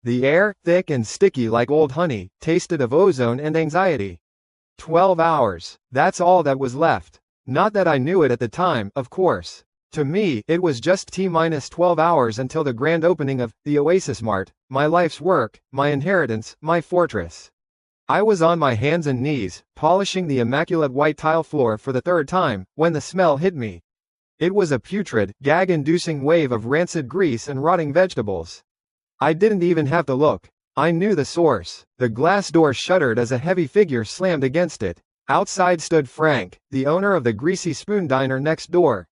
The air, thick and sticky like old honey, tasted of ozone and anxiety. 12 hours. That's all that was left. Not that I knew it at the time, of course. To me, it was just T-minus 12 hours until the grand opening of the Oasis Mart, my life's work, my inheritance, my fortress. I was on my hands and knees, polishing the immaculate white tile floor for the third time, when the smell hit me. It was a putrid, gag-inducing wave of rancid grease and rotting vegetables. I didn't even have to look. I knew the source. The glass door shuddered as a heavy figure slammed against it. Outside stood Frank, the owner of the Greasy Spoon diner next door.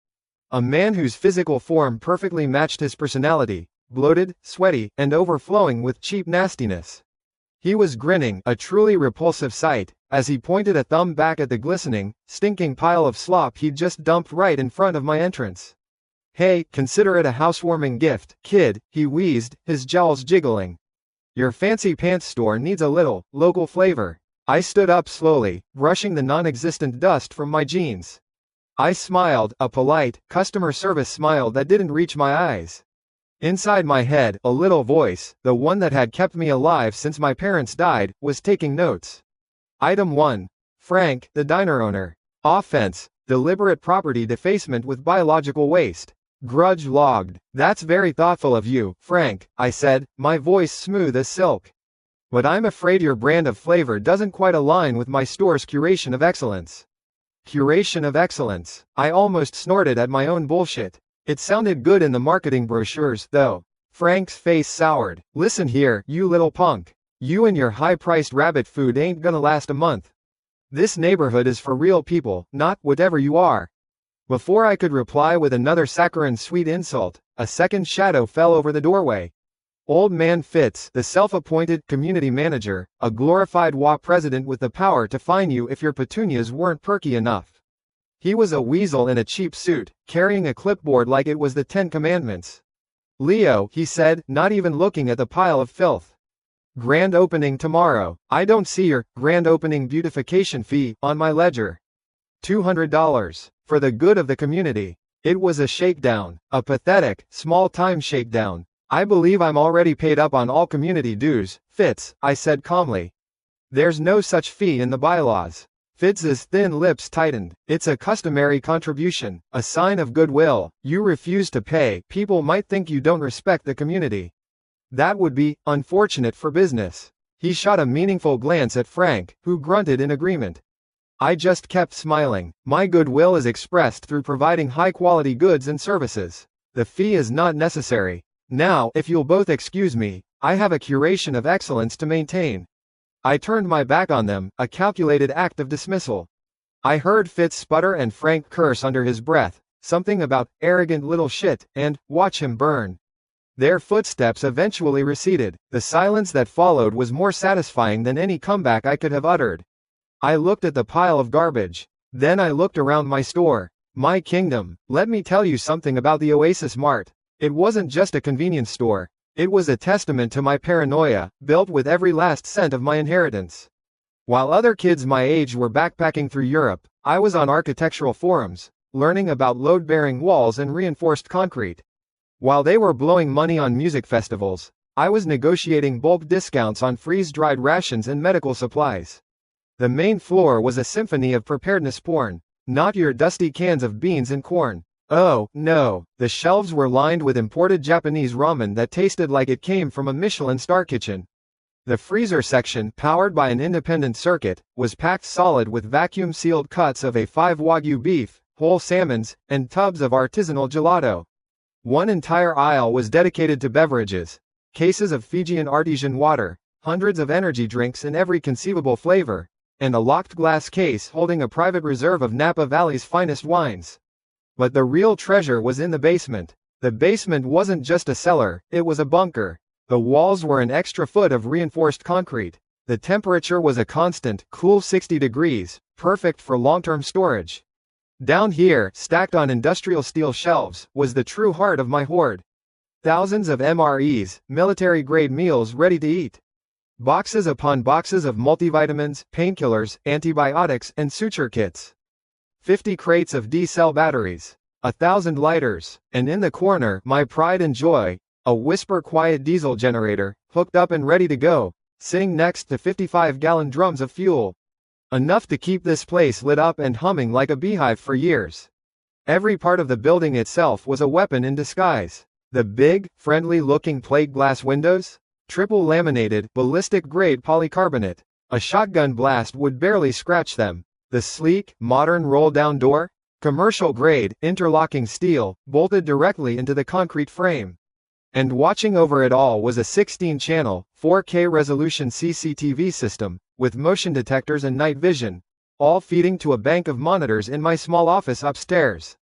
A man whose physical form perfectly matched his personality, bloated, sweaty, and overflowing with cheap nastiness. He was grinning, a truly repulsive sight, as he pointed a thumb back at the glistening, stinking pile of slop he'd just dumped right in front of my entrance. "Hey, consider it a housewarming gift, kid," he wheezed, his jowls jiggling. "Your fancy pants store needs a little local flavor." I stood up slowly, brushing the non-existent dust from my jeans. I smiled, a polite, customer service smile that didn't reach my eyes. Inside my head, a little voice, the one that had kept me alive since my parents died, was taking notes. Item 1. Frank, the diner owner. Offense: deliberate property defacement with biological waste. Grudge logged. "That's very thoughtful of you, Frank," I said, my voice smooth as silk. "But I'm afraid your brand of flavor doesn't quite align with my store's curation of excellence." Curation of excellence. I almost snorted at my own bullshit. It sounded good in the marketing brochures, though. Frank's face soured. "Listen here, you little punk. You and your high-priced rabbit food ain't gonna last a month. This neighborhood is for real people, not whatever you are." Before I could reply with another saccharine sweet insult, a second shadow fell over the doorway. Old Man Fitz, the self-appointed community manager, a glorified WA president with the power to fine you if your petunias weren't perky enough. He was a weasel in a cheap suit, carrying a clipboard like it was the Ten Commandments. "Leo," he said, not even looking at the pile of filth. "Grand opening tomorrow. I don't see your grand opening beautification fee on my ledger. $200. For the good of the community." It was a shakedown, a pathetic, small-time shakedown. "I believe I'm already paid up on all community dues, Fitz," I said calmly. "There's no such fee in the bylaws." Fitz's thin lips tightened. "It's a customary contribution, a sign of goodwill. You refuse to pay, people might think you don't respect the community. That would be unfortunate for business." He shot a meaningful glance at Frank, who grunted in agreement. I just kept smiling. My goodwill is expressed through providing high-quality goods and services. The fee is not necessary. Now, if you'll both excuse me, I have a curation of excellence to maintain. I turned my back on them, a calculated act of dismissal. I heard Fitz sputter and Frank curse under his breath, something about arrogant little shit, and watch him burn. Their footsteps eventually receded. The silence that followed was more satisfying than any comeback I could have uttered. I looked at the pile of garbage. Then I looked around my store. My kingdom. Let me tell you something about the Oasis Mart. It wasn't just a convenience store. It was a testament to my paranoia, built with every last cent of my inheritance. While other kids my age were backpacking through Europe, I was on architectural forums, learning about load-bearing walls and reinforced concrete. While they were blowing money on music festivals, I was negotiating bulk discounts on freeze-dried rations and medical supplies. The main floor was a symphony of preparedness porn, not your dusty cans of beans and corn. Oh, no, the shelves were lined with imported Japanese ramen that tasted like it came from a Michelin star kitchen. The freezer section, powered by an independent circuit, was packed solid with vacuum-sealed cuts of A5 Wagyu beef, whole salmons, and tubs of artisanal gelato. One entire aisle was dedicated to beverages, cases of Fijian artesian water, hundreds of energy drinks in every conceivable flavor, and a locked glass case holding a private reserve of Napa Valley's finest wines. But the real treasure was in the basement. The basement wasn't just a cellar, it was a bunker. The walls were an extra foot of reinforced concrete. The temperature was a constant, cool 60 degrees, perfect for long-term storage. Down here, stacked on industrial steel shelves, was the true heart of my hoard. Thousands of MREs, military-grade meals ready to eat. Boxes upon boxes of multivitamins, painkillers, antibiotics, and suture kits. 50 crates of D-cell batteries. 1,000 lighters. And in the corner, my pride and joy, A whisper-quiet diesel generator, hooked up and ready to go, sitting next to 55-gallon drums of fuel. Enough to keep this place lit up and humming like a beehive for years. Every part of the building itself was a weapon in disguise. The big, friendly-looking plate glass windows? Triple laminated, ballistic-grade polycarbonate. A shotgun blast would barely scratch them. The sleek, modern roll-down door? Commercial-grade, interlocking steel, bolted directly into the concrete frame. And watching over it all was a 16-channel, 4K resolution CCTV system, with motion detectors and night vision, all feeding to a bank of monitors in my small office upstairs.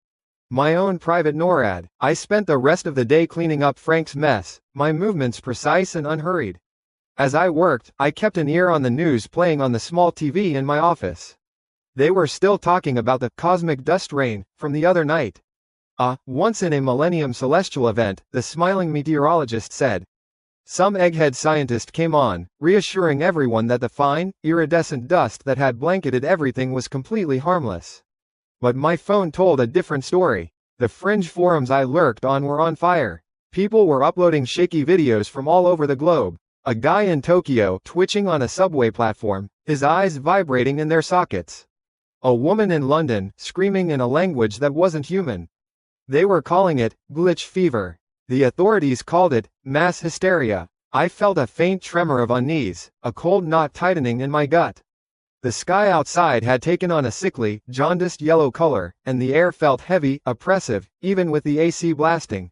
My own private NORAD. I spent the rest of the day cleaning up Frank's mess, my movements precise and unhurried. As I worked, I kept an ear on the news playing on the small TV in my office. They were still talking about the cosmic dust rain from the other night. Once in a Millennium Celestial event, the smiling meteorologist said. Some egghead scientist came on, reassuring everyone that the fine, iridescent dust that had blanketed everything was completely harmless. But my phone told a different story. The fringe forums I lurked on were on fire. People were uploading shaky videos from all over the globe. A guy in Tokyo twitching on a subway platform, his eyes vibrating in their sockets. A woman in London screaming in a language that wasn't human. They were calling it glitch fever. The authorities called it mass hysteria. I felt a faint tremor of unease, a cold knot tightening in my gut. The sky outside had taken on a sickly, jaundiced yellow color, and the air felt heavy, oppressive, even with the AC blasting.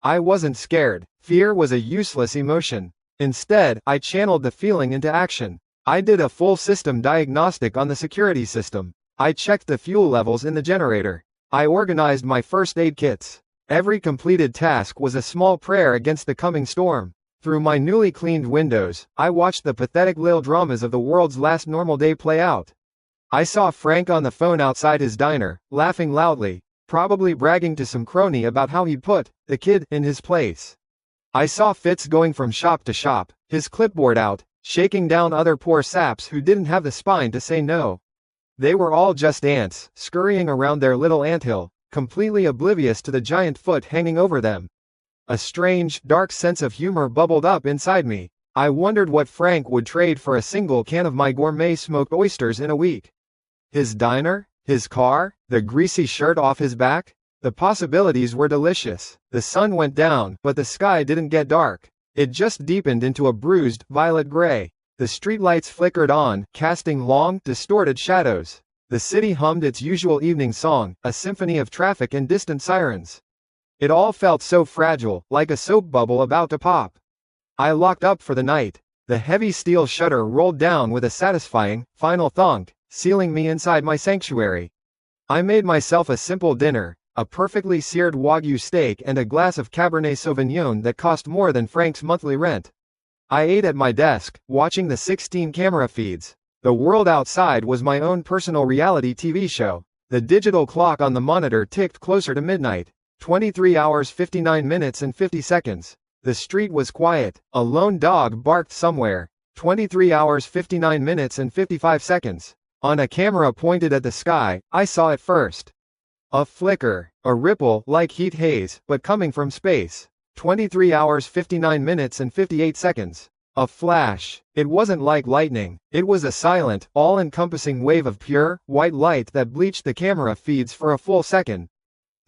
I wasn't scared. Fear was a useless emotion. Instead, I channeled the feeling into action. I did a full system diagnostic on the security system. I checked the fuel levels in the generator. I organized my first aid kits. Every completed task was a small prayer against the coming storm. Through my newly cleaned windows, I watched the pathetic little dramas of the world's last normal day play out. I saw Frank on the phone outside his diner, laughing loudly, probably bragging to some crony about how he'd put the kid in his place. I saw Fitz going from shop to shop, his clipboard out, shaking down other poor saps who didn't have the spine to say no. They were all just ants, scurrying around their little anthill, completely oblivious to the giant foot hanging over them. A strange, dark sense of humor bubbled up inside me. I wondered what Frank would trade for a single can of my gourmet smoked oysters in a week. His diner? His car? The greasy shirt off his back? The possibilities were delicious. The sun went down, but the sky didn't get dark. It just deepened into a bruised, violet gray. The streetlights flickered on, casting long, distorted shadows. The city hummed its usual evening song, a symphony of traffic and distant sirens. It all felt so fragile, like a soap bubble about to pop. I locked up for the night. The heavy steel shutter rolled down with a satisfying, final thunk, sealing me inside my sanctuary. I made myself a simple dinner, a perfectly seared Wagyu steak and a glass of Cabernet Sauvignon that cost more than Frank's monthly rent. I ate at my desk, watching the 16 camera feeds. The world outside was my own personal reality TV show. The digital clock on the monitor ticked closer to midnight. 23 hours 59 minutes and 50 seconds. The street was quiet. A lone dog barked somewhere. 23 hours 59 minutes and 55 seconds. On a camera pointed at the sky, I saw it first. A flicker, a ripple, like heat haze, but coming from space. 23 hours 59 minutes and 58 seconds. A flash. It wasn't like lightning. It was a silent, all-encompassing wave of pure, white light that bleached the camera feeds for a full second.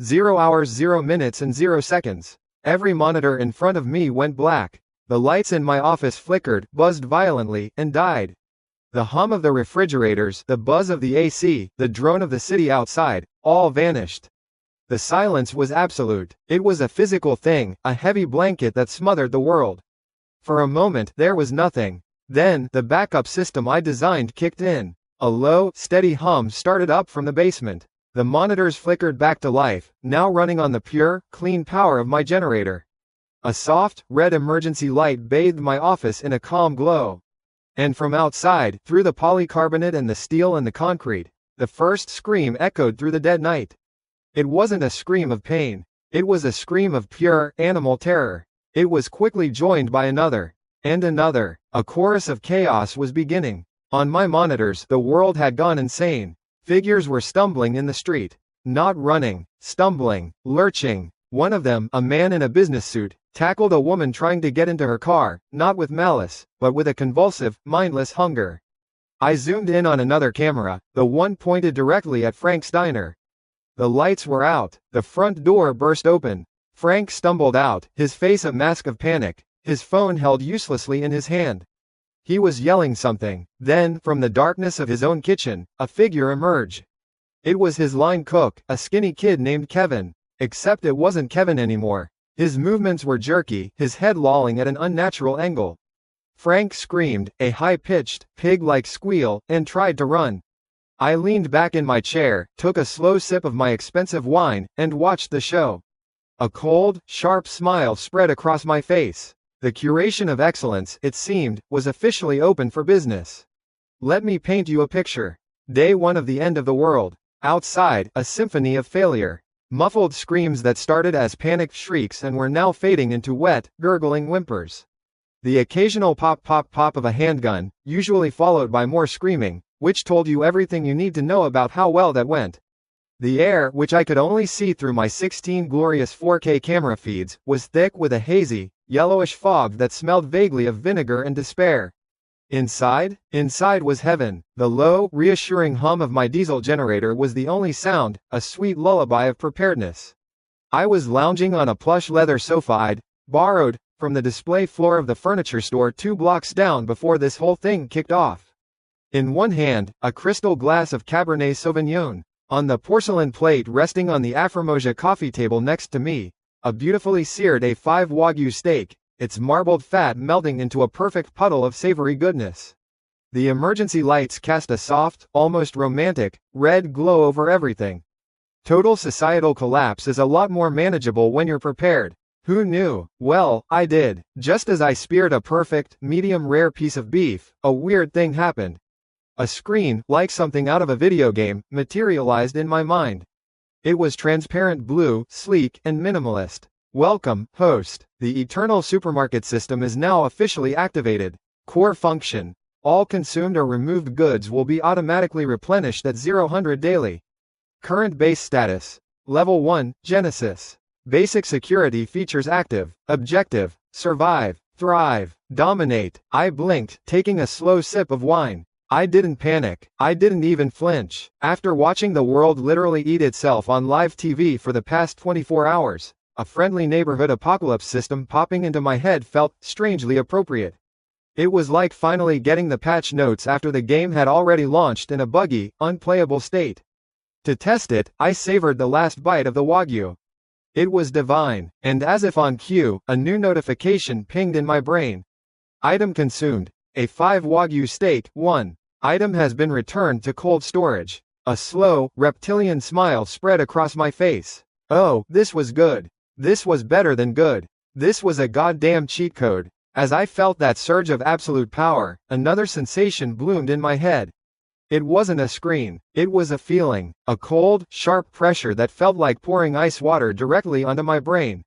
0 hours 0 minutes and 0 seconds. Every monitor in front of me went black. The lights in my office flickered, buzzed violently, and died. The hum of the refrigerators, the buzz of the AC, the drone of the city outside, all vanished. The silence was absolute. It was a physical thing, a heavy blanket that smothered the world. For a moment, there was nothing. Then, the backup system I designed kicked in. A low, steady hum started up from the basement. The monitors flickered back to life, now running on the pure, clean power of my generator. A soft, red emergency light bathed my office in a calm glow. And from outside, through the polycarbonate and the steel and the concrete, the first scream echoed through the dead night. It wasn't a scream of pain. It was a scream of pure, animal terror. It was quickly joined by another. And another. A chorus of chaos was beginning. On my monitors, the world had gone insane. Figures were stumbling in the street. Not running, stumbling, lurching. One of them, a man in a business suit, Tackled a woman trying to get into her car, not with malice, but with a convulsive, mindless hunger. I zoomed in on another camera, the one pointed directly at Frank's diner. The lights were out, the front door burst open. Frank stumbled out, his face a mask of panic, his phone held uselessly in his hand. He was yelling something, then, from the darkness of his own kitchen, a figure emerged. It was his line cook, a skinny kid named Kevin. Except it wasn't Kevin anymore. His movements were jerky, his head lolling at an unnatural angle. Frank screamed, a high-pitched, pig-like squeal, and tried to run. I leaned back in my chair, took a slow sip of my expensive wine, and watched the show. A cold, sharp smile spread across my face. The curation of excellence, it seemed, was officially open for business. Let me paint you a picture. Day one of the end of the world. Outside, a symphony of failure. Muffled screams that started as panicked shrieks and were now fading into wet, gurgling whimpers. The occasional pop-pop-pop of a handgun, usually followed by more screaming, which told you everything you need to know about how well that went. The air, which I could only see through my 16 glorious 4K camera feeds, was thick with a hazy, yellowish fog that smelled vaguely of vinegar and despair. Inside was heaven. The low, reassuring hum of my diesel generator was the only sound, a sweet lullaby of preparedness. I was lounging on a plush leather sofa I'd borrowed from the display floor of the furniture store 2 blocks down before this whole thing kicked off. In one hand, a crystal glass of Cabernet Sauvignon. On the porcelain plate resting on the Aframasia coffee table next to me, a beautifully seared A5 Wagyu steak, its marbled fat melting into a perfect puddle of savory goodness. The emergency lights cast a soft, almost romantic, red glow over everything. Total societal collapse is a lot more manageable when you're prepared. Who knew? Well, I did. Just as I speared a perfect, medium-rare piece of beef, a weird thing happened. A screen, like something out of a video game, materialized in my mind. It was transparent blue, sleek, and minimalist. Welcome, host. The Eternal Supermarket system is now officially activated. Core function. All consumed or removed goods will be automatically replenished at 0-100 daily. Current base status. Level 1, Genesis. Basic security features active, objective, survive, thrive, dominate. I blinked, taking a slow sip of wine. I didn't panic. I didn't even flinch. After watching the world literally eat itself on live TV for the past 24 hours, a friendly neighborhood apocalypse system popping into my head felt strangely appropriate. It was like finally getting the patch notes after the game had already launched in a buggy, unplayable state. To test it, I savored the last bite of the Wagyu. It was divine, and as if on cue, a new notification pinged in my brain. Item consumed. A5 Wagyu steak, 1. Item has been returned to cold storage. A slow, reptilian smile spread across my face. Oh, this was good. This was better than good. This was a goddamn cheat code. As I felt that surge of absolute power, another sensation bloomed in my head. It wasn't a screen. It was a feeling, a cold, sharp pressure that felt like pouring ice water directly onto my brain.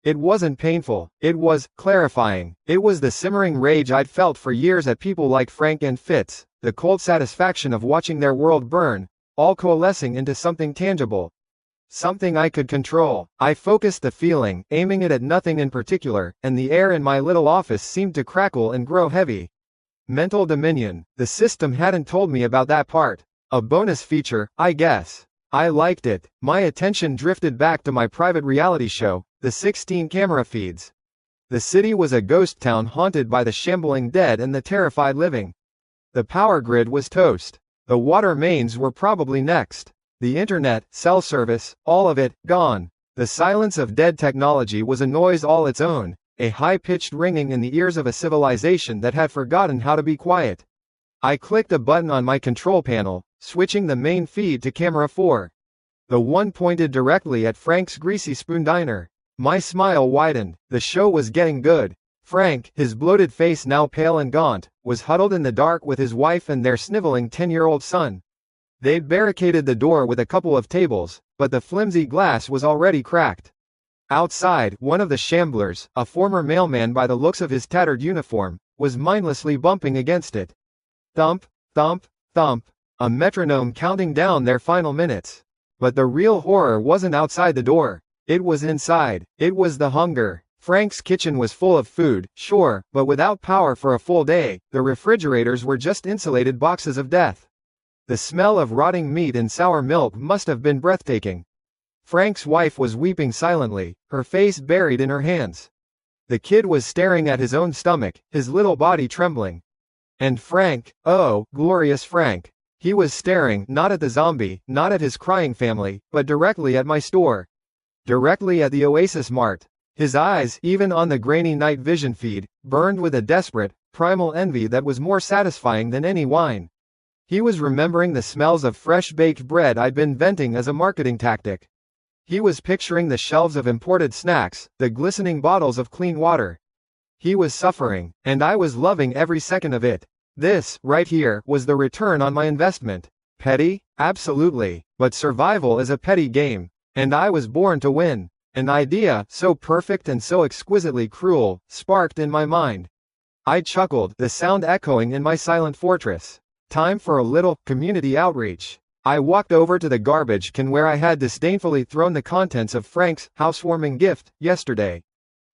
It wasn't painful. It was clarifying. It was the simmering rage I'd felt for years at people like Frank and Fitz, the cold satisfaction of watching their world burn, all coalescing into something tangible. Something I could control. I focused the feeling, aiming it at nothing in particular, and the air in my little office seemed to crackle and grow heavy. Mental dominion. The system hadn't told me about that part. A bonus feature, I guess. I liked it. My attention drifted back to my private reality show, the 16 camera feeds. The city was a ghost town haunted by the shambling dead and the terrified living. The power grid was toast. The water mains were probably next. The internet, cell service, all of it, gone. The silence of dead technology was a noise all its own, a high-pitched ringing in the ears of a civilization that had forgotten how to be quiet. I clicked a button on my control panel, switching the main feed to camera 4. The one pointed directly at Frank's Greasy Spoon Diner. My smile widened. The show was getting good. Frank, his bloated face now pale and gaunt, was huddled in the dark with his wife and their sniveling 10-year-old son. They'd barricaded the door with a couple of tables, but the flimsy glass was already cracked. Outside, one of the shamblers, a former mailman by the looks of his tattered uniform, was mindlessly bumping against it. Thump, thump, thump, a metronome counting down their final minutes. But the real horror wasn't outside the door. It was inside. It was the hunger. Frank's kitchen was full of food, sure, but without power for a full day, the refrigerators were just insulated boxes of death. The smell of rotting meat and sour milk must have been breathtaking. Frank's wife was weeping silently, her face buried in her hands. The kid was staring at his own stomach, his little body trembling. And Frank, oh, glorious Frank. He was staring, not at the zombie, not at his crying family, but directly at my store. Directly at the Oasis Mart. His eyes, even on the grainy night vision feed, burned with a desperate, primal envy that was more satisfying than any wine. He was remembering the smells of fresh-baked bread I'd been venting as a marketing tactic. He was picturing the shelves of imported snacks, the glistening bottles of clean water. He was suffering, and I was loving every second of it. This, right here, was the return on my investment. Petty? Absolutely. But survival is a petty game. And I was born to win. An idea, so perfect and so exquisitely cruel, sparked in my mind. I chuckled, the sound echoing in my silent fortress. Time for a little community outreach. I walked over to the garbage can where I had disdainfully thrown the contents of Frank's housewarming gift yesterday.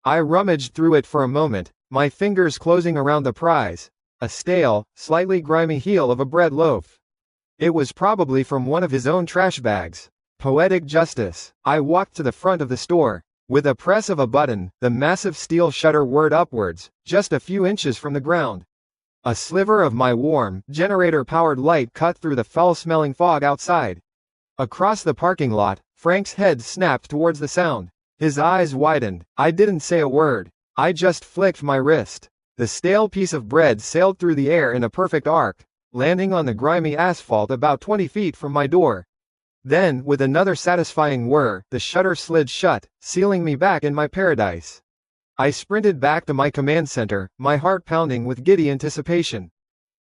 I rummaged through it for a moment, my fingers closing around the prize, a stale, slightly grimy heel of a bread loaf. It was probably from one of his own trash bags. Poetic justice. I walked to the front of the store. With a press of a button, the massive steel shutter whirred upwards, just a few inches from the ground. A sliver of my warm, generator-powered light cut through the foul-smelling fog outside. Across the parking lot, Frank's head snapped towards the sound. His eyes widened. I didn't say a word. I just flicked my wrist. The stale piece of bread sailed through the air in a perfect arc, landing on the grimy asphalt about 20 feet from my door. Then, with another satisfying whir, the shutter slid shut, sealing me back in my paradise. I sprinted back to my command center, my heart pounding with giddy anticipation.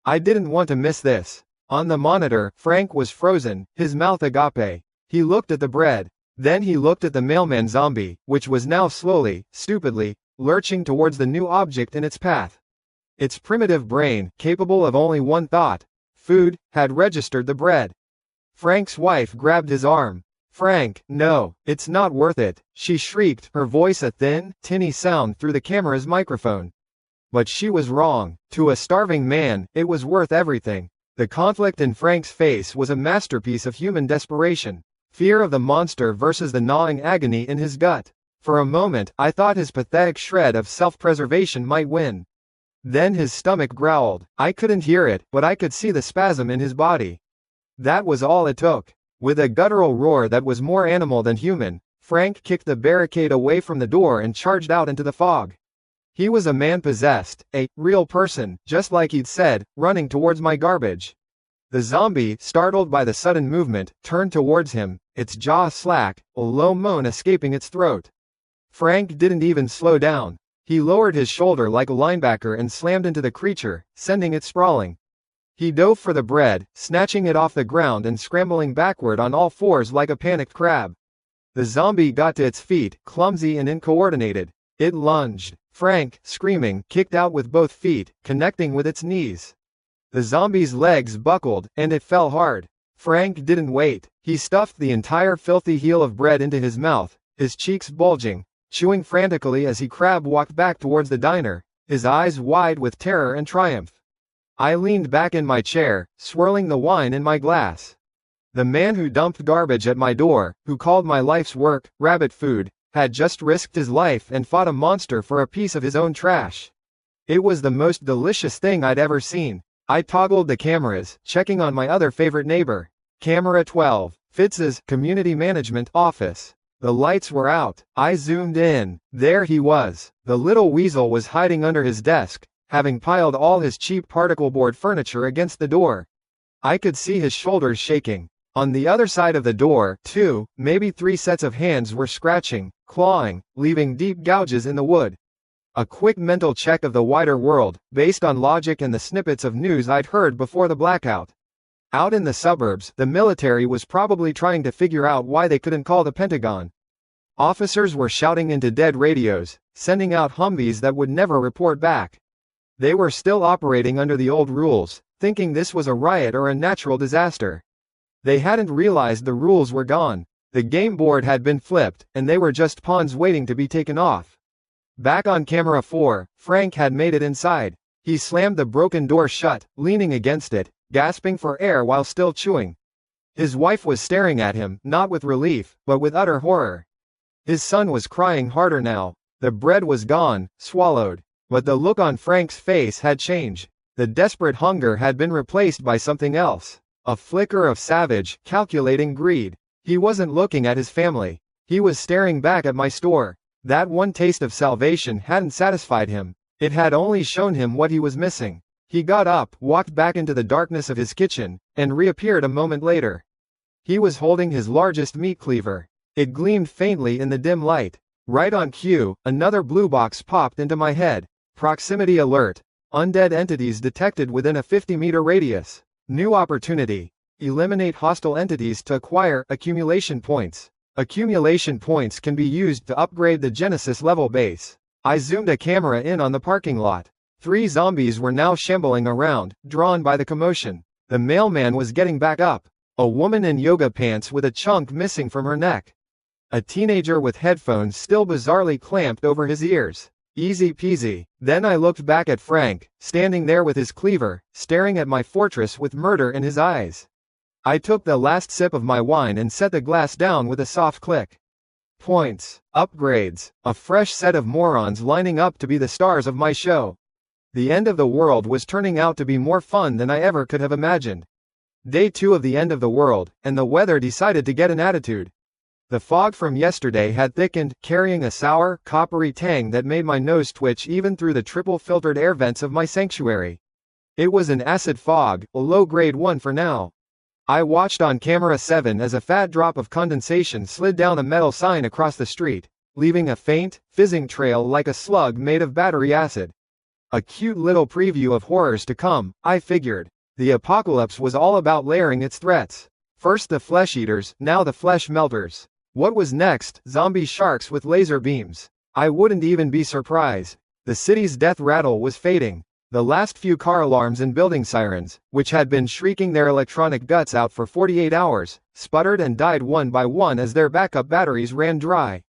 I didn't want to miss this. On the monitor, Frank was frozen, his mouth agape. He looked at the bread. Then he looked at the mailman zombie, which was now slowly, stupidly, lurching towards the new object in its path. Its primitive brain, capable of only one thought, food, had registered the bread. Frank's wife grabbed his arm. Frank, no, it's not worth it, she shrieked, her voice a thin, tinny sound through the camera's microphone. But she was wrong. To a starving man, it was worth everything. The conflict in Frank's face was a masterpiece of human desperation. Fear of the monster versus the gnawing agony in his gut. For a moment, I thought his pathetic shred of self-preservation might win. Then his stomach growled. I couldn't hear it, but I could see the spasm in his body. That was all it took. With a guttural roar that was more animal than human, Frank kicked the barricade away from the door and charged out into the fog. He was a man possessed, a real person, just like he'd said, running towards my garbage. The zombie, startled by the sudden movement, turned towards him, its jaw slack, a low moan escaping its throat. Frank didn't even slow down. He lowered his shoulder like a linebacker and slammed into the creature, sending it sprawling. He dove for the bread, snatching it off the ground and scrambling backward on all fours like a panicked crab. The zombie got to its feet, clumsy and uncoordinated. It lunged. Frank, screaming, kicked out with both feet, connecting with its knees. The zombie's legs buckled, and it fell hard. Frank didn't wait. He stuffed the entire filthy heel of bread into his mouth, his cheeks bulging, chewing frantically as he crab walked back towards the diner, his eyes wide with terror and triumph. I leaned back in my chair, swirling the wine in my glass. The man who dumped garbage at my door, who called my life's work rabbit food, had just risked his life and fought a monster for a piece of his own trash. It was the most delicious thing I'd ever seen. I toggled the cameras, checking on my other favorite neighbor. Camera 12, Fitz's community management office. The lights were out. I zoomed in. There he was. The little weasel was hiding under his desk, having piled all his cheap particle board furniture against the door. I could see his shoulders shaking. On the other side of the door, 2, maybe 3 sets of hands were scratching, clawing, leaving deep gouges in the wood. A quick mental check of the wider world, based on logic and the snippets of news I'd heard before the blackout. Out in the suburbs, the military was probably trying to figure out why they couldn't call the Pentagon. Officers were shouting into dead radios, sending out Humvees that would never report back. They were still operating under the old rules, thinking this was a riot or a natural disaster. They hadn't realized the rules were gone. The game board had been flipped, and they were just pawns waiting to be taken off. Back on camera 4, Frank had made it inside. He slammed the broken door shut, leaning against it, gasping for air while still chewing. His wife was staring at him, not with relief, but with utter horror. His son was crying harder now. The bread was gone, swallowed. But the look on Frank's face had changed. The desperate hunger had been replaced by something else. A flicker of savage, calculating greed. He wasn't looking at his family. He was staring back at my store. That one taste of salvation hadn't satisfied him. It had only shown him what he was missing. He got up, walked back into the darkness of his kitchen, and reappeared a moment later. He was holding his largest meat cleaver. It gleamed faintly in the dim light. Right on cue, another blue box popped into my head. Proximity alert. Undead entities detected within a 50-meter radius. New opportunity. Eliminate hostile entities to acquire accumulation points. Accumulation points can be used to upgrade the Genesis level base. I zoomed a camera in on the parking lot. 3 zombies were now shambling around, drawn by the commotion. The mailman was getting back up. A woman in yoga pants with a chunk missing from her neck. A teenager with headphones still bizarrely clamped over his ears. Easy peasy. Then I looked back at Frank, standing there with his cleaver, staring at my fortress with murder in his eyes. I took the last sip of my wine and set the glass down with a soft click. Points. Upgrades. A fresh set of morons lining up to be the stars of my show. The end of the world was turning out to be more fun than I ever could have imagined. Day 2 of the end of the world, and the weather decided to get an attitude. The fog from yesterday had thickened, carrying a sour, coppery tang that made my nose twitch even through the triple-filtered air vents of my sanctuary. It was an acid fog, a low-grade one for now. I watched on camera 7 as a fat drop of condensation slid down a metal sign across the street, leaving a faint, fizzing trail like a slug made of battery acid. A cute little preview of horrors to come, I figured. The apocalypse was all about layering its threats. First the flesh eaters, now the flesh melters. What was next? Zombie sharks with laser beams. I wouldn't even be surprised. The city's death rattle was fading. The last few car alarms and building sirens, which had been shrieking their electronic guts out for 48 hours, sputtered and died one by one as their backup batteries ran dry.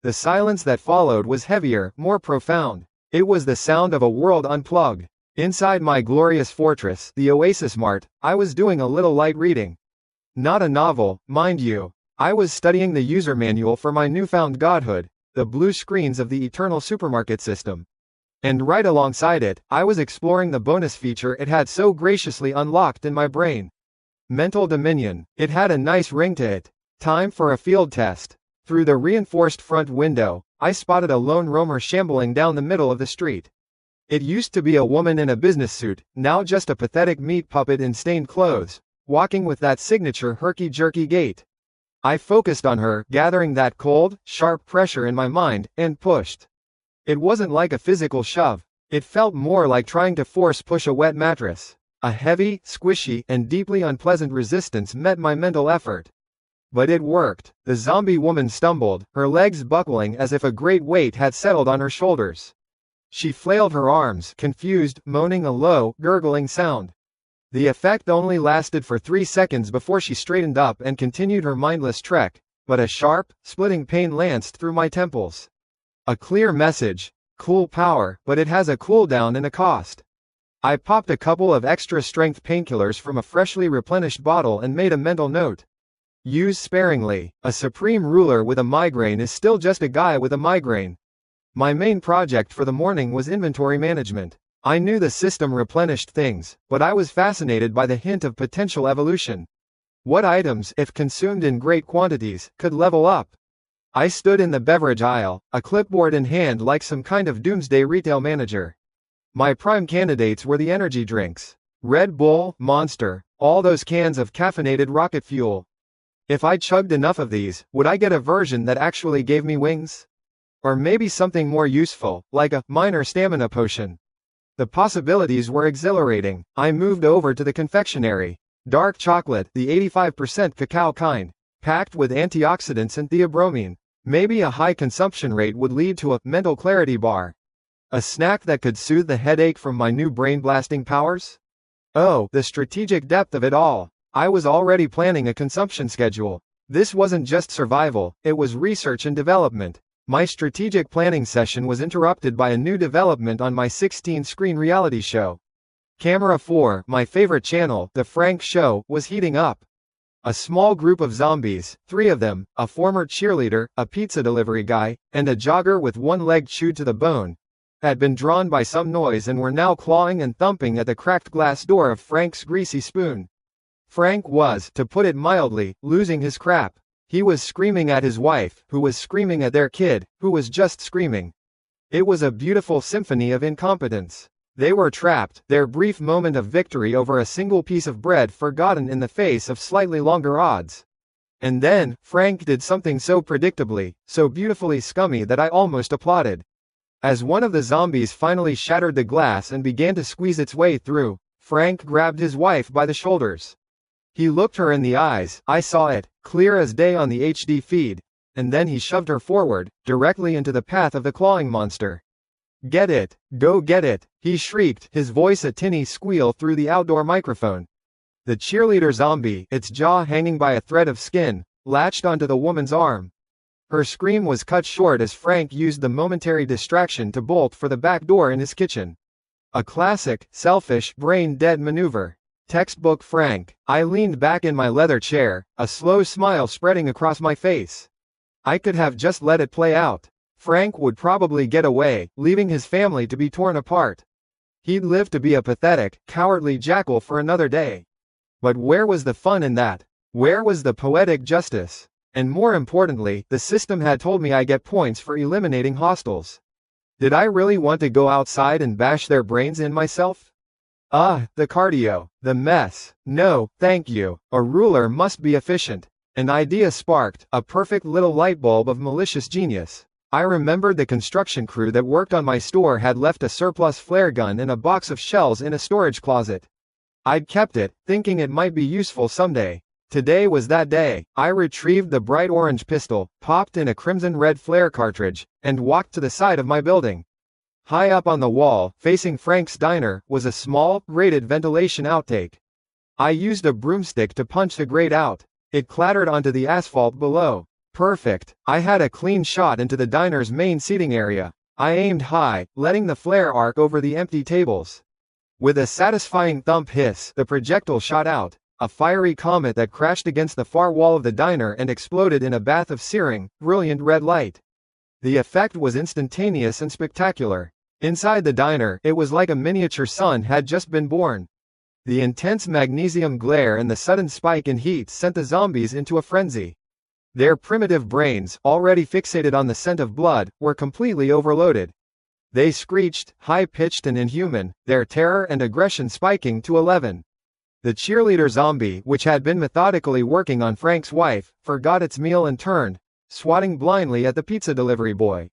The silence that followed was heavier, more profound. It was the sound of a world unplugged. Inside my glorious fortress, the Oasis Mart, I was doing a little light reading. Not a novel, mind you. I was studying the user manual for my newfound godhood, the blue screens of the Eternal Supermarket system. And right alongside it, I was exploring the bonus feature it had so graciously unlocked in my brain. Mental Dominion. It had a nice ring to it. Time for a field test. Through the reinforced front window, I spotted a lone roamer shambling down the middle of the street. It used to be a woman in a business suit, now just a pathetic meat puppet in stained clothes, walking with that signature herky-jerky gait. I focused on her, gathering that cold, sharp pressure in my mind, and pushed. It wasn't like a physical shove. It felt more like trying to force-push a wet mattress. A heavy, squishy, and deeply unpleasant resistance met my mental effort. But it worked. The zombie woman stumbled, her legs buckling as if a great weight had settled on her shoulders. She flailed her arms, confused, moaning a low, gurgling sound. The effect only lasted for 3 seconds before she straightened up and continued her mindless trek, but a sharp, splitting pain lanced through my temples. A clear message. Cool power, but it has a cooldown and a cost. I popped a couple of extra-strength painkillers from a freshly replenished bottle and made a mental note. Use sparingly. A supreme ruler with a migraine is still just a guy with a migraine. My main project for the morning was inventory management. I knew the system replenished things, but I was fascinated by the hint of potential evolution. What items, if consumed in great quantities, could level up? I stood in the beverage aisle, a clipboard in hand like some kind of doomsday retail manager. My prime candidates were the energy drinks. Red Bull, Monster, all those cans of caffeinated rocket fuel. If I chugged enough of these, would I get a version that actually gave me wings? Or maybe something more useful, like a minor stamina potion. The possibilities were exhilarating. I moved over to the confectionery. Dark chocolate, the 85% cacao kind, packed with antioxidants and theobromine. Maybe a high consumption rate would lead to a mental clarity bar. A snack that could soothe the headache from my new brain-blasting powers? Oh, the strategic depth of it all. I was already planning a consumption schedule. This wasn't just survival, it was research and development. My strategic planning session was interrupted by a new development on my 16-screen reality show. Camera 4, my favorite channel, The Frank Show, was heating up. A small group of zombies, 3 of them, a former cheerleader, a pizza delivery guy, and a jogger with one leg chewed to the bone, had been drawn by some noise and were now clawing and thumping at the cracked glass door of Frank's greasy spoon. Frank was, to put it mildly, losing his crap. He was screaming at his wife, who was screaming at their kid, who was just screaming. It was a beautiful symphony of incompetence. They were trapped, their brief moment of victory over a single piece of bread forgotten in the face of slightly longer odds. And then, Frank did something so predictably, so beautifully scummy that I almost applauded. As one of the zombies finally shattered the glass and began to squeeze its way through, Frank grabbed his wife by the shoulders. He looked her in the eyes, I saw it, clear as day on the HD feed, and then he shoved her forward, directly into the path of the clawing monster. "Get it! Go get it!" he shrieked, his voice a tinny squeal through the outdoor microphone. The cheerleader zombie, its jaw hanging by a thread of skin, latched onto the woman's arm. Her scream was cut short as Frank used the momentary distraction to bolt for the back door in his kitchen. A classic, selfish, brain-dead maneuver. Textbook Frank. I leaned back in my leather chair, a slow smile spreading across my face. I could have just let it play out. Frank would probably get away, leaving his family to be torn apart. He'd live to be a pathetic, cowardly jackal for another day. But where was the fun in that? Where was the poetic justice? And more importantly, the system had told me I get points for eliminating hostiles. Did I really want to go outside and bash their brains in myself? The cardio, the mess. No, thank you. A ruler must be efficient. An idea sparked, a perfect little light bulb of malicious genius. I remembered the construction crew that worked on my store had left a surplus flare gun and a box of shells in a storage closet. I'd kept it, thinking it might be useful someday. Today was that day. I retrieved the bright orange pistol, popped in a crimson-red flare cartridge, and walked to the side of my building. High up on the wall, facing Frank's diner, was a small, rated ventilation outtake. I used a broomstick to punch the grate out. It clattered onto the asphalt below. Perfect. I had a clean shot into the diner's main seating area. I aimed high, letting the flare arc over the empty tables. With a satisfying thump hiss, the projectile shot out, a fiery comet that crashed against the far wall of the diner and exploded in a bath of searing, brilliant red light. The effect was instantaneous and spectacular. Inside the diner, it was like a miniature sun had just been born. The intense magnesium glare and the sudden spike in heat sent the zombies into a frenzy. Their primitive brains, already fixated on the scent of blood, were completely overloaded. They screeched, high-pitched and inhuman, their terror and aggression spiking to 11. The cheerleader zombie, which had been methodically working on Frank's wife, forgot its meal and turned, swatting blindly at the pizza delivery boy.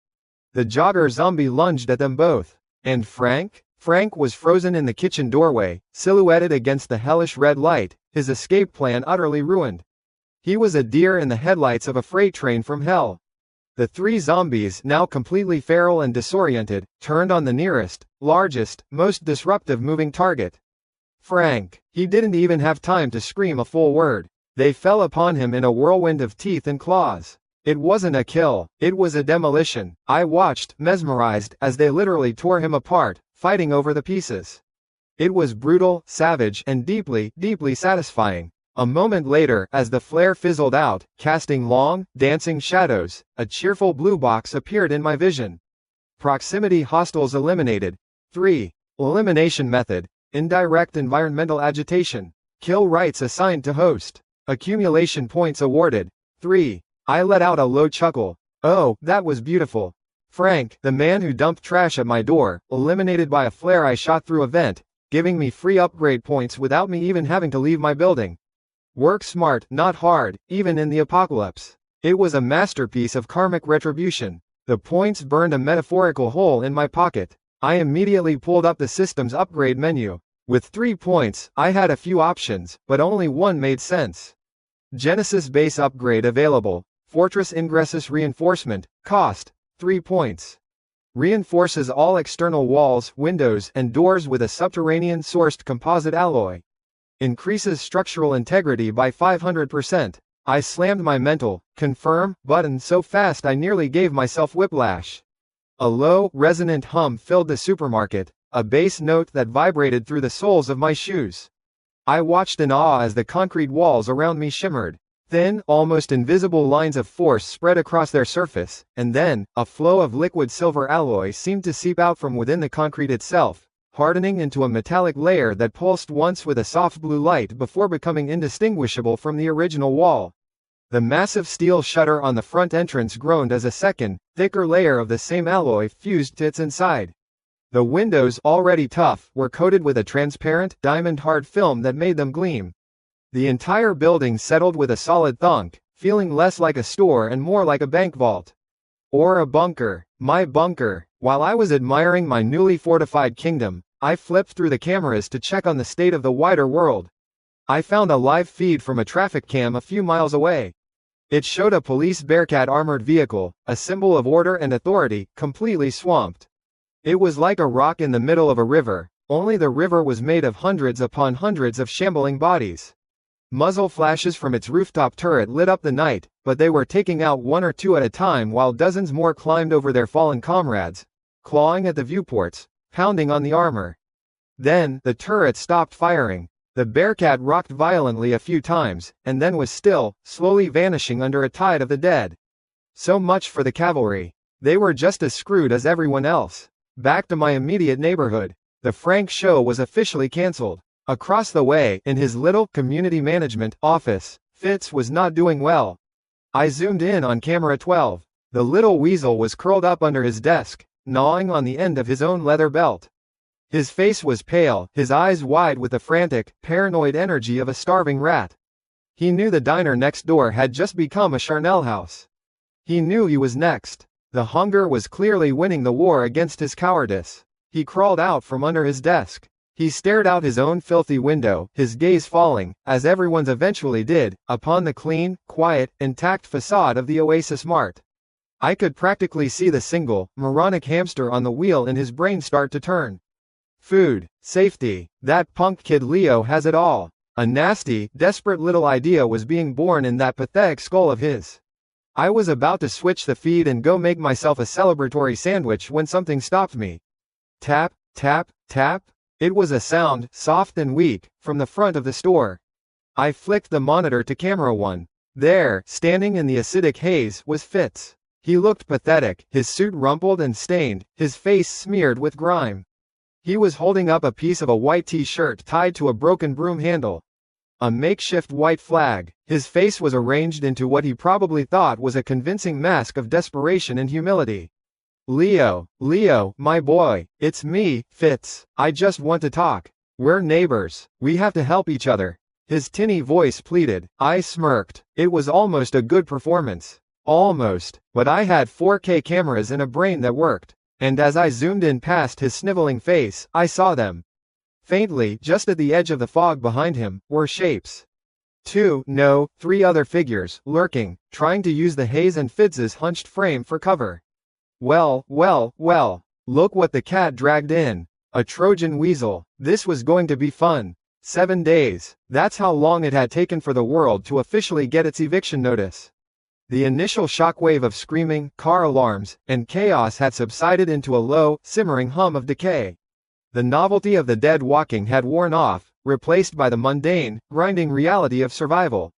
The jogger zombie lunged at them both. And Frank? Frank was frozen in the kitchen doorway, silhouetted against the hellish red light, his escape plan utterly ruined. He was a deer in the headlights of a freight train from hell. The 3 zombies, now completely feral and disoriented, turned on the nearest, largest, most disruptive moving target. Frank. He didn't even have time to scream a full word. They fell upon him in a whirlwind of teeth and claws. It wasn't a kill, it was a demolition. I watched, mesmerized, as they literally tore him apart, fighting over the pieces. It was brutal, savage, and deeply, deeply satisfying. A moment later, as the flare fizzled out, casting long, dancing shadows, a cheerful blue box appeared in my vision. Proximity hostiles eliminated. 3. Elimination method. Indirect environmental agitation. Kill rights assigned to host. Accumulation points awarded. 3. I let out a low chuckle. Oh, that was beautiful. Frank, the man who dumped trash at my door, eliminated by a flare I shot through a vent, giving me free upgrade points without me even having to leave my building. Work smart, not hard, even in the apocalypse. It was a masterpiece of karmic retribution. The points burned a metaphorical hole in my pocket. I immediately pulled up the system's upgrade menu. With 3 points, I had a few options, but only one made sense. Genesis base upgrade available. Fortress ingressus reinforcement. Cost. 3 points. Reinforces all external walls, windows, and doors with a subterranean-sourced composite alloy. Increases structural integrity by 500%. I slammed my mental confirm button so fast I nearly gave myself whiplash. A low, resonant hum filled the supermarket, a bass note that vibrated through the soles of my shoes. I watched in awe as the concrete walls around me shimmered. Thin, almost invisible lines of force spread across their surface, and then, a flow of liquid silver alloy seemed to seep out from within the concrete itself, hardening into a metallic layer that pulsed once with a soft blue light before becoming indistinguishable from the original wall. The massive steel shutter on the front entrance groaned as a second, thicker layer of the same alloy fused to its inside. The windows, already tough, were coated with a transparent, diamond-hard film that made them gleam. The entire building settled with a solid thunk, feeling less like a store and more like a bank vault. Or a bunker. My bunker. While I was admiring my newly fortified kingdom, I flipped through the cameras to check on the state of the wider world. I found a live feed from a traffic cam a few miles away. It showed a police Bearcat armored vehicle, a symbol of order and authority, completely swamped. It was like a rock in the middle of a river, only the river was made of hundreds upon hundreds of shambling bodies. Muzzle flashes from its rooftop turret lit up the night, but they were taking out one or two at a time while dozens more climbed over their fallen comrades, clawing at the viewports, pounding on the armor. Then, the turret stopped firing. The Bearcat rocked violently a few times, and then was still, slowly vanishing under a tide of the dead. So much for the cavalry. They were just as screwed as everyone else. Back to my immediate neighborhood. The Frank show was officially cancelled. Across the way, in his little community management office, Fitz was not doing well. I zoomed in on camera 12. The little weasel was curled up under his desk, gnawing on the end of his own leather belt. His face was pale, his eyes wide with the frantic, paranoid energy of a starving rat. He knew the diner next door had just become a charnel house. He knew he was next. The hunger was clearly winning the war against his cowardice. He crawled out from under his desk. He stared out his own filthy window, his gaze falling, as everyone's eventually did, upon the clean, quiet, intact facade of the Oasis Mart. I could practically see the single, moronic hamster on the wheel in his brain start to turn. Food, safety, that punk kid Leo has it all. A nasty, desperate little idea was being born in that pathetic skull of his. I was about to switch the feed and go make myself a celebratory sandwich when something stopped me. Tap, tap, tap. It was a sound, soft and weak, from the front of the store. I flicked the monitor to camera 1. There, standing in the acidic haze, was Fitz. He looked pathetic, his suit rumpled and stained, his face smeared with grime. He was holding up a piece of a white t-shirt tied to a broken broom handle. A makeshift white flag. His face was arranged into what he probably thought was a convincing mask of desperation and humility. Leo, my boy, it's me, Fitz. I just want to talk. We're neighbors. We have to help each other. His tinny voice pleaded. I smirked. It was almost a good performance. Almost. But I had 4K cameras and a brain that worked. And as I zoomed in past his sniveling face, I saw them. Faintly, just at the edge of the fog behind him, were shapes. 3 other figures, lurking, trying to use the haze and Fitz's hunched frame for cover. Well, look what the cat dragged in. A Trojan weasel. This was going to be fun. 7 days. That's how long it had taken for the world to officially get its eviction notice. The initial shockwave of screaming, car alarms, and chaos had subsided into a low, simmering hum of decay. The novelty of the dead walking had worn off, replaced by the mundane, grinding reality of survival.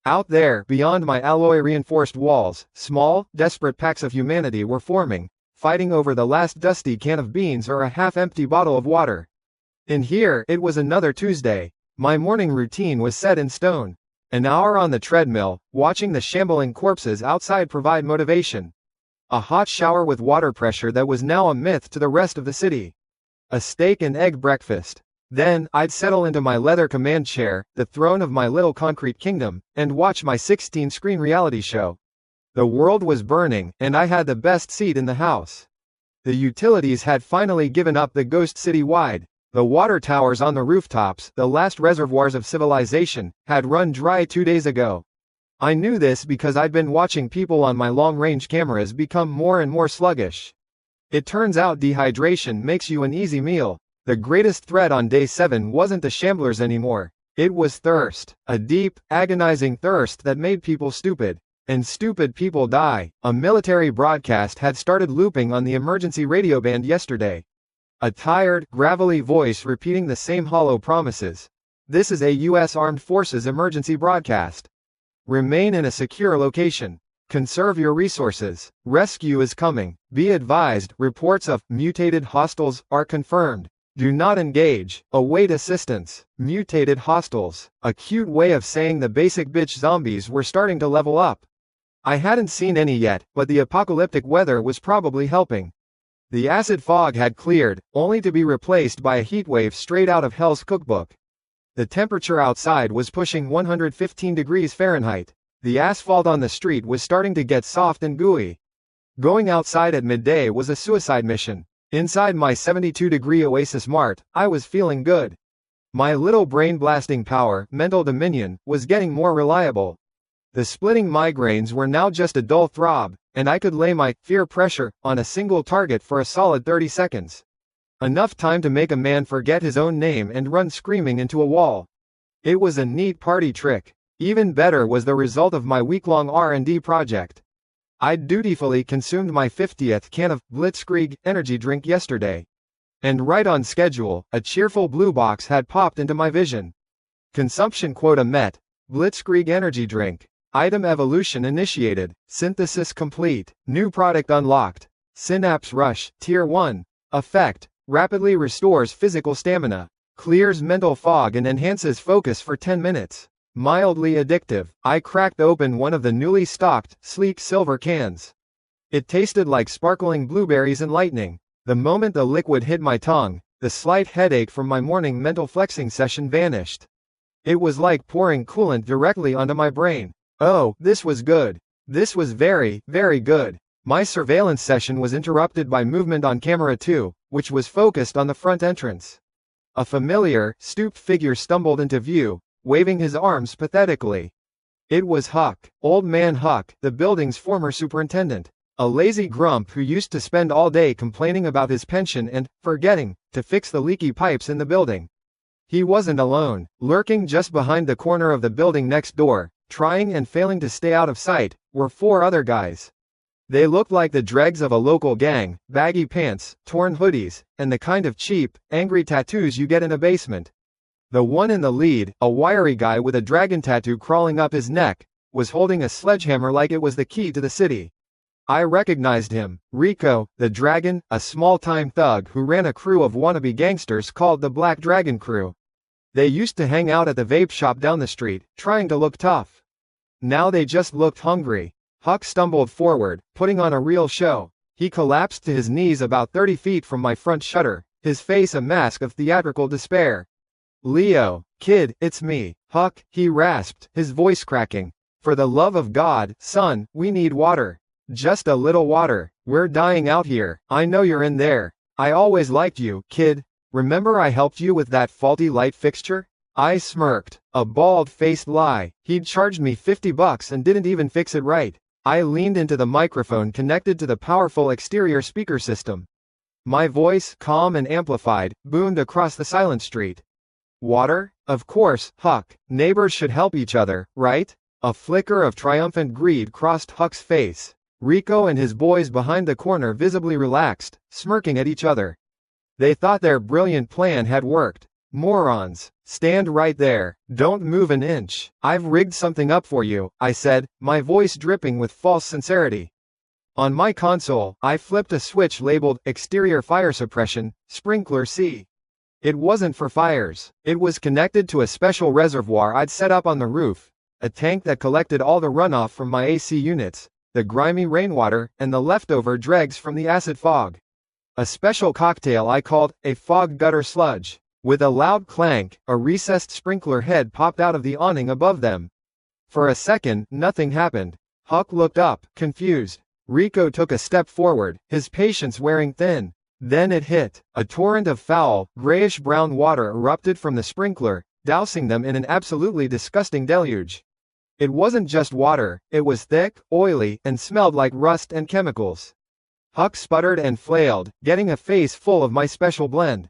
Out there, beyond my alloy-reinforced walls, small, desperate packs of humanity were forming, fighting over the last dusty can of beans or a half-empty bottle of water. In here, it was another Tuesday. My morning routine was set in stone. An hour on the treadmill, watching the shambling corpses outside provide motivation. A hot shower with water pressure that was now a myth to the rest of the city. A steak and egg breakfast. Then, I'd settle into my leather command chair, the throne of my little concrete kingdom, and watch my 16-screen reality show. The world was burning, and I had the best seat in the house. The utilities had finally given up the ghost city-wide. The water towers on the rooftops, the last reservoirs of civilization, had run dry 2 days ago. I knew this because I'd been watching people on my long-range cameras become more and more sluggish. It turns out dehydration makes you an easy meal. The greatest threat on day 7 wasn't the shamblers anymore. It was thirst, a deep, agonizing thirst that made people stupid. And stupid people die. A military broadcast had started looping on the emergency radio band yesterday. A tired, gravelly voice repeating the same hollow promises. This is a U.S. Armed Forces emergency broadcast. Remain in a secure location. Conserve your resources. Rescue is coming. Be advised, reports of mutated hostiles are confirmed. Do not engage. Await assistance. Mutated hostiles. A cute way of saying the basic bitch zombies were starting to level up. I hadn't seen any yet, but the apocalyptic weather was probably helping. The acid fog had cleared, only to be replaced by a heatwave straight out of Hell's cookbook. The temperature outside was pushing 115 degrees Fahrenheit. The asphalt on the street was starting to get soft and gooey. Going outside at midday was a suicide mission. Inside my 72-degree Oasis Mart, I was feeling good. My little brain-blasting power, mental dominion, was getting more reliable. The splitting migraines were now just a dull throb, and I could lay my fear pressure on a single target for a solid 30 seconds. Enough time to make a man forget his own name and run screaming into a wall. It was a neat party trick. Even better was the result of my week-long R&D project. I'd dutifully consumed my 50th can of Blitzkrieg energy drink yesterday. And right on schedule, a cheerful blue box had popped into my vision. Consumption quota met. Blitzkrieg energy drink. Item evolution initiated. Synthesis complete. New product unlocked. Synapse rush, Tier 1. Effect. Rapidly restores physical stamina. Clears mental fog and enhances focus for 10 minutes. Mildly addictive. I cracked open one of the newly stocked, sleek silver cans. It tasted like sparkling blueberries and lightning. The moment the liquid hit my tongue, the slight headache from my morning mental flexing session vanished. It was like pouring coolant directly onto my brain. Oh, this was good. This was very, very good. My surveillance session was interrupted by movement on camera 2, which was focused on the front entrance. A familiar, stooped figure stumbled into view, waving his arms pathetically. It was Huck, Old Man Huck, the building's former superintendent. A lazy grump who used to spend all day complaining about his pension and, forgetting, to fix the leaky pipes in the building. He wasn't alone. Lurking just behind the corner of the building next door, trying and failing to stay out of sight, were 4 other guys. They looked like the dregs of a local gang, baggy pants, torn hoodies, and the kind of cheap, angry tattoos you get in a basement. The one in the lead, a wiry guy with a dragon tattoo crawling up his neck, was holding a sledgehammer like it was the key to the city. I recognized him, Rico, the Dragon, a small-time thug who ran a crew of wannabe gangsters called the Black Dragon Crew. They used to hang out at the vape shop down the street, trying to look tough. Now they just looked hungry. Huck stumbled forward, putting on a real show. He collapsed to his knees about 30 feet from my front shutter, his face a mask of theatrical despair. "Leo, kid, it's me, Huck," he rasped, his voice cracking. "For the love of God, son, we need water. Just a little water. We're dying out here. I know you're in there. I always liked you, kid. Remember I helped you with that faulty light fixture?" I smirked. A bald-faced lie. He'd charged me $50 and didn't even fix it right. I leaned into the microphone connected to the powerful exterior speaker system. My voice, calm and amplified, boomed across the silent street. "Water? Of course, Huck. Neighbors should help each other, right?" A flicker of triumphant greed crossed Huck's face. Rico and his boys behind the corner visibly relaxed, smirking at each other. They thought their brilliant plan had worked. "Morons. Stand right there. Don't move an inch. I've rigged something up for you," I said, my voice dripping with false sincerity. On my console, I flipped a switch labeled Exterior Fire Suppression, Sprinkler C. It wasn't for fires. It was connected to a special reservoir I'd set up on the roof, a tank that collected all the runoff from my AC units, the grimy rainwater, and the leftover dregs from the acid fog. A special cocktail I called a fog gutter sludge. With a loud clank, a recessed sprinkler head popped out of the awning above them. For a second, nothing happened. Huck looked up, confused. Rico took a step forward, his patience wearing thin. Then it hit. A torrent of foul, grayish-brown water erupted from the sprinkler, dousing them in an absolutely disgusting deluge. It wasn't just water, it was thick, oily, and smelled like rust and chemicals. Huck sputtered and flailed, getting a face full of my special blend.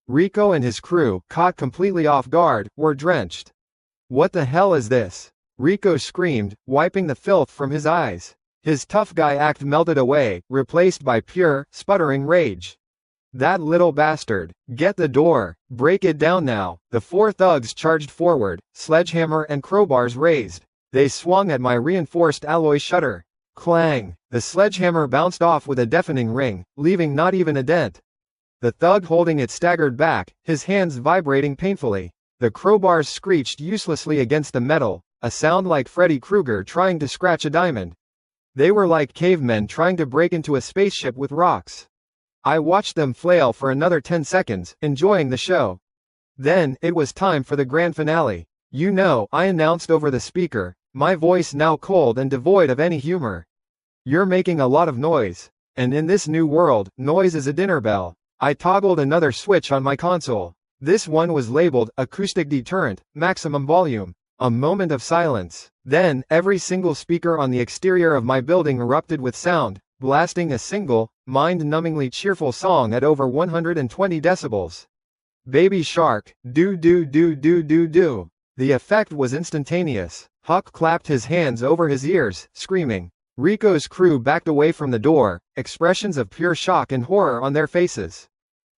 Rico and his crew, caught completely off guard, were drenched. "What the hell is this?" Rico screamed, wiping the filth from his eyes. His tough guy act melted away, replaced by pure, sputtering rage. "That little bastard! Get the door! Break it down now!" The four thugs charged forward, sledgehammer and crowbars raised. They swung at my reinforced alloy shutter. Clang! The sledgehammer bounced off with a deafening ring, leaving not even a dent. The thug holding it staggered back, his hands vibrating painfully. The crowbars screeched uselessly against the metal, a sound like Freddy Krueger trying to scratch a diamond. They were like cavemen trying to break into a spaceship with rocks. I watched them flail for another 10 seconds, enjoying the show. Then, it was time for the grand finale. "You know," I announced over the speaker, my voice now cold and devoid of any humor. "You're making a lot of noise. And in this new world, noise is a dinner bell." I toggled another switch on my console. This one was labeled Acoustic Deterrent, Maximum Volume. A moment of silence. Then, every single speaker on the exterior of my building erupted with sound, blasting a single, mind-numbingly cheerful song at over 120 decibels. "Baby Shark, do do do do do do." The effect was instantaneous. Huck clapped his hands over his ears, screaming. Rico's crew backed away from the door, expressions of pure shock and horror on their faces.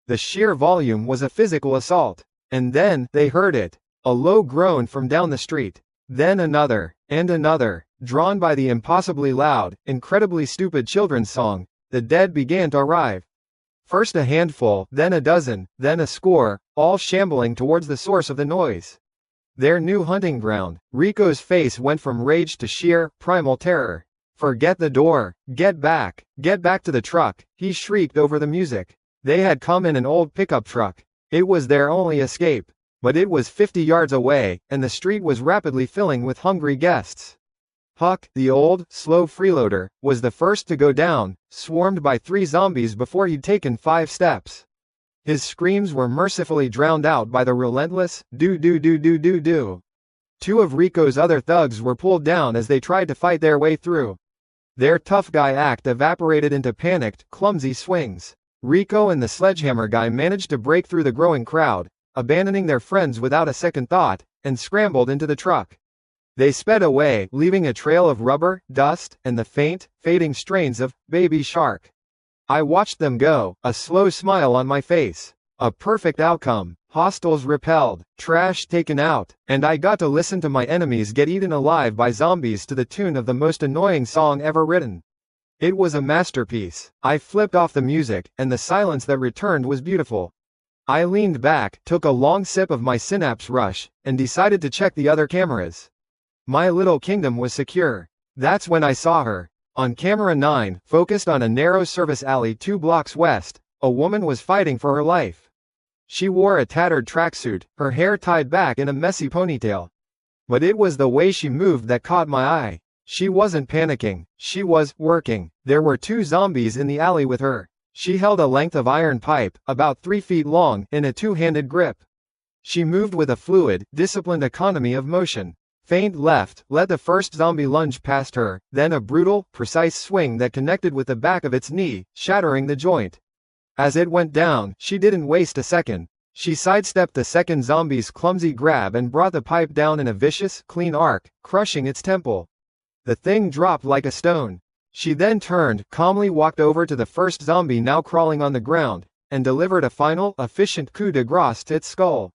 The sheer volume was a physical assault. And then, they heard it. A low groan from down the street. Then another, and another, drawn by the impossibly loud, incredibly stupid children's song. The dead began to arrive. First a handful, then a dozen, then a score, all shambling towards the source of the noise. Their new hunting ground. Rico's face went from rage to sheer, primal terror. "Forget the door! Get back! Get back to the truck!" he shrieked over the music. They had come in an old pickup truck. It was their only escape. But it was 50 yards away, and the street was rapidly filling with hungry guests. Huck, the old, slow freeloader, was the first to go down, swarmed by 3 zombies before he'd taken 5 steps. His screams were mercifully drowned out by the relentless, do. 2 of Rico's other thugs were pulled down as they tried to fight their way through. Their tough guy act evaporated into panicked, clumsy swings. Rico and the sledgehammer guy managed to break through the growing crowd, abandoning their friends without a second thought, and scrambled into the truck. They sped away, leaving a trail of rubber, dust, and the faint, fading strains of Baby Shark. I watched them go, a slow smile on my face. A perfect outcome, hostiles repelled, trash taken out, and I got to listen to my enemies get eaten alive by zombies to the tune of the most annoying song ever written. It was a masterpiece. I flipped off the music, and the silence that returned was beautiful. I leaned back, took a long sip of my synapse rush, and decided to check the other cameras. My little kingdom was secure. That's when I saw her. On camera 9, focused on a narrow service alley 2 blocks west, a woman was fighting for her life. She wore a tattered tracksuit, her hair tied back in a messy ponytail. But it was the way she moved that caught my eye. She wasn't panicking, she was working. There were 2 zombies in the alley with her. She held a length of iron pipe, about 3 feet long, in a 2-handed grip. She moved with a fluid, disciplined economy of motion. Feint left, let the first zombie lunge past her, then a brutal, precise swing that connected with the back of its knee, shattering the joint. As it went down, she didn't waste a second. She sidestepped the second zombie's clumsy grab and brought the pipe down in a vicious, clean arc, crushing its temple. The thing dropped like a stone. She then turned, calmly walked over to the first zombie now crawling on the ground, and delivered a final, efficient coup de grace to its skull.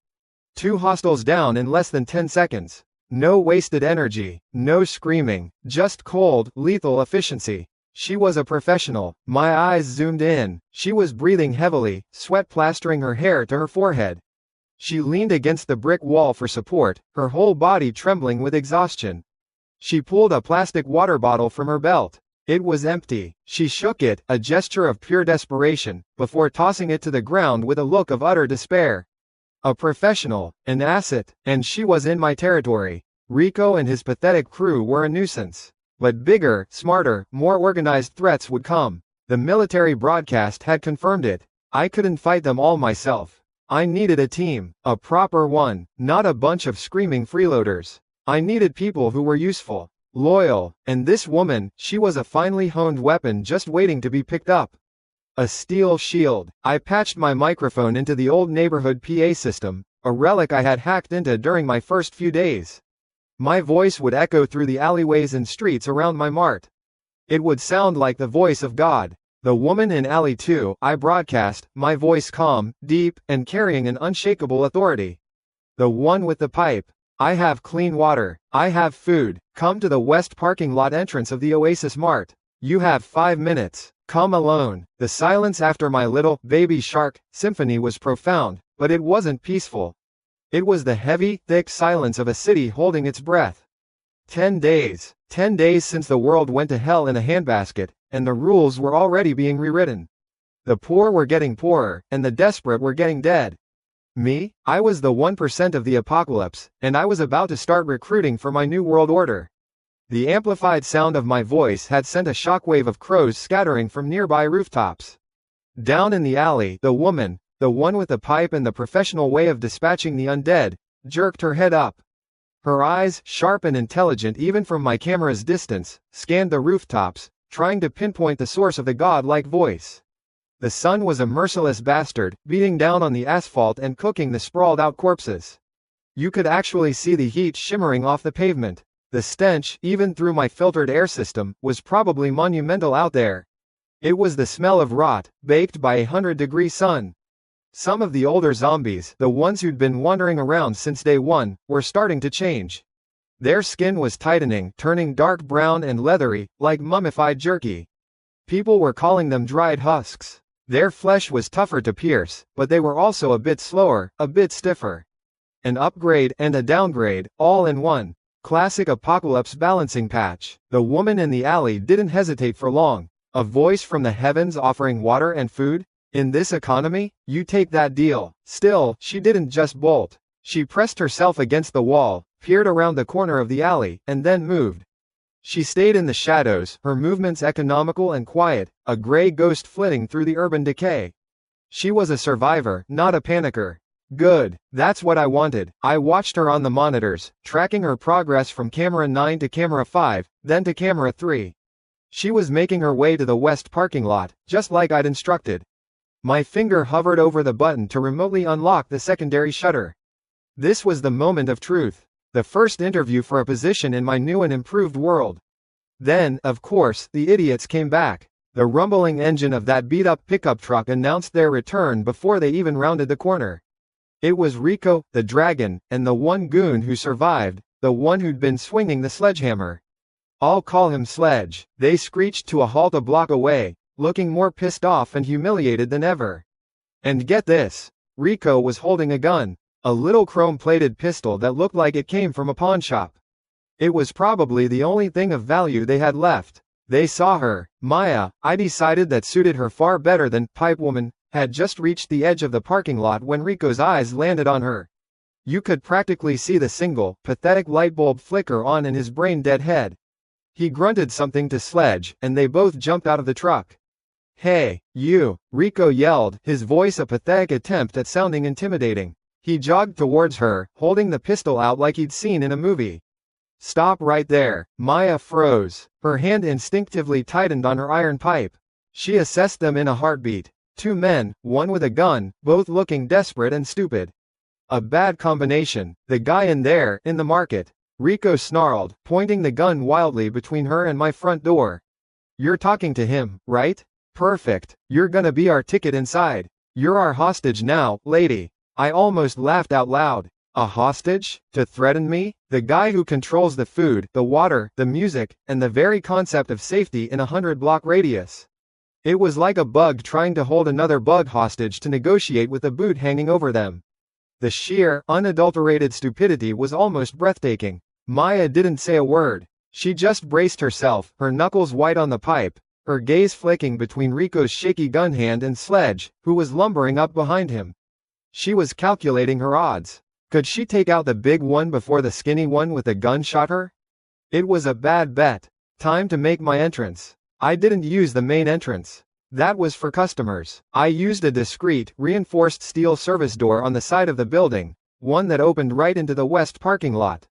2 hostiles down in less than 10 seconds. No wasted energy, no screaming, just cold, lethal efficiency. She was a professional. My eyes zoomed in. She was breathing heavily, sweat plastering her hair to her forehead. She leaned against the brick wall for support, her whole body trembling with exhaustion. She pulled a plastic water bottle from her belt. It was empty. She shook it, a gesture of pure desperation, before tossing it to the ground with a look of utter despair. A professional, an asset, and she was in my territory. Rico and his pathetic crew were a nuisance. But bigger, smarter, more organized threats would come. The military broadcast had confirmed it. I couldn't fight them all myself. I needed a team, a proper one, not a bunch of screaming freeloaders. I needed people who were useful, loyal, and this woman, she was a finely honed weapon just waiting to be picked up. A steel shield. I patched my microphone into the old neighborhood PA system, a relic I had hacked into during my first few days. My voice would echo through the alleyways and streets around my mart. It would sound like the voice of God. The woman in alley 2, I broadcast, my voice calm, deep, and carrying an unshakable authority. The one with the pipe. I have clean water. I have food. Come to the west parking lot entrance of the Oasis Mart. You have 5 minutes. Come alone. The silence after my little baby shark symphony was profound, but it wasn't peaceful. It was the heavy, thick silence of a city holding its breath. 10 days. 10 days since the world went to hell in a handbasket, and the rules were already being rewritten. The poor were getting poorer, and the desperate were getting dead. Me? I was the 1% of the apocalypse, and I was about to start recruiting for my new world order. The amplified sound of my voice had sent a shockwave of crows scattering from nearby rooftops. Down in the alley, the woman, the one with the pipe and the professional way of dispatching the undead, jerked her head up. Her eyes, sharp and intelligent even from my camera's distance, scanned the rooftops, trying to pinpoint the source of the god-like voice. The sun was a merciless bastard, beating down on the asphalt and cooking the sprawled-out corpses. You could actually see the heat shimmering off the pavement. The stench, even through my filtered air system, was probably monumental out there. It was the smell of rot, baked by a 100-degree sun. Some of the older zombies, the ones who'd been wandering around since day one, were starting to change. Their skin was tightening, turning dark brown and leathery, like mummified jerky. People were calling them dried husks. Their flesh was tougher to pierce, but they were also a bit slower, a bit stiffer. An upgrade and a downgrade, all in one. Classic apocalypse balancing patch. The woman in the alley didn't hesitate for long. A voice from the heavens offering water and food? In this economy, you take that deal. Still, she didn't just bolt. She pressed herself against the wall, peered around the corner of the alley, and then moved. She stayed in the shadows, her movements economical and quiet, a gray ghost flitting through the urban decay. She was a survivor, not a panicker. Good. That's what I wanted. I watched her on the monitors, tracking her progress from camera 9 to camera 5, then to camera 3. She was making her way to the west parking lot, just like I'd instructed. My finger hovered over the button to remotely unlock the secondary shutter. This was the moment of truth. The first interview for a position in my new and improved world. Then, of course, the idiots came back. The rumbling engine of that beat-up pickup truck announced their return before they even rounded the corner. It was Rico, the dragon, and the one goon who survived, the one who'd been swinging the sledgehammer. I'll call him Sledge. They screeched to a halt a block away, looking more pissed off and humiliated than ever. And get this. Rico was holding a gun. A little chrome-plated pistol that looked like it came from a pawn shop. It was probably the only thing of value they had left. They saw her, Maya, I decided that suited her far better than Pipe Woman, had just reached the edge of the parking lot when Rico's eyes landed on her. You could practically see the single, pathetic light bulb flicker on in his brain-dead head. He grunted something to Sledge, and they both jumped out of the truck. Hey, you, Rico yelled, his voice a pathetic attempt at sounding intimidating. He jogged towards her, holding the pistol out like he'd seen in a movie. Stop right there. Maya froze. Her hand instinctively tightened on her iron pipe. She assessed them in a heartbeat. 2 men, one with a gun, both looking desperate and stupid. A bad combination. The guy in there, in the market. Rico snarled, pointing the gun wildly between her and my front door. You're talking to him, right? Perfect. You're gonna be our ticket inside. You're our hostage now, lady. I almost laughed out loud. A hostage? To threaten me? The guy who controls the food, the water, the music, and the very concept of safety in a 100-block radius. It was like a bug trying to hold another bug hostage to negotiate with a boot hanging over them. The sheer, unadulterated stupidity was almost breathtaking. Maya didn't say a word. She just braced herself, her knuckles white on the pipe, her gaze flicking between Rico's shaky gun hand and Sledge, who was lumbering up behind him. She was calculating her odds. Could she take out the big one before the skinny one with the gun shot her? It was a bad bet. Time to make my entrance. I didn't use the main entrance. That was for customers. I used a discreet, reinforced steel service door on the side of the building, one that opened right into the west parking lot.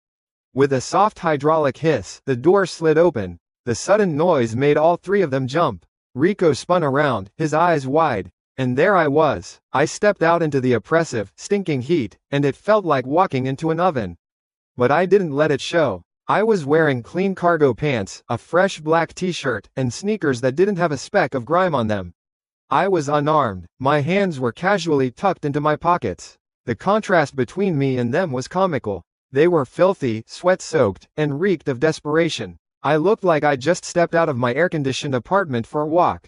With a soft hydraulic hiss, the door slid open. The sudden noise made all 3 of them jump. Rico spun around, his eyes wide. And there I was. I stepped out into the oppressive, stinking heat, and it felt like walking into an oven. But I didn't let it show. I was wearing clean cargo pants, a fresh black t-shirt, and sneakers that didn't have a speck of grime on them. I was unarmed. My hands were casually tucked into my pockets. The contrast between me and them was comical. They were filthy, sweat-soaked, and reeked of desperation. I looked like I'd just stepped out of my air-conditioned apartment for a walk.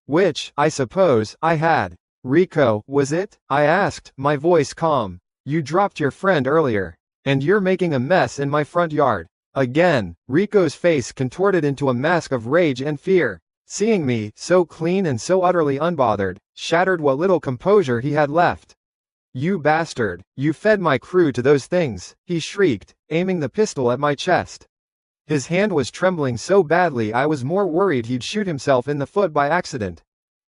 Which, I suppose, I had. Rico, was it? I asked, my voice calm. You dropped your friend earlier. And you're making a mess in my front yard. Again. Rico's face contorted into a mask of rage and fear. Seeing me, so clean and so utterly unbothered, shattered what little composure he had left. You bastard. You fed my crew to those things, he shrieked, aiming the pistol at my chest. His hand was trembling so badly I was more worried he'd shoot himself in the foot by accident.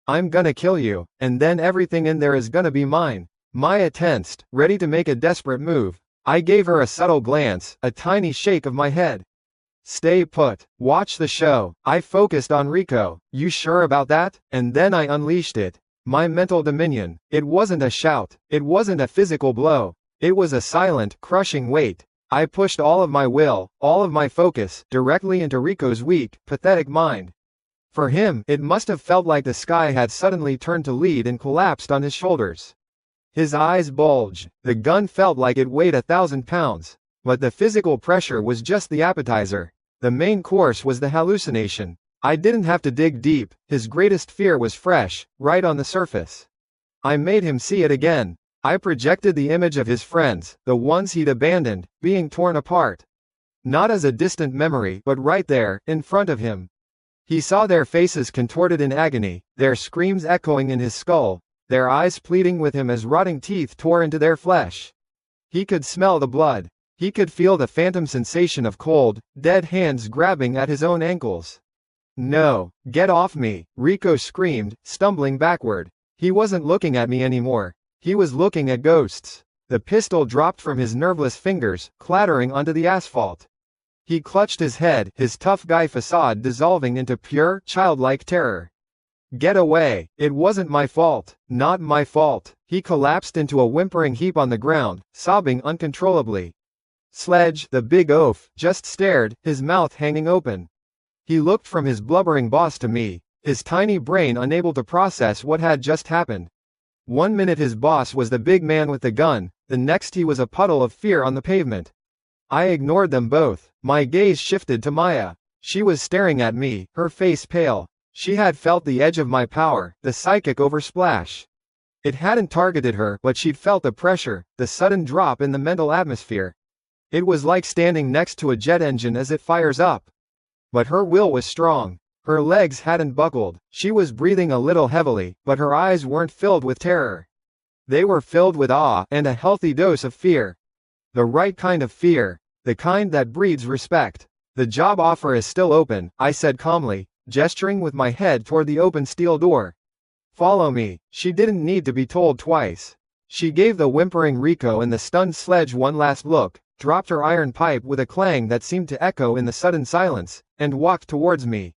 I'm gonna kill you, and then everything in there is gonna be mine. Maya tensed, ready to make a desperate move. I gave her a subtle glance, a tiny shake of my head. Stay put. Watch the show. I focused on Rico. You sure about that? And then I unleashed it. My mental dominion. It wasn't a shout. It wasn't a physical blow. It was a silent, crushing weight. I pushed all of my will, all of my focus, directly into Rico's weak, pathetic mind. For him, it must have felt like the sky had suddenly turned to lead and collapsed on his shoulders. His eyes bulged. The gun felt like it weighed 1,000 pounds. But the physical pressure was just the appetizer. The main course was the hallucination. I didn't have to dig deep. His greatest fear was fresh, right on the surface. I made him see it again. I projected the image of his friends, the ones he'd abandoned, being torn apart. Not as a distant memory, but right there, in front of him. He saw their faces contorted in agony, their screams echoing in his skull, their eyes pleading with him as rotting teeth tore into their flesh. He could smell the blood. He could feel the phantom sensation of cold, dead hands grabbing at his own ankles. No, get off me, Rico screamed, stumbling backward. He wasn't looking at me anymore. He was looking at ghosts. The pistol dropped from his nerveless fingers, clattering onto the asphalt. He clutched his head, his tough guy facade dissolving into pure, childlike terror. Get away. It wasn't my fault. Not my fault. He collapsed into a whimpering heap on the ground, sobbing uncontrollably. Sledge, the big oaf, just stared, his mouth hanging open. He looked from his blubbering boss to me, his tiny brain unable to process what had just happened. 1 minute his boss was the big man with the gun, the next he was a puddle of fear on the pavement. I ignored them both. My gaze shifted to Maya. She was staring at me, her face pale. She had felt the edge of my power, the psychic oversplash. It hadn't targeted her, but she'd felt the pressure, the sudden drop in the mental atmosphere. It was like standing next to a jet engine as it fires up. But her will was strong. Her legs hadn't buckled. She was breathing a little heavily, but her eyes weren't filled with terror. They were filled with awe and a healthy dose of fear. The right kind of fear. The kind that breeds respect. The job offer is still open, I said calmly, gesturing with my head toward the open steel door. Follow me. She didn't need to be told twice. She gave the whimpering Rico and the stunned Sledge one last look, dropped her iron pipe with a clang that seemed to echo in the sudden silence, and walked towards me.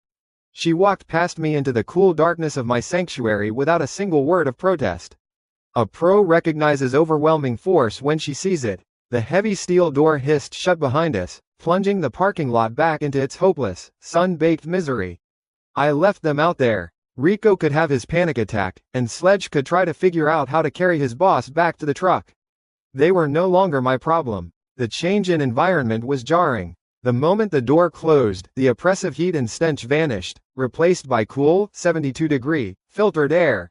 She walked past me into the cool darkness of my sanctuary without a single word of protest. A pro recognizes overwhelming force when she sees it. The heavy steel door hissed shut behind us, plunging the parking lot back into its hopeless, sun-baked misery. I left them out there. Rico could have his panic attack, and Sledge could try to figure out how to carry his boss back to the truck. They were no longer my problem. The change in environment was jarring. The moment the door closed, the oppressive heat and stench vanished, replaced by cool, 72-degree, filtered air.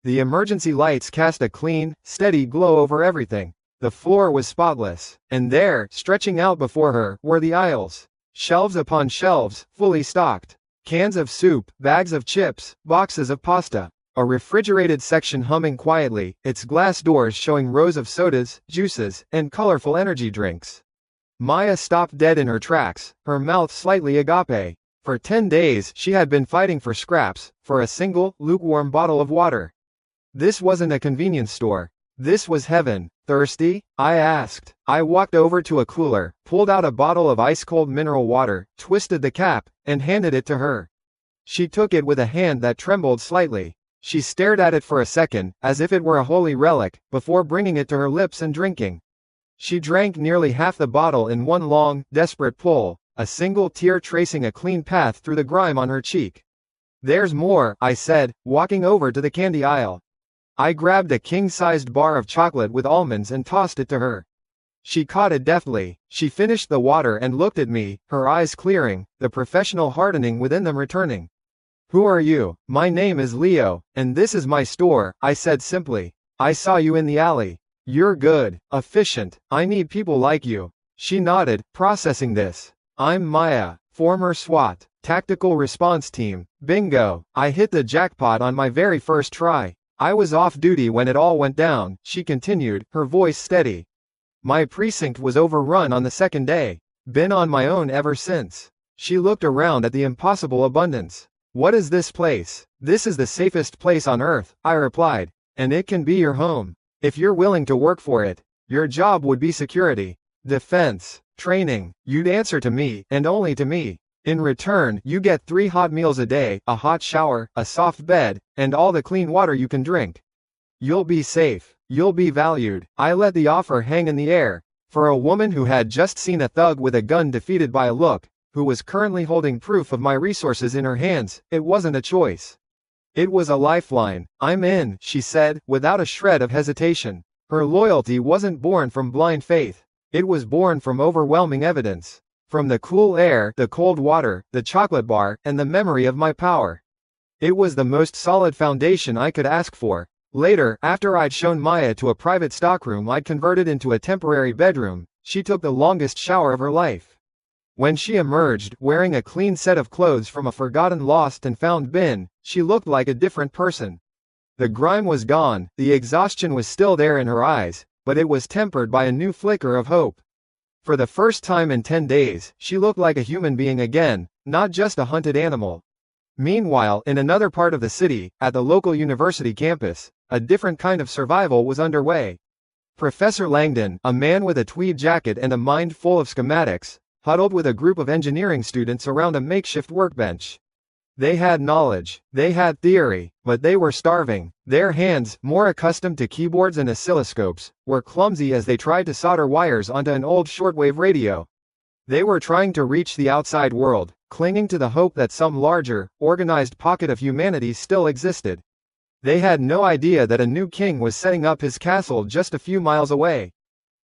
The emergency lights cast a clean, steady glow over everything. The floor was spotless, and there, stretching out before her, were the aisles. Shelves upon shelves, fully stocked. Cans of soup, bags of chips, boxes of pasta. A refrigerated section humming quietly, its glass doors showing rows of sodas, juices, and colorful energy drinks. Maya stopped dead in her tracks, her mouth slightly agape. For 10 days she had been fighting for scraps, for a single, lukewarm bottle of water. This wasn't a convenience store. This was heaven. Thirsty? I asked. I walked over to a cooler, pulled out a bottle of ice-cold mineral water, twisted the cap, and handed it to her. She took it with a hand that trembled slightly. She stared at it for a second, as if it were a holy relic, before bringing it to her lips and drinking. She drank nearly half the bottle in one long, desperate pull, a single tear tracing a clean path through the grime on her cheek. "There's more," I said, walking over to the candy aisle. I grabbed a king-sized bar of chocolate with almonds and tossed it to her. She caught it deftly. She finished the water and looked at me, her eyes clearing, the professional hardening within them returning. "Who are you?" "My name is Leo, and this is my store," I said simply. "I saw you in the alley. You're good, efficient. I need people like you." She nodded, processing this. "I'm Maya, former SWAT, Tactical Response Team. Bingo, I hit the jackpot on my very first try. I was off duty when it all went down," she continued, her voice steady. "My precinct was overrun on the second day. Been on my own ever since." She looked around at the impossible abundance. "What is this place?" "This is the safest place on earth," I replied. "And it can be your home. If you're willing to work for it. Your job would be security, defense, training. You'd answer to me, and only to me. In return, you get 3 hot meals a day, a hot shower, a soft bed, and all the clean water you can drink. You'll be safe. You'll be valued." I let the offer hang in the air. For a woman who had just seen a thug with a gun defeated by a look, who was currently holding proof of my resources in her hands, it wasn't a choice. It was a lifeline. "I'm in," she said, without a shred of hesitation. Her loyalty wasn't born from blind faith. It was born from overwhelming evidence. From the cool air, the cold water, the chocolate bar, and the memory of my power. It was the most solid foundation I could ask for. Later, after I'd shown Maya to a private stockroom I'd converted into a temporary bedroom, she took the longest shower of her life. When she emerged, wearing a clean set of clothes from a forgotten lost and found bin, she looked like a different person. The grime was gone, the exhaustion was still there in her eyes, but it was tempered by a new flicker of hope. For the first time in 10 days, she looked like a human being again, not just a hunted animal. Meanwhile, in another part of the city, at the local university campus, a different kind of survival was underway. Professor Langdon, a man with a tweed jacket and a mind full of schematics, huddled with a group of engineering students around a makeshift workbench. They had knowledge, they had theory, but they were starving. Their hands, more accustomed to keyboards and oscilloscopes, were clumsy as they tried to solder wires onto an old shortwave radio. They were trying to reach the outside world, clinging to the hope that some larger, organized pocket of humanity still existed. They had no idea that a new king was setting up his castle just a few miles away.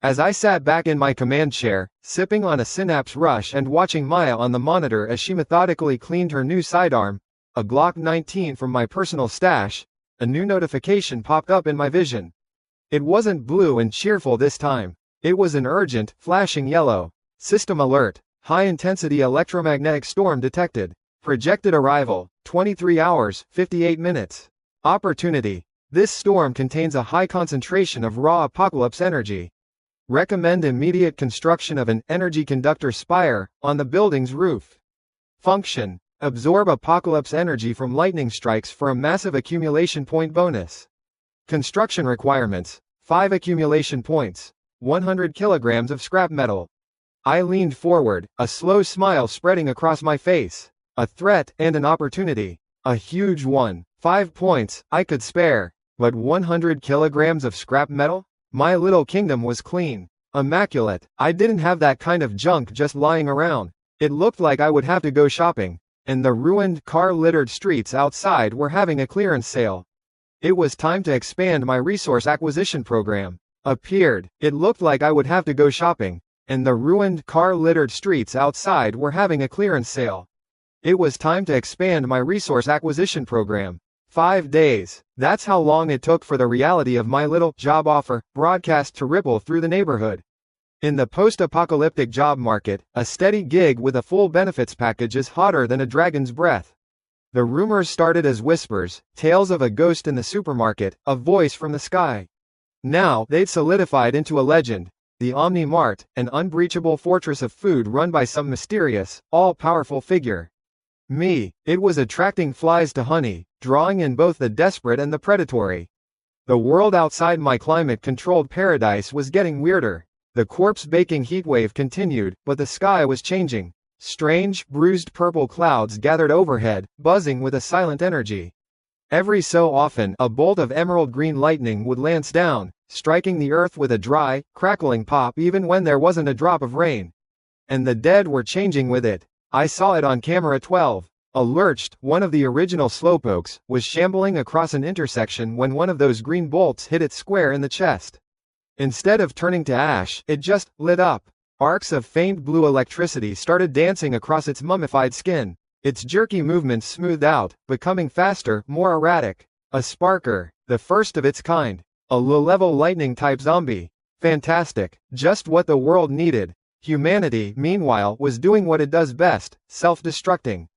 As I sat back in my command chair, sipping on a Synapse Rush and watching Maya on the monitor as she methodically cleaned her new sidearm, a Glock 19 from my personal stash, a new notification popped up in my vision. It wasn't blue and cheerful this time. It was an urgent, flashing yellow. System alert. High-intensity electromagnetic storm detected. Projected arrival, 23 hours, 58 minutes. Opportunity. This storm contains a high concentration of raw apocalypse energy. Recommend immediate construction of an energy conductor spire on the building's roof. Function. Absorb apocalypse energy from lightning strikes for a massive accumulation point bonus. Construction requirements. 5 accumulation points. 100 kilograms of scrap metal. I leaned forward, a slow smile spreading across my face. A threat and an opportunity. A huge one. 5 points, I could spare. But 100 kilograms of scrap metal? My little kingdom was clean. Immaculate. I didn't have that kind of junk just lying around. It looked like I would have to go shopping. And the ruined, car-littered streets outside were having a clearance sale. It was time to expand my resource acquisition program. It looked like I would have to go shopping. And the ruined, car-littered streets outside were having a clearance sale. It was time to expand my resource acquisition program. 5 days. That's how long it took for the reality of my little job offer broadcast to ripple through the neighborhood. In the post-apocalyptic job market, a steady gig with a full benefits package is hotter than a dragon's breath. The rumors started as whispers, tales of a ghost in the supermarket, a voice from the sky. Now, they'd solidified into a legend. The Omni Mart, an unbreachable fortress of food run by some mysterious, all-powerful figure. Me, it was attracting flies to honey, drawing in both the desperate and the predatory. The world outside my climate-controlled paradise was getting weirder. The corpse-baking heatwave continued, but the sky was changing. Strange, bruised purple clouds gathered overhead, buzzing with a silent energy. Every so often, a bolt of emerald green lightning would lance down, striking the earth with a dry, crackling pop even when there wasn't a drop of rain. And the dead were changing with it. I saw it on camera 12. A lurched, one of the original slowpokes, was shambling across an intersection when one of those green bolts hit it square in the chest. Instead of turning to ash, it just lit up. Arcs of faint blue electricity started dancing across its mummified skin. Its jerky movements smoothed out, becoming faster, more erratic. A sparker, the first of its kind. A low-level lightning-type zombie. Fantastic. Just what the world needed. Humanity, meanwhile, was doing what it does best, self-destructing.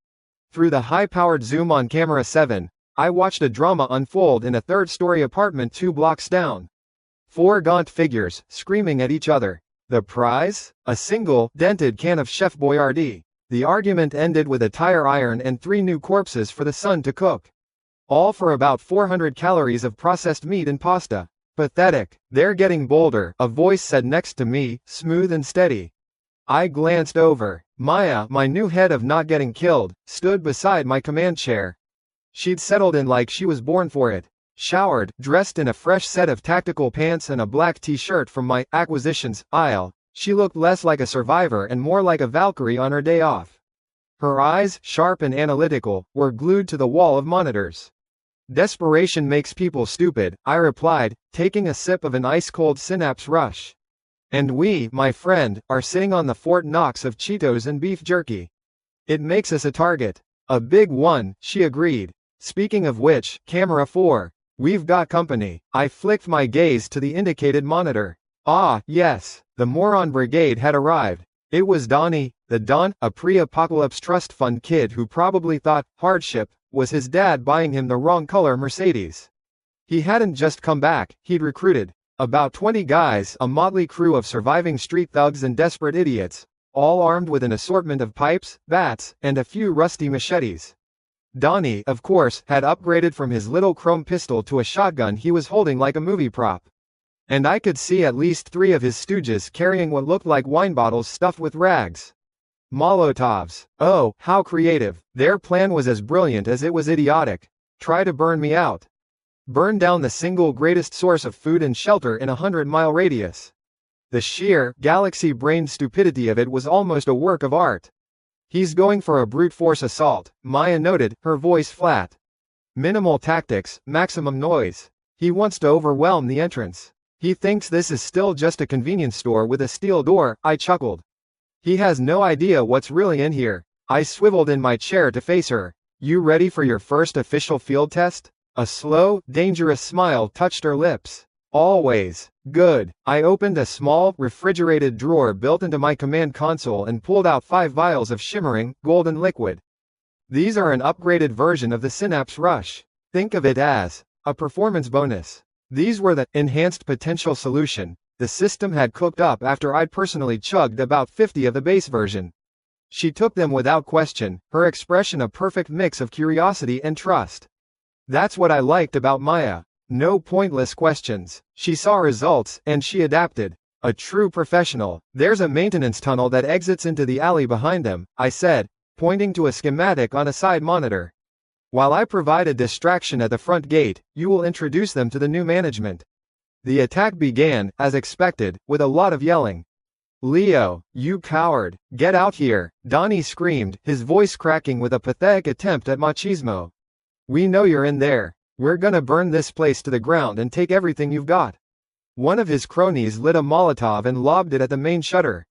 Through the high-powered zoom on camera 7, I watched a drama unfold in a third-story apartment 2 blocks down. 4 gaunt figures, screaming at each other. The prize? A single, dented can of Chef Boyardee. The argument ended with a tire iron and 3 new corpses for the son to cook. All for about 400 calories of processed meat and pasta. Pathetic. They're getting bolder, a voice said next to me, smooth and steady. I glanced over. Maya, my new head of not getting killed, stood beside my command chair. She'd settled in like she was born for it. Showered, dressed in a fresh set of tactical pants and a black t-shirt from my acquisitions aisle, she looked less like a survivor and more like a Valkyrie on her day off. Her eyes, sharp and analytical, were glued to the wall of monitors. Desperation makes people stupid, I replied, taking a sip of an ice-cold Synapse Rush. And we, my friend, are sitting on the Fort Knox of Cheetos and beef jerky. It makes us a target. A big one, she agreed. Speaking of which, camera 4. We've got company. I flicked my gaze to the indicated monitor. Ah, yes. The moron brigade had arrived. It was Donnie, the Don, a pre-apocalypse trust fund kid who probably thought hardship was his dad buying him the wrong color Mercedes. He hadn't just come back, he'd recruited about 20 guys, a motley crew of surviving street thugs and desperate idiots, all armed with an assortment of pipes, bats, and a few rusty machetes. Donnie, of course, had upgraded from his little chrome pistol to a shotgun he was holding like a movie prop. And I could see at least 3 of his stooges carrying what looked like wine bottles stuffed with rags. Molotovs. Oh, how creative. Their plan was as brilliant as it was idiotic. Try to burn me out. Burn down the single greatest source of food and shelter in a 100-mile radius. The sheer, galaxy-brained stupidity of it was almost a work of art. He's going for a brute force assault, Maya noted, her voice flat. Minimal tactics, maximum noise. He wants to overwhelm the entrance. He thinks this is still just a convenience store with a steel door, I chuckled. He has no idea what's really in here. I swiveled in my chair to face her. You ready for your first official field test? A slow, dangerous smile touched her lips. Always. Good. I opened a small, refrigerated drawer built into my command console and pulled out 5 vials of shimmering, golden liquid. These are an upgraded version of the Synapse Rush. Think of it as a performance bonus. These were the enhanced potential solution the system had cooked up after I'd personally chugged about 50 of the base version. She took them without question, her expression a perfect mix of curiosity and trust. That's what I liked about Maya. No pointless questions. She saw results, and she adapted. A true professional. There's a maintenance tunnel that exits into the alley behind them, I said, pointing to a schematic on a side monitor. While I provide a distraction at the front gate, you will introduce them to the new management. The attack began, as expected, with a lot of yelling. Leo, you coward, get out here, Donnie screamed, his voice cracking with a pathetic attempt at machismo. We know you're in there. We're gonna burn this place to the ground and take everything you've got. One of his cronies lit a Molotov and lobbed it at the main shutter.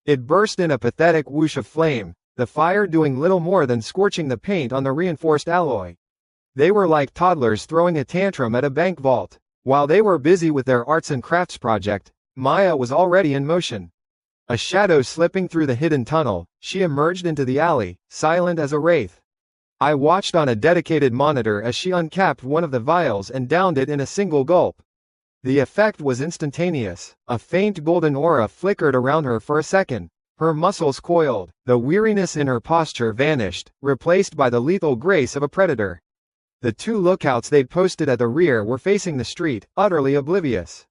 It burst in a pathetic whoosh of flame, the fire doing little more than scorching the paint on the reinforced alloy. They were like toddlers throwing a tantrum at a bank vault. While they were busy with their arts and crafts project, Maya was already in motion. A shadow slipping through the hidden tunnel, she emerged into the alley, silent as a wraith. I watched on a dedicated monitor as she uncapped one of the vials and downed it in a single gulp. The effect was instantaneous. A faint golden aura flickered around her for a second. Her muscles coiled. The weariness in her posture vanished, replaced by the lethal grace of a predator. The 2 lookouts they'd posted at the rear were facing the street, utterly oblivious.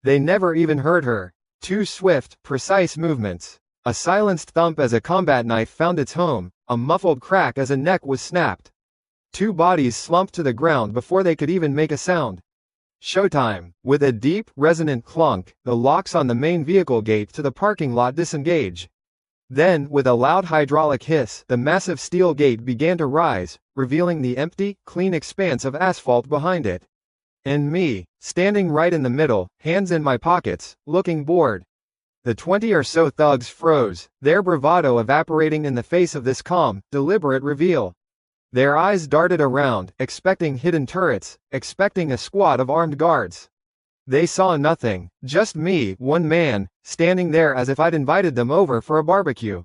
They never even heard her. 2 swift, precise movements. A silenced thump as a combat knife found its home, a muffled crack as a neck was snapped. Two bodies slumped to the ground before they could even make a sound. Showtime. With a deep, resonant clunk, the locks on the main vehicle gate to the parking lot disengage. Then, with a loud hydraulic hiss, the massive steel gate began to rise, revealing the empty, clean expanse of asphalt behind it. And me, standing right in the middle, hands in my pockets, looking bored. The 20 or so thugs froze, their bravado evaporating in the face of this calm, deliberate reveal. Their eyes darted around, expecting hidden turrets, expecting a squad of armed guards. They saw nothing, just me, one man, standing there as if I'd invited them over for a barbecue.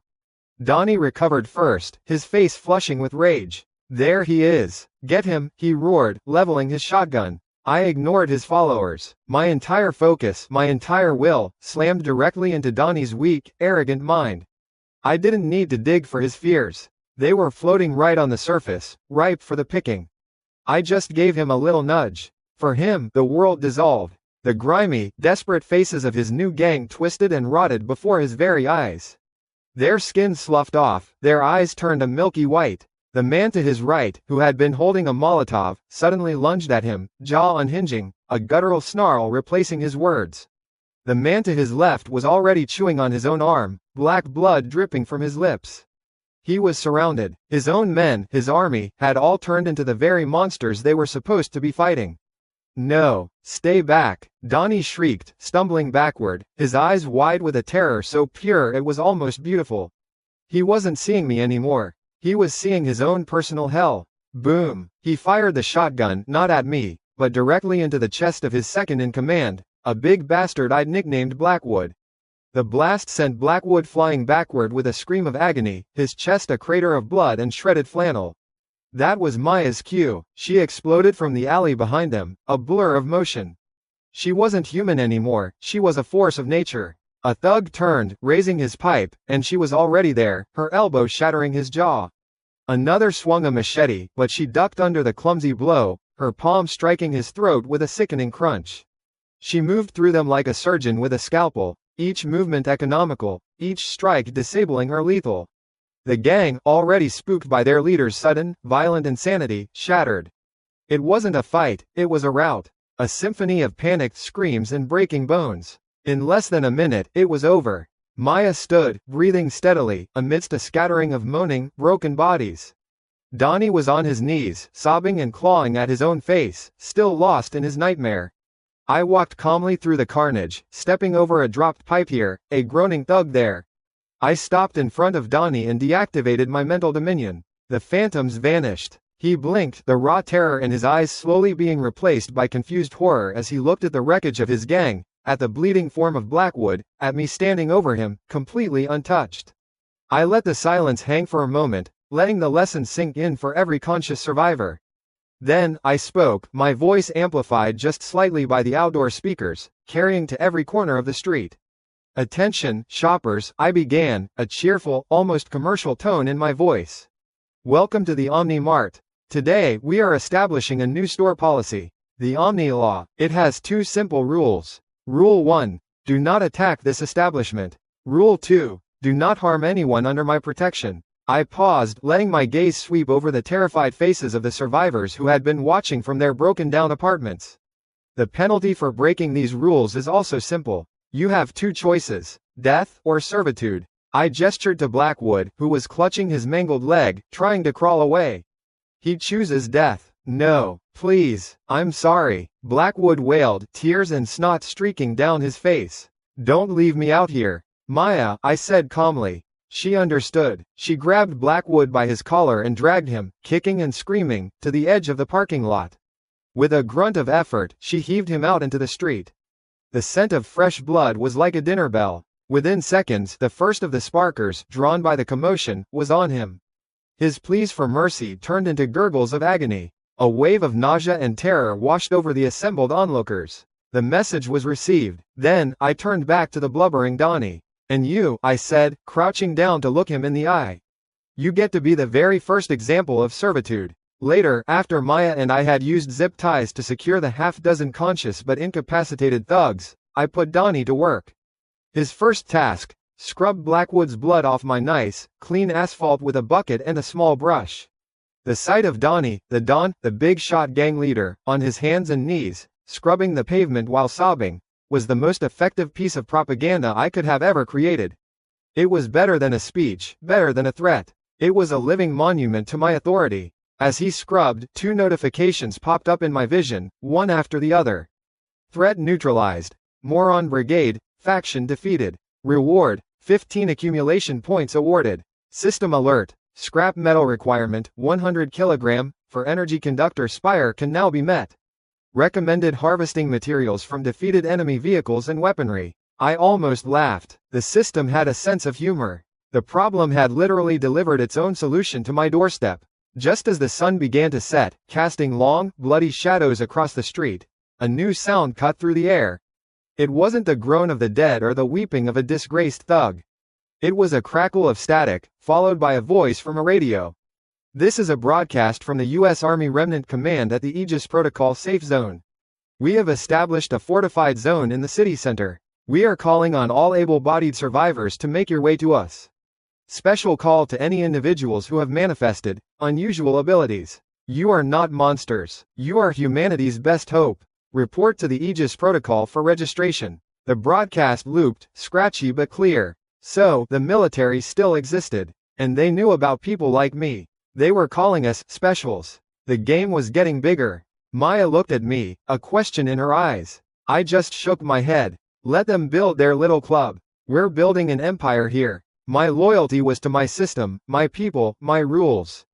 Donnie recovered first, his face flushing with rage. There he is. Get him, he roared, leveling his shotgun. I ignored his followers. My entire focus, my entire will, slammed directly into Donnie's weak, arrogant mind. I didn't need to dig for his fears. They were floating right on the surface, ripe for the picking. I just gave him a little nudge. For him, the world dissolved. The grimy, desperate faces of his new gang twisted and rotted before his very eyes. Their skin sloughed off, their eyes turned a milky white. The man to his right, who had been holding a Molotov, suddenly lunged at him, jaw unhinging, a guttural snarl replacing his words. The man to his left was already chewing on his own arm, black blood dripping from his lips. He was surrounded. His own men, his army, had all turned into the very monsters they were supposed to be fighting. No, stay back, Donnie shrieked, stumbling backward, his eyes wide with a terror so pure it was almost beautiful. He wasn't seeing me anymore. He was seeing his own personal hell. Boom! He fired the shotgun, not at me, but directly into the chest of his second in command, a big bastard I'd nicknamed Blackwood. The blast sent Blackwood flying backward with a scream of agony, his chest a crater of blood and shredded flannel. That was Maya's cue. She exploded from the alley behind them, a blur of motion. She wasn't human anymore, she was a force of nature. A thug turned, raising his pipe, and she was already there, her elbow shattering his jaw. Another swung a machete, but she ducked under the clumsy blow, her palm striking his throat with a sickening crunch. She moved through them like a surgeon with a scalpel, each movement economical, each strike disabling or lethal. The gang, already spooked by their leader's sudden, violent insanity, shattered. It wasn't a fight, it was a rout. A symphony of panicked screams and breaking bones. In less than a minute, it was over. Maya stood, breathing steadily, amidst a scattering of moaning, broken bodies. Donnie was on his knees, sobbing and clawing at his own face, still lost in his nightmare. I walked calmly through the carnage, stepping over a dropped pipe here, a groaning thug there. I stopped in front of Donnie and deactivated my mental dominion. The phantoms vanished. He blinked, the raw terror in his eyes slowly being replaced by confused horror as he looked at the wreckage of his gang, at the bleeding form of Blackwood, at me standing over him, completely untouched. I let the silence hang for a moment, letting the lesson sink in for every conscious survivor. Then, I spoke, my voice amplified just slightly by the outdoor speakers, carrying to every corner of the street. Attention, shoppers, I began, a cheerful, almost commercial tone in my voice. Welcome to the Omni Mart. Today, we are establishing a new store policy. The Omni Law. It has two simple rules. Rule 1. Do not attack this establishment. Rule 2. Do not harm anyone under my protection. I paused, letting my gaze sweep over the terrified faces of the survivors who had been watching from their broken-down apartments. The penalty for breaking these rules is also simple. You have two choices: death or servitude. I gestured to Blackwood, who was clutching his mangled leg, trying to crawl away. He chooses death. No, please, I'm sorry, Blackwood wailed, tears and snot streaking down his face. Don't leave me out here. Maya, I said calmly. She understood. She grabbed Blackwood by his collar and dragged him, kicking and screaming, to the edge of the parking lot. With a grunt of effort, she heaved him out into the street. The scent of fresh blood was like a dinner bell. Within seconds, the first of the sparkers, drawn by the commotion, was on him. His pleas for mercy turned into gurgles of agony. A wave of nausea and terror washed over the assembled onlookers. The message was received. Then, I turned back to the blubbering Donnie. And you, I said, crouching down to look him in the eye. You get to be the very first example of servitude. Later, after Maya and I had used zip ties to secure the half-dozen conscious but incapacitated thugs, I put Donnie to work. His first task: Scrubbed Blackwood's blood off my nice, clean asphalt with a bucket and a small brush. The sight of Donnie, the Don, the big shot gang leader, on his hands and knees, scrubbing the pavement while sobbing, was the most effective piece of propaganda I could have ever created. It was better than a speech, better than a threat. It was a living monument to my authority. As he scrubbed, 2 notifications popped up in my vision, one after the other. Threat neutralized. Moron Brigade, faction defeated. Reward, 15 accumulation points awarded. System alert. Scrap metal requirement, 100 kg, for energy conductor spire can now be met. Recommended harvesting materials from defeated enemy vehicles and weaponry. I almost laughed. The system had a sense of humor. The problem had literally delivered its own solution to my doorstep. Just as the sun began to set, casting long, bloody shadows across the street, a new sound cut through the air. It wasn't the groan of the dead or the weeping of a disgraced thug. It was a crackle of static, followed by a voice from a radio. This is a broadcast from the U.S. Army Remnant Command at the Aegis Protocol Safe Zone. We have established a fortified zone in the city center. We are calling on all able-bodied survivors to make your way to us. Special call to any individuals who have manifested unusual abilities. You are not monsters. You are humanity's best hope. Report to the Aegis Protocol for registration. The broadcast looped, scratchy but clear. So, the military still existed. And they knew about people like me. They were calling us specials. The game was getting bigger. Maya looked at me, a question in her eyes. I just shook my head. Let them build their little club. We're building an empire here. My loyalty was to my system, my people, my rules.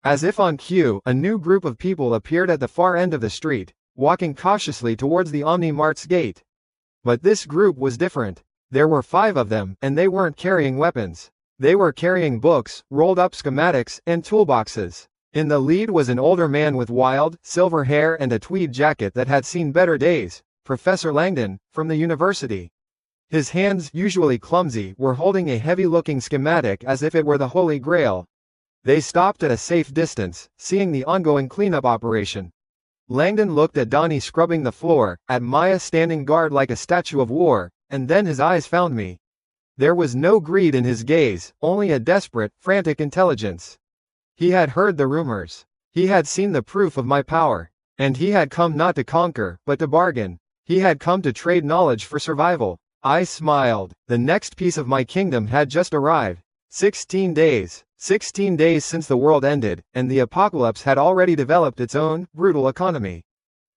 As if on cue, a new group of people appeared at the far end of the street, walking cautiously towards the Omni Mart's gate. But this group was different. There were 5 of them, and they weren't carrying weapons. They were carrying books, rolled-up schematics, and toolboxes. In the lead was an older man with wild, silver hair and a tweed jacket that had seen better days, Professor Langdon, from the university. His hands, usually clumsy, were holding a heavy-looking schematic as if it were the Holy Grail. They stopped at a safe distance, seeing the ongoing cleanup operation. Langdon looked at Donnie scrubbing the floor, at Maya standing guard like a statue of war, and then his eyes found me. There was no greed in his gaze, only a desperate, frantic intelligence. He had heard the rumors. He had seen the proof of my power. And he had come not to conquer, but to bargain. He had come to trade knowledge for survival. I smiled. The next piece of my kingdom had just arrived. 16 days. 16 days since the world ended, and the apocalypse had already developed its own, brutal economy.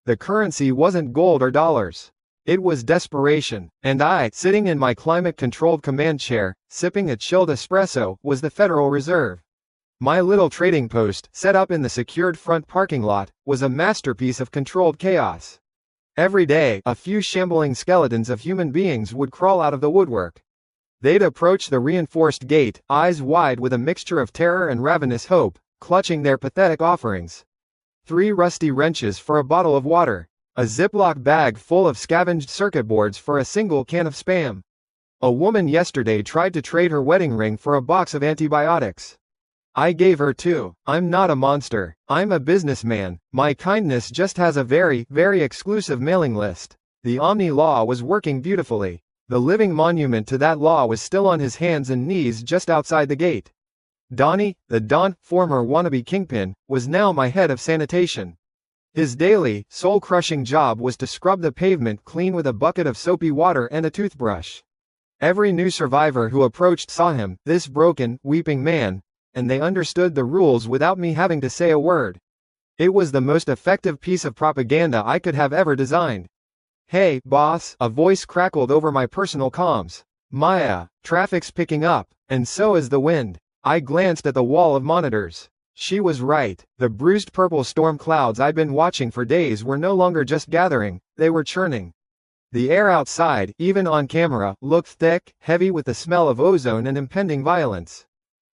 The currency wasn't gold or dollars. It was desperation, and I, sitting in my climate-controlled command chair, sipping a chilled espresso, was the Federal Reserve. My little trading post, set up in the secured front parking lot, was a masterpiece of controlled chaos. Every day, a few shambling skeletons of human beings would crawl out of the woodwork. They'd approach the reinforced gate, eyes wide with a mixture of terror and ravenous hope, clutching their pathetic offerings. 3 rusty wrenches for a bottle of water. A Ziploc bag full of scavenged circuit boards for a single can of Spam. A woman yesterday tried to trade her wedding ring for a box of antibiotics. I gave her 2. I'm not a monster. I'm a businessman. My kindness just has a very, very exclusive mailing list. The Omni Law was working beautifully. The living monument to that law was still on his hands and knees just outside the gate. Donnie, the Don, former wannabe kingpin, was now my head of sanitation. His daily, soul-crushing job was to scrub the pavement clean with a bucket of soapy water and a toothbrush. Every new survivor who approached saw him, this broken, weeping man, and they understood the rules without me having to say a word. It was the most effective piece of propaganda I could have ever designed. Hey, boss, a voice crackled over my personal comms. Maya, traffic's picking up, and so is the wind. I glanced at the wall of monitors. She was right. The bruised purple storm clouds I'd been watching for days were no longer just gathering, they were churning. The air outside, even on camera, looked thick, heavy with the smell of ozone and impending violence.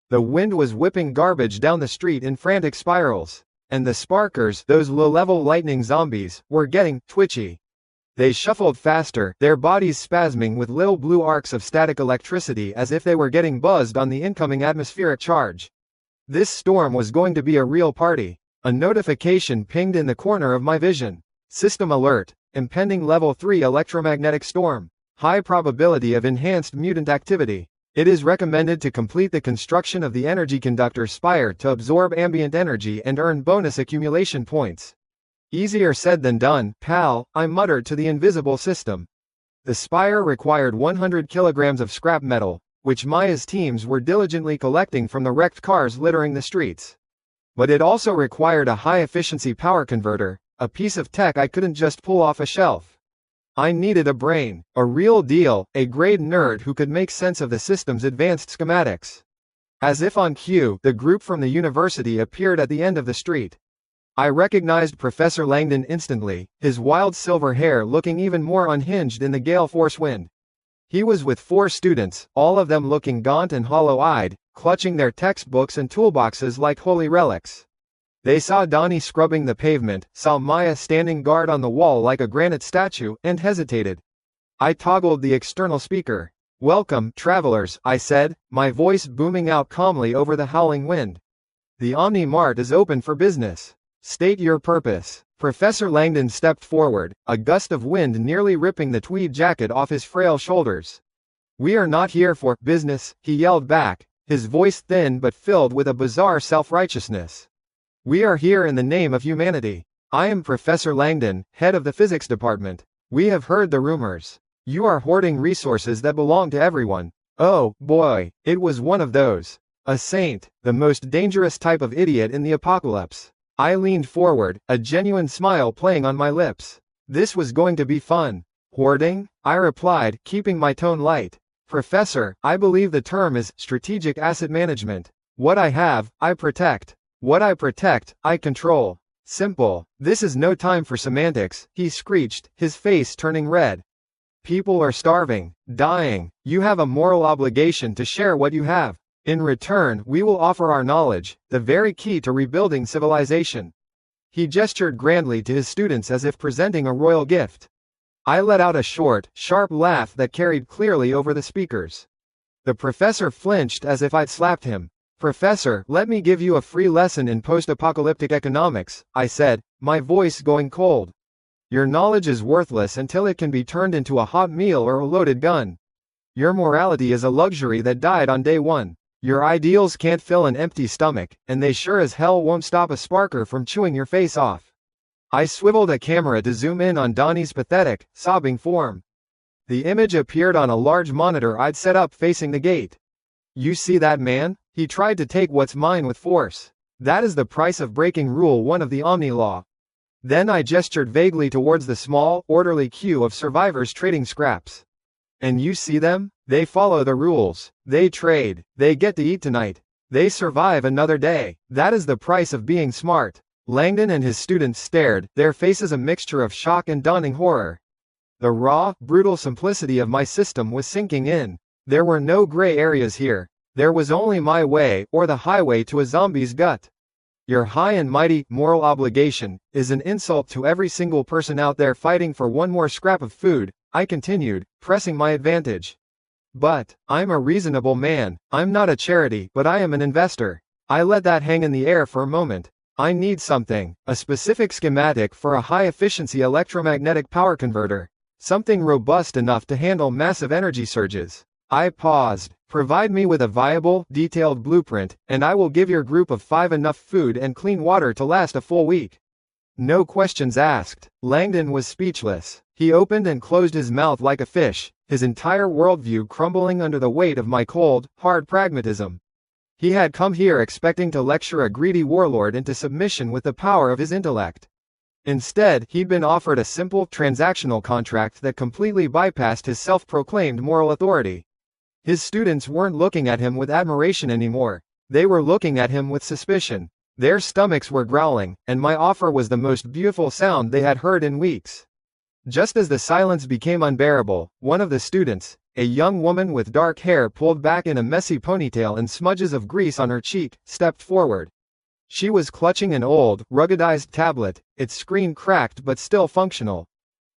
The wind was whipping garbage down the street in frantic spirals. And the sparkers, those low-level lightning zombies, were getting twitchy. They shuffled faster, their bodies spasming with little blue arcs of static electricity as if they were getting buzzed on the incoming atmospheric charge. This storm was going to be a real party. A notification pinged in the corner of my vision. System alert. Impending level 3 electromagnetic storm. High probability of enhanced mutant activity. It is recommended to complete the construction of the energy conductor spire to absorb ambient energy and earn bonus accumulation points. Easier said than done, pal, I muttered to the invisible system. The spire required 100 kilograms of scrap metal, which Maya's teams were diligently collecting from the wrecked cars littering the streets. But it also required a high-efficiency power converter, a piece of tech I couldn't just pull off a shelf. I needed a brain, a real deal, a grade nerd who could make sense of the system's advanced schematics. As if on cue, the group from the university appeared at the end of the street. I recognized Professor Langdon instantly, his wild silver hair looking even more unhinged in the gale force wind. He was with 4 students, all of them looking gaunt and hollow-eyed, clutching their textbooks and toolboxes like holy relics. They saw Donnie scrubbing the pavement, saw Maya standing guard on the wall like a granite statue, and hesitated. I toggled the external speaker. "Welcome, travelers," I said, my voice booming out calmly over the howling wind. "The Omni Mart is open for business. State your purpose." Professor Langdon stepped forward, a gust of wind nearly ripping the tweed jacket off his frail shoulders. "We are not here for business," he yelled back, his voice thin but filled with a bizarre self-righteousness. "We are here in the name of humanity. I am Professor Langdon, head of the physics department. We have heard the rumors. You are hoarding resources that belong to everyone." Oh, boy, it was one of those. A saint, the most dangerous type of idiot in the apocalypse. I leaned forward, a genuine smile playing on my lips. This was going to be fun. "Hoarding?" I replied, keeping my tone light. "Professor, I believe the term is strategic asset management. What I have, I protect. What I protect, I control. Simple. This is no time for semantics," he screeched, his face turning red. "People are starving, dying. You have a moral obligation to share what you have. In return, we will offer our knowledge, the very key to rebuilding civilization." He gestured grandly to his students as if presenting a royal gift. I let out a short, sharp laugh that carried clearly over the speakers. The professor flinched as if I'd slapped him. "Professor, let me give you a free lesson in post-apocalyptic economics," I said, my voice going cold. "Your knowledge is worthless until it can be turned into a hot meal or a loaded gun. Your morality is a luxury that died on day 1. Your ideals can't fill an empty stomach, and they sure as hell won't stop a sparker from chewing your face off." I swiveled a camera to zoom in on Donnie's pathetic, sobbing form. The image appeared on a large monitor I'd set up facing the gate. "You see that man? He tried to take what's mine with force. That is the price of breaking Rule 1 of the Omni Law." Then I gestured vaguely towards the small, orderly queue of survivors trading scraps. "And you see them? They follow the rules. They trade. They get to eat tonight. They survive another day. That is the price of being smart." Langdon and his students stared, their faces a mixture of shock and dawning horror. The raw, brutal simplicity of my system was sinking in. There were no gray areas here. There was only my way, or the highway to a zombie's gut. "Your high and mighty, moral obligation, is an insult to every single person out there fighting for one more scrap of food," I continued, pressing my advantage. "But, I'm a reasonable man. I'm not a charity, but I am an investor." I let that hang in the air for a moment. "I need something, a specific schematic for a high-efficiency electromagnetic power converter. Something robust enough to handle massive energy surges." I paused. "Provide me with a viable, detailed blueprint, and I will give your group of 5 enough food and clean water to last a full week." No questions asked. Langdon was speechless. He opened and closed his mouth like a fish, his entire worldview crumbling under the weight of my cold, hard pragmatism. He had come here expecting to lecture a greedy warlord into submission with the power of his intellect. Instead, he'd been offered a simple, transactional contract that completely bypassed his self-proclaimed moral authority. His students weren't looking at him with admiration anymore. They were looking at him with suspicion. Their stomachs were growling, and my offer was the most beautiful sound they had heard in weeks. Just as the silence became unbearable, one of the students, a young woman with dark hair pulled back in a messy ponytail and smudges of grease on her cheek, stepped forward. She was clutching an old, ruggedized tablet, its screen cracked but still functional.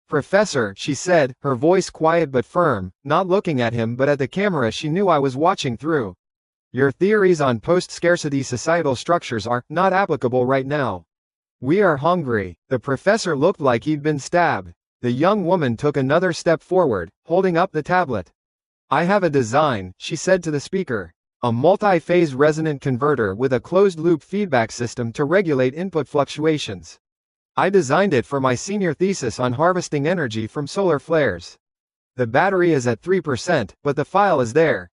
"Professor," she said, her voice quiet but firm, not looking at him but at the camera she knew I was watching through. "Your theories on post-scarcity societal structures are not applicable right now. We are hungry." The professor looked like he'd been stabbed. The young woman took another step forward, holding up the tablet. I have a design, she said to the speaker. A multi-phase resonant converter with a closed-loop feedback system to regulate input fluctuations. I designed it for my senior thesis on harvesting energy from solar flares. The battery is at 3%, but the file is there.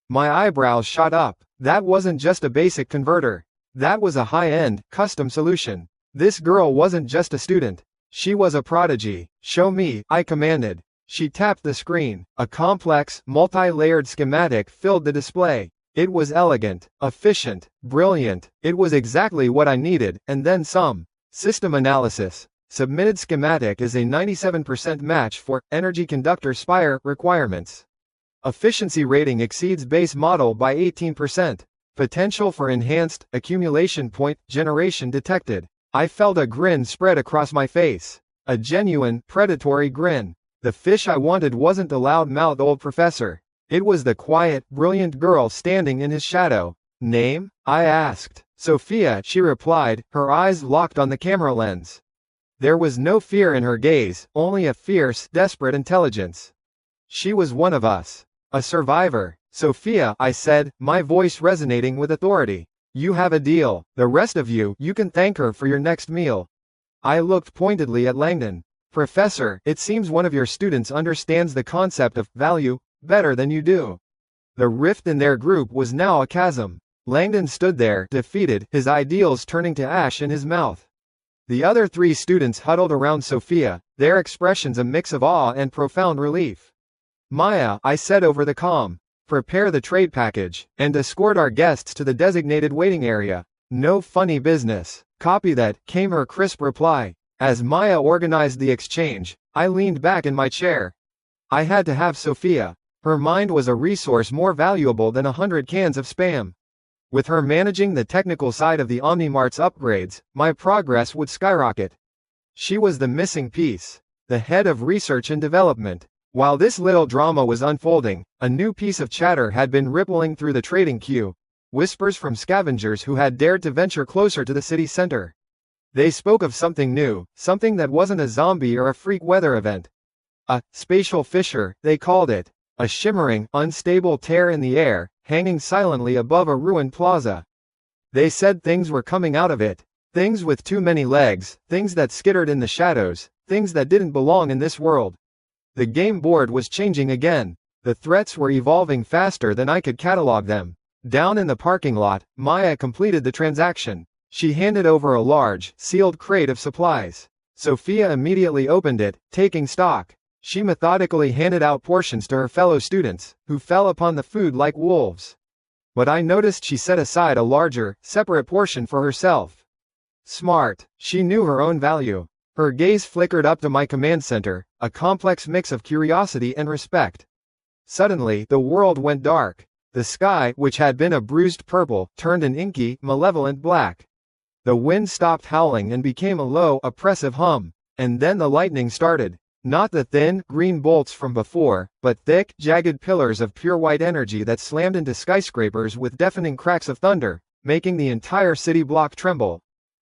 My eyebrows shot up. That wasn't just a basic converter. That was a high-end, custom solution. This girl wasn't just a student. She was a prodigy. Show me, I commanded. She tapped the screen. A complex, multi-layered schematic filled the display. It was elegant, efficient, brilliant. It was exactly what I needed, and then some. System analysis. Submitted schematic is a 97% match for energy conductor spire requirements. Efficiency rating exceeds base model by 18%. Potential for enhanced accumulation point generation detected. I felt a grin spread across my face. A genuine, predatory grin. The fish I wanted wasn't the loud-mouthed old professor. It was the quiet, brilliant girl standing in his shadow. Name? I asked. Sophia, she replied, her eyes locked on the camera lens. There was no fear in her gaze, only a fierce, desperate intelligence. She was one of us. A survivor. Sophia, I said, my voice resonating with authority. You have a deal. The rest of you, you can thank her for your next meal. I looked pointedly at Langdon. Professor, it seems one of your students understands the concept of value better than you do. The rift in their group was now a chasm. Langdon stood there, defeated, his ideals turning to ash in his mouth. The other 3 students huddled around Sophia, their expressions a mix of awe and profound relief. Maya, I said over the comm, prepare the trade package, and escort our guests to the designated waiting area. No funny business. Copy that, came her crisp reply. As Maya organized the exchange, I leaned back in my chair. I had to have Sophia. Her mind was a resource more valuable than 100 cans of Spam. With her managing the technical side of the OmniMart's upgrades, my progress would skyrocket. She was the missing piece. The head of research and development. While this little drama was unfolding, a new piece of chatter had been rippling through the trading queue. Whispers from scavengers who had dared to venture closer to the city center. They spoke of something new, something that wasn't a zombie or a freak weather event. A spatial fissure, they called it. A shimmering, unstable tear in the air, hanging silently above a ruined plaza. They said things were coming out of it. Things with too many legs, things that skittered in the shadows, things that didn't belong in this world. The game board was changing again. The threats were evolving faster than I could catalog them. Down in the parking lot, Maya completed the transaction. She handed over a large, sealed crate of supplies. Sophia immediately opened it, taking stock. She methodically handed out portions to her fellow students, who fell upon the food like wolves. But I noticed she set aside a larger, separate portion for herself. Smart. She knew her own value. Her gaze flickered up to my command center, a complex mix of curiosity and respect. Suddenly, the world went dark. The sky, which had been a bruised purple, turned an inky, malevolent black. The wind stopped howling and became a low, oppressive hum. And then the lightning started. Not the thin, green bolts from before, but thick, jagged pillars of pure white energy that slammed into skyscrapers with deafening cracks of thunder, making the entire city block tremble.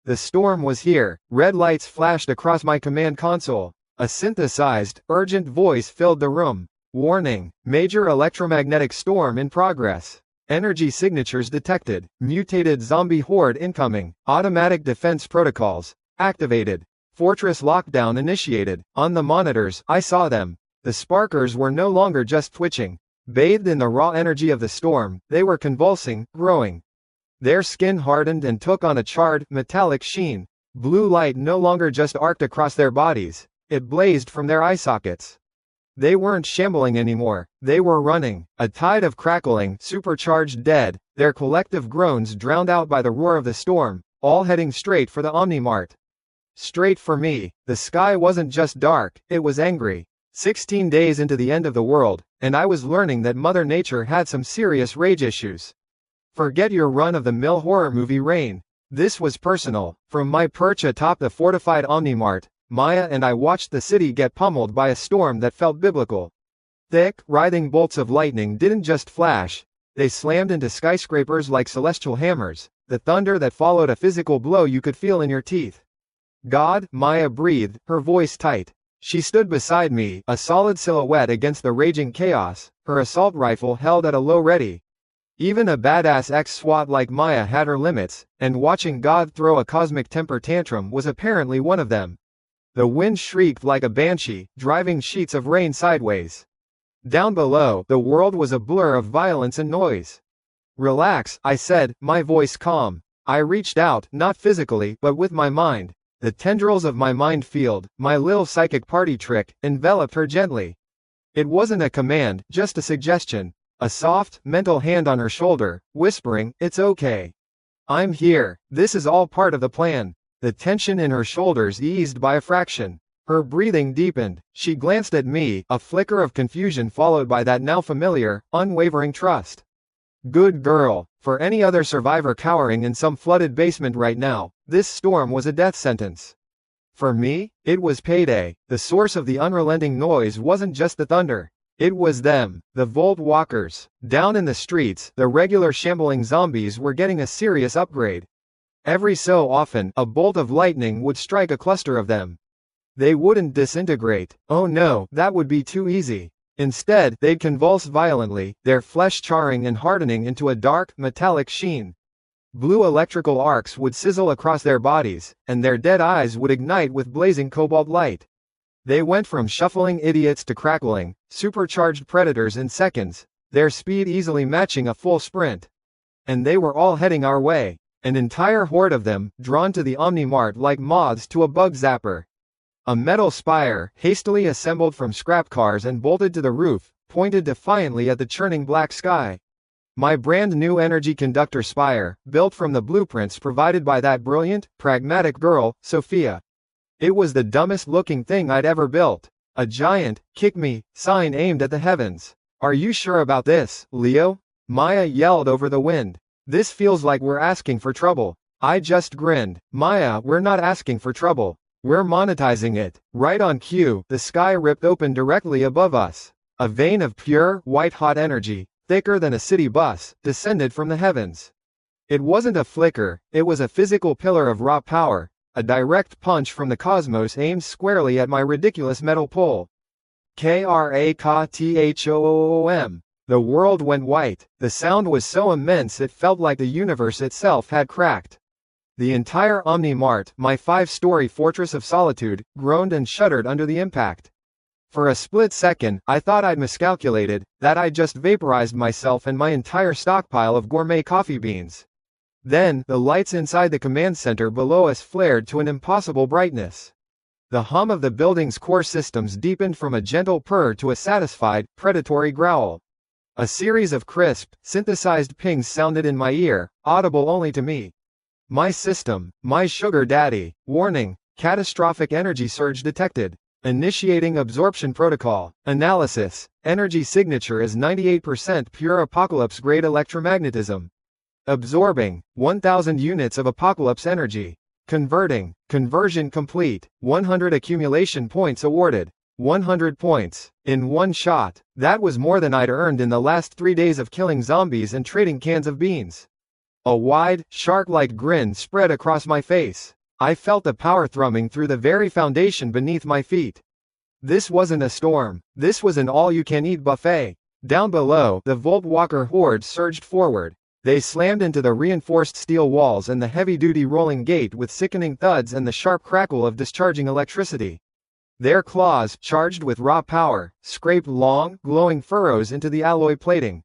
The storm was here. Red lights flashed across my command console. A synthesized, urgent voice filled the room. Warning, major electromagnetic storm in progress. Energy signatures detected. Mutated zombie horde incoming. Automatic defense protocols activated. Fortress lockdown initiated. On the monitors, I saw them. The sparkers were no longer just twitching. Bathed in the raw energy of the storm, they were convulsing, growing. Their skin hardened and took on a charred, metallic sheen. Blue light no longer just arced across their bodies. It blazed from their eye sockets. They weren't shambling anymore. They were running. A tide of crackling, supercharged dead, their collective groans drowned out by the roar of the storm, all heading straight for the OmniMart. Straight for me. The sky wasn't just dark, it was angry. 16 days into the end of the world, and I was learning that Mother Nature had some serious rage issues. Forget your run-of-the-mill horror movie reign. This was personal. From my perch atop the fortified OmniMart, Maya and I watched the city get pummeled by a storm that felt biblical. Thick, writhing bolts of lightning didn't just flash, they slammed into skyscrapers like celestial hammers, the thunder that followed a physical blow you could feel in your teeth. God, Maya breathed, her voice tight. She stood beside me, a solid silhouette against the raging chaos, her assault rifle held at a low ready. Even a badass ex-SWAT like Maya had her limits, and watching God throw a cosmic temper tantrum was apparently one of them. The wind shrieked like a banshee, driving sheets of rain sideways. Down below, the world was a blur of violence and noise. "Relax," I said, my voice calm. I reached out, not physically, but with my mind. The tendrils of my mind field, my little psychic party trick, enveloped her gently. It wasn't a command, just a suggestion. A soft, mental hand on her shoulder, whispering, "It's okay. I'm here. This is all part of the plan." The tension in her shoulders eased by a fraction. Her breathing deepened. She glanced at me, a flicker of confusion followed by that now familiar, unwavering trust. Good girl. For any other survivor cowering in some flooded basement right now, this storm was a death sentence. For me, it was payday. The source of the unrelenting noise wasn't just the thunder. It was them, the Volt Walkers. Down in the streets, the regular shambling zombies were getting a serious upgrade. Every so often, a bolt of lightning would strike a cluster of them. They wouldn't disintegrate. Oh no, that would be too easy. Instead, they'd convulse violently, their flesh charring and hardening into a dark, metallic sheen. Blue electrical arcs would sizzle across their bodies, and their dead eyes would ignite with blazing cobalt light. They went from shuffling idiots to crackling, supercharged predators in seconds, their speed easily matching a full sprint. And they were all heading our way. An entire horde of them, drawn to the Omni-Mart like moths to a bug zapper. A metal spire, hastily assembled from scrap cars and bolted to the roof, pointed defiantly at the churning black sky. My brand new energy conductor spire, built from the blueprints provided by that brilliant, pragmatic girl, Sophia. It was the dumbest looking thing I'd ever built. A giant, "kick me" sign aimed at the heavens. "Are you sure about this, Leo?" Maya yelled over the wind. "This feels like we're asking for trouble." I just grinned. "Maya, we're not asking for trouble. We're monetizing it." Right on cue, the sky ripped open directly above us. A vein of pure, white-hot energy, thicker than a city bus, descended from the heavens. It wasn't a flicker, it was a physical pillar of raw power, a direct punch from the cosmos aimed squarely at my ridiculous metal pole. Krakathoom. The world went white. The sound was so immense it felt like the universe itself had cracked. The entire Omni-Mart, my 5-story fortress of solitude, groaned and shuddered under the impact. For a split second, I thought I'd miscalculated, that I'd just vaporized myself and my entire stockpile of gourmet coffee beans. Then, the lights inside the command center below us flared to an impossible brightness. The hum of the building's core systems deepened from a gentle purr to a satisfied, predatory growl. A series of crisp, synthesized pings sounded in my ear, audible only to me. My system, my sugar daddy, warning, catastrophic energy surge detected. Initiating absorption protocol. Analysis. Energy signature is 98% pure apocalypse-grade electromagnetism. Absorbing 1,000 units of apocalypse energy. Converting. Conversion complete. 100 accumulation points awarded. 100 points. In one shot. That was more than I'd earned in the last 3 days of killing zombies and trading cans of beans. A wide, shark-like grin spread across my face. I felt the power thrumming through the very foundation beneath my feet. This wasn't a storm. This was an all-you-can-eat buffet. Down below, the Volt Walker horde surged forward. They slammed into the reinforced steel walls and the heavy-duty rolling gate with sickening thuds and the sharp crackle of discharging electricity. Their claws, charged with raw power, scraped long, glowing furrows into the alloy plating.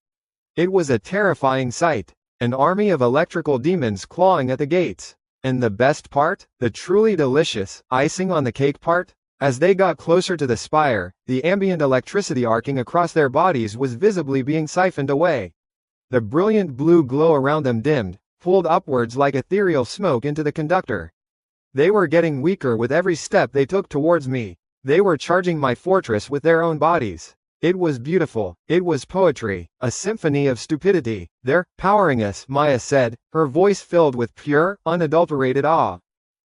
It was a terrifying sight. An army of electrical demons clawing at the gates. And the best part? The truly delicious, icing on the cake part? As they got closer to the spire, the ambient electricity arcing across their bodies was visibly being siphoned away. The brilliant blue glow around them dimmed, pulled upwards like ethereal smoke into the conductor. They were getting weaker with every step they took towards me. They were charging my fortress with their own bodies. It was beautiful. It was poetry, a symphony of stupidity. "They're powering us," Maya said, her voice filled with pure, unadulterated awe.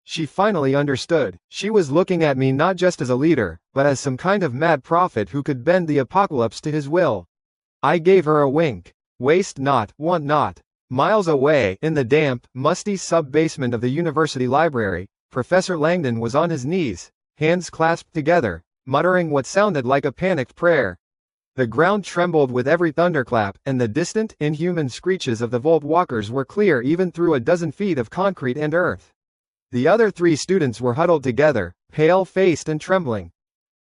She finally understood. She was looking at me not just as a leader, but as some kind of mad prophet who could bend the apocalypse to his will. I gave her a wink. Waste not, want not. Miles away, in the damp, musty sub-basement of the university library, Professor Langdon was on his knees, hands clasped together, muttering what sounded like a panicked prayer. The ground trembled with every thunderclap, and the distant, inhuman screeches of the Volt walkers were clear even through a dozen feet of concrete and earth. The other 3 students were huddled together, pale-faced and trembling.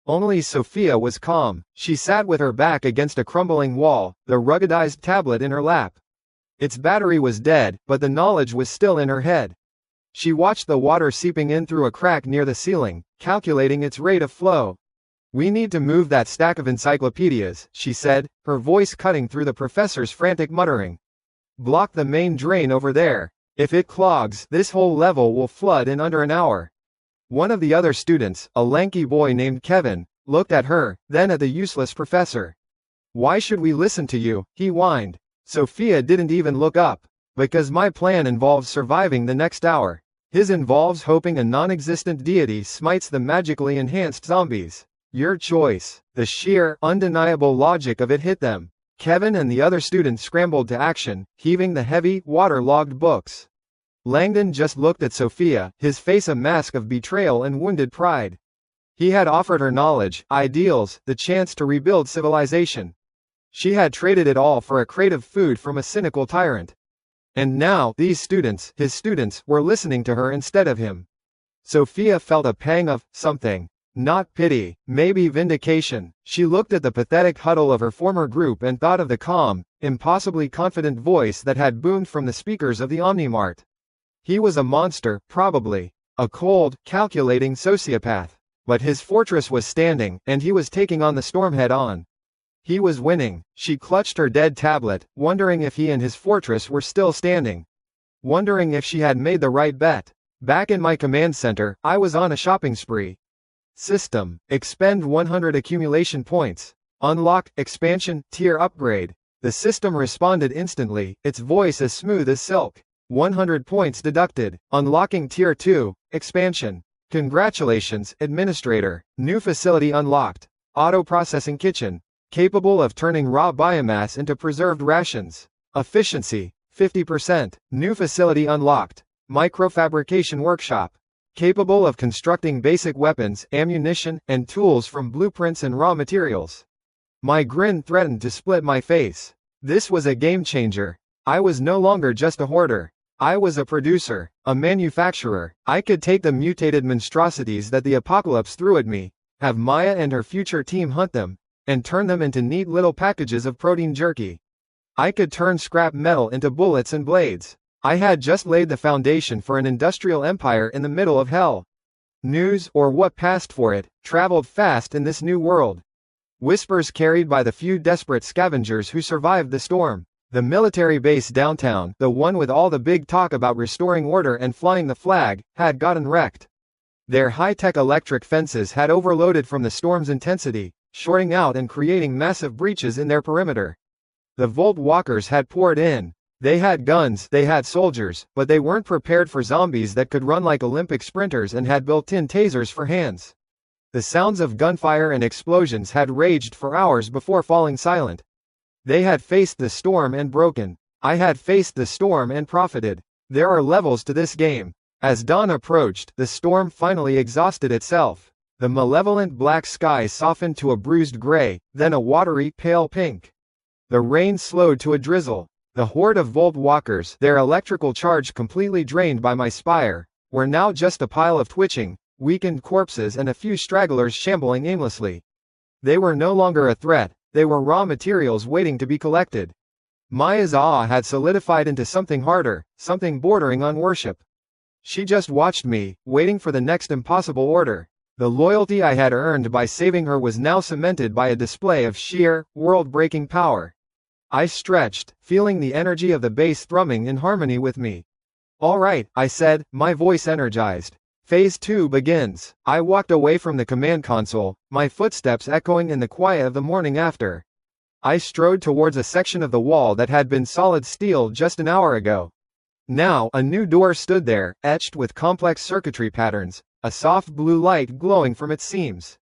Only Sophia was calm. She sat with her back against a crumbling wall, the ruggedized tablet in her lap. Its battery was dead, but the knowledge was still in her head. She watched the water seeping in through a crack near the ceiling, calculating its rate of flow. "We need to move that stack of encyclopedias," she said, her voice cutting through the professor's frantic muttering. "Block the main drain over there. If it clogs, this whole level will flood in under an hour." One of the other students, a lanky boy named Kevin, looked at her, then at the useless professor. "Why should we listen to you?" he whined. Sophia didn't even look up. "Because my plan involves surviving the next hour. His involves hoping a non-existent deity smites the magically enhanced zombies. Your choice." The sheer, undeniable logic of it hit them. Kevin and the other students scrambled to action, heaving the heavy, water-logged books. Langdon just looked at Sophia, his face a mask of betrayal and wounded pride. He had offered her knowledge, ideals, the chance to rebuild civilization. She had traded it all for a crate of food from a cynical tyrant. And now, these students, his students, were listening to her instead of him. Sophia felt a pang of something. Not pity, maybe vindication. She looked at the pathetic huddle of her former group and thought of the calm, impossibly confident voice that had boomed from the speakers of the Omnimart. He was a monster, probably. A cold, calculating sociopath. But his fortress was standing, and he was taking on the storm head-on. He was winning. She clutched her dead tablet, wondering if he and his fortress were still standing. Wondering if she had made the right bet. Back in my command center, I was on a shopping spree. System. Expend 100 accumulation points. Unlock, expansion, tier upgrade. The system responded instantly, its voice as smooth as silk. 100 points deducted. Unlocking tier 2, expansion. Congratulations, administrator. New facility unlocked. Auto-processing kitchen. Capable of turning raw biomass into preserved rations. Efficiency, 50%. New facility unlocked. Microfabrication workshop. Capable of constructing basic weapons, ammunition, and tools from blueprints and raw materials. My grin threatened to split my face. This was a game changer. I was no longer just a hoarder. I was a producer, a manufacturer. I could take the mutated monstrosities that the apocalypse threw at me, have Maya and her future team hunt them, and turn them into neat little packages of protein jerky. I could turn scrap metal into bullets and blades. I had just laid the foundation for an industrial empire in the middle of hell. News, or what passed for it, traveled fast in this new world. Whispers carried by the few desperate scavengers who survived the storm. The military base downtown, the one with all the big talk about restoring order and flying the flag, had gotten wrecked. Their high-tech electric fences had overloaded from the storm's intensity, shorting out and creating massive breaches in their perimeter. The Volt walkers had poured in. They had guns, they had soldiers, but they weren't prepared for zombies that could run like Olympic sprinters and had built-in tasers for hands. The sounds of gunfire and explosions had raged for hours before falling silent. They had faced the storm and broken. I had faced the storm and profited. There are levels to this game. As dawn approached, the storm finally exhausted itself. The malevolent black sky softened to a bruised gray, then a watery, pale pink. The rain slowed to a drizzle. The horde of Volt walkers, their electrical charge completely drained by my spire, were now just a pile of twitching, weakened corpses and a few stragglers shambling aimlessly. They were no longer a threat. They were raw materials waiting to be collected. Maya's awe had solidified into something harder, something bordering on worship. She just watched me, waiting for the next impossible order. The loyalty I had earned by saving her was now cemented by a display of sheer, world-breaking power. I stretched, feeling the energy of the base thrumming in harmony with me. "All right," I said, my voice energized. Phase 2 begins. I walked away from the command console, my footsteps echoing in the quiet of the morning after. I strode towards a section of the wall that had been solid steel just an hour ago. Now, a new door stood there, etched with complex circuitry patterns, a soft blue light glowing from its seams.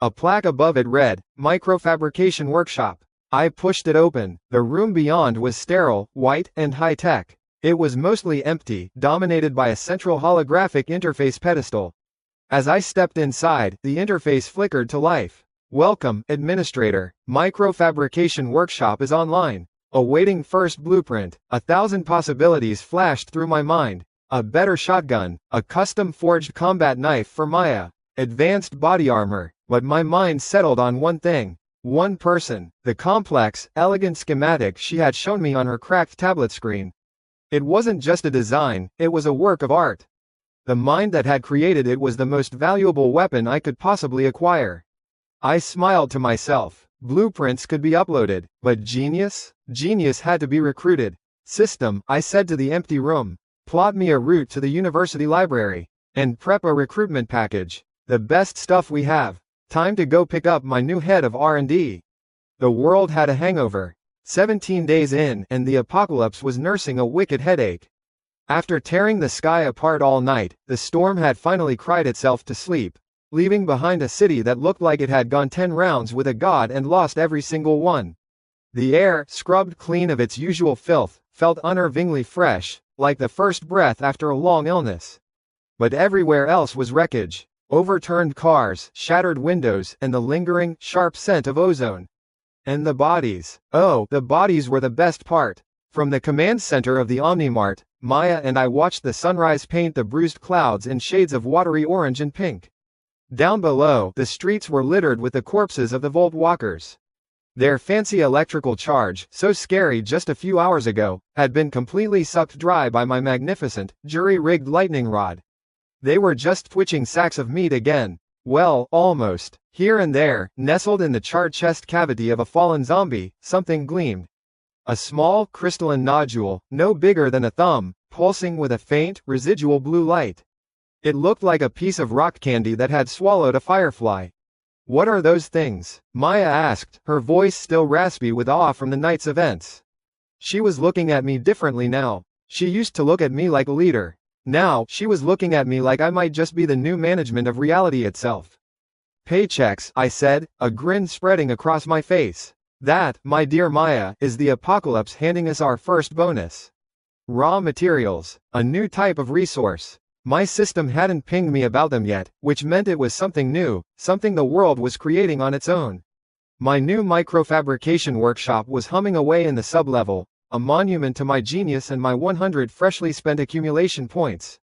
A plaque above it read, Microfabrication Workshop. I pushed it open. The room beyond was sterile, white, and high-tech. It was mostly empty, dominated by a central holographic interface pedestal. As I stepped inside, the interface flickered to life. Welcome, administrator. Microfabrication workshop is online. Awaiting first blueprint. 1,000 possibilities flashed through my mind. A better shotgun. A custom-forged combat knife for Maya. Advanced body armor. But my mind settled on one thing. One person. The complex, elegant schematic she had shown me on her cracked tablet screen. It wasn't just a design, it was a work of art. The mind that had created it was the most valuable weapon I could possibly acquire. I smiled to myself. Blueprints could be uploaded, but genius? Genius had to be recruited. System, I said to the empty room. Plot me a route to the university library. And prep a recruitment package. The best stuff we have. Time to go pick up my new head of R&D. The world had a hangover. 17 days in, and the apocalypse was nursing a wicked headache. After tearing the sky apart all night, the storm had finally cried itself to sleep, leaving behind a city that looked like it had gone 10 rounds with a god and lost every single one. The air, scrubbed clean of its usual filth, felt unnervingly fresh, like the first breath after a long illness. But everywhere else was wreckage. Overturned cars, shattered windows, and the lingering, sharp scent of ozone. And the bodies. Oh, the bodies were the best part. From the command center of the Omnimart, Maya and I watched the sunrise paint the bruised clouds in shades of watery orange and pink. Down below, the streets were littered with the corpses of the Volt Walkers. Their fancy electrical charge, so scary just a few hours ago, had been completely sucked dry by my magnificent, jury-rigged lightning rod. They were just twitching sacks of meat again. Well, almost. Here and there, nestled in the charred chest cavity of a fallen zombie, something gleamed. A small, crystalline nodule, no bigger than a thumb, pulsing with a faint, residual blue light. It looked like a piece of rock candy that had swallowed a firefly. What are those things? Maya asked, her voice still raspy with awe from the night's events. She was looking at me differently now. She used to look at me like a leader. Now, she was looking at me like I might just be the new management of reality itself. Paychecks, I said, a grin spreading across my face. That, my dear Maya, is the apocalypse handing us our first bonus. Raw materials. A new type of resource. My system hadn't pinged me about them yet, which meant it was something new, something the world was creating on its own. My new microfabrication workshop was humming away in the sublevel, a monument to my genius and my 100 freshly spent accumulation points.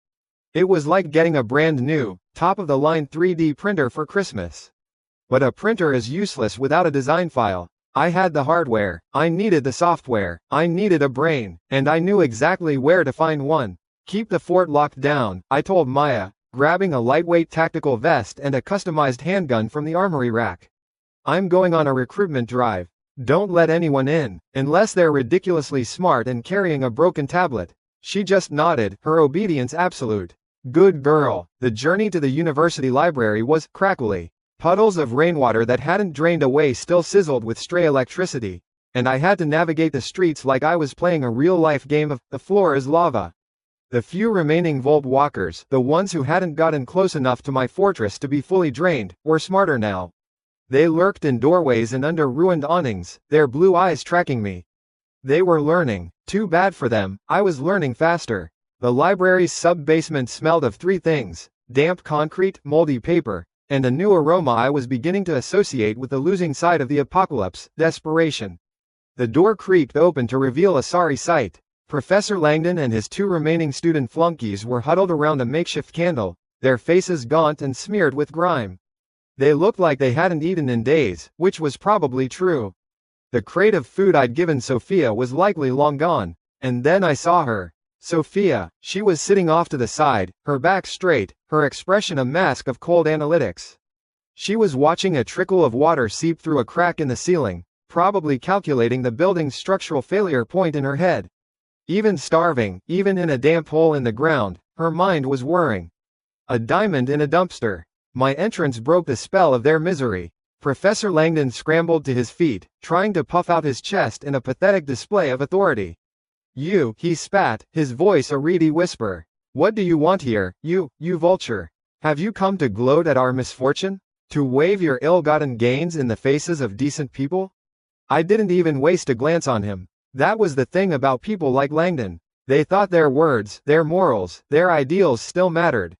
It was like getting a brand new, top-of-the-line 3D printer for Christmas. But a printer is useless without a design file. I had the hardware, I needed the software, I needed a brain, and I knew exactly where to find one. Keep the fort locked down, I told Maya, grabbing a lightweight tactical vest and a customized handgun from the armory rack. I'm going on a recruitment drive. Don't let anyone in, unless they're ridiculously smart and carrying a broken tablet. She just nodded, her obedience absolute. Good girl. The journey to the university library was crackly. Puddles of rainwater that hadn't drained away still sizzled with stray electricity, and I had to navigate the streets like I was playing a real-life game of The Floor is Lava. The few remaining Volt Walkers, the ones who hadn't gotten close enough to my fortress to be fully drained, were smarter now. They lurked in doorways and under ruined awnings, their blue eyes tracking me. They were learning. Too bad for them, I was learning faster. The library's sub-basement smelled of three things: damp concrete, moldy paper, and a new aroma I was beginning to associate with the losing side of the apocalypse: desperation. The door creaked open to reveal a sorry sight. Professor Langdon and his two remaining student flunkies were huddled around a makeshift candle, their faces gaunt and smeared with grime. They looked like they hadn't eaten in days, which was probably true. The crate of food I'd given Sophia was likely long gone. And then I saw her. Sophia. She was sitting off to the side, her back straight, her expression a mask of cold analytics. She was watching a trickle of water seep through a crack in the ceiling, probably calculating the building's structural failure point in her head. Even starving, even in a damp hole in the ground, her mind was whirring. A diamond in a dumpster. My entrance broke the spell of their misery. Professor Langdon scrambled to his feet, trying to puff out his chest in a pathetic display of authority. You, he spat, his voice a reedy whisper. What do you want here, you vulture? Have you come to gloat at our misfortune? To wave your ill-gotten gains in the faces of decent people? I didn't even waste a glance on him. That was the thing about people like Langdon. They thought their words, their morals, their ideals still mattered.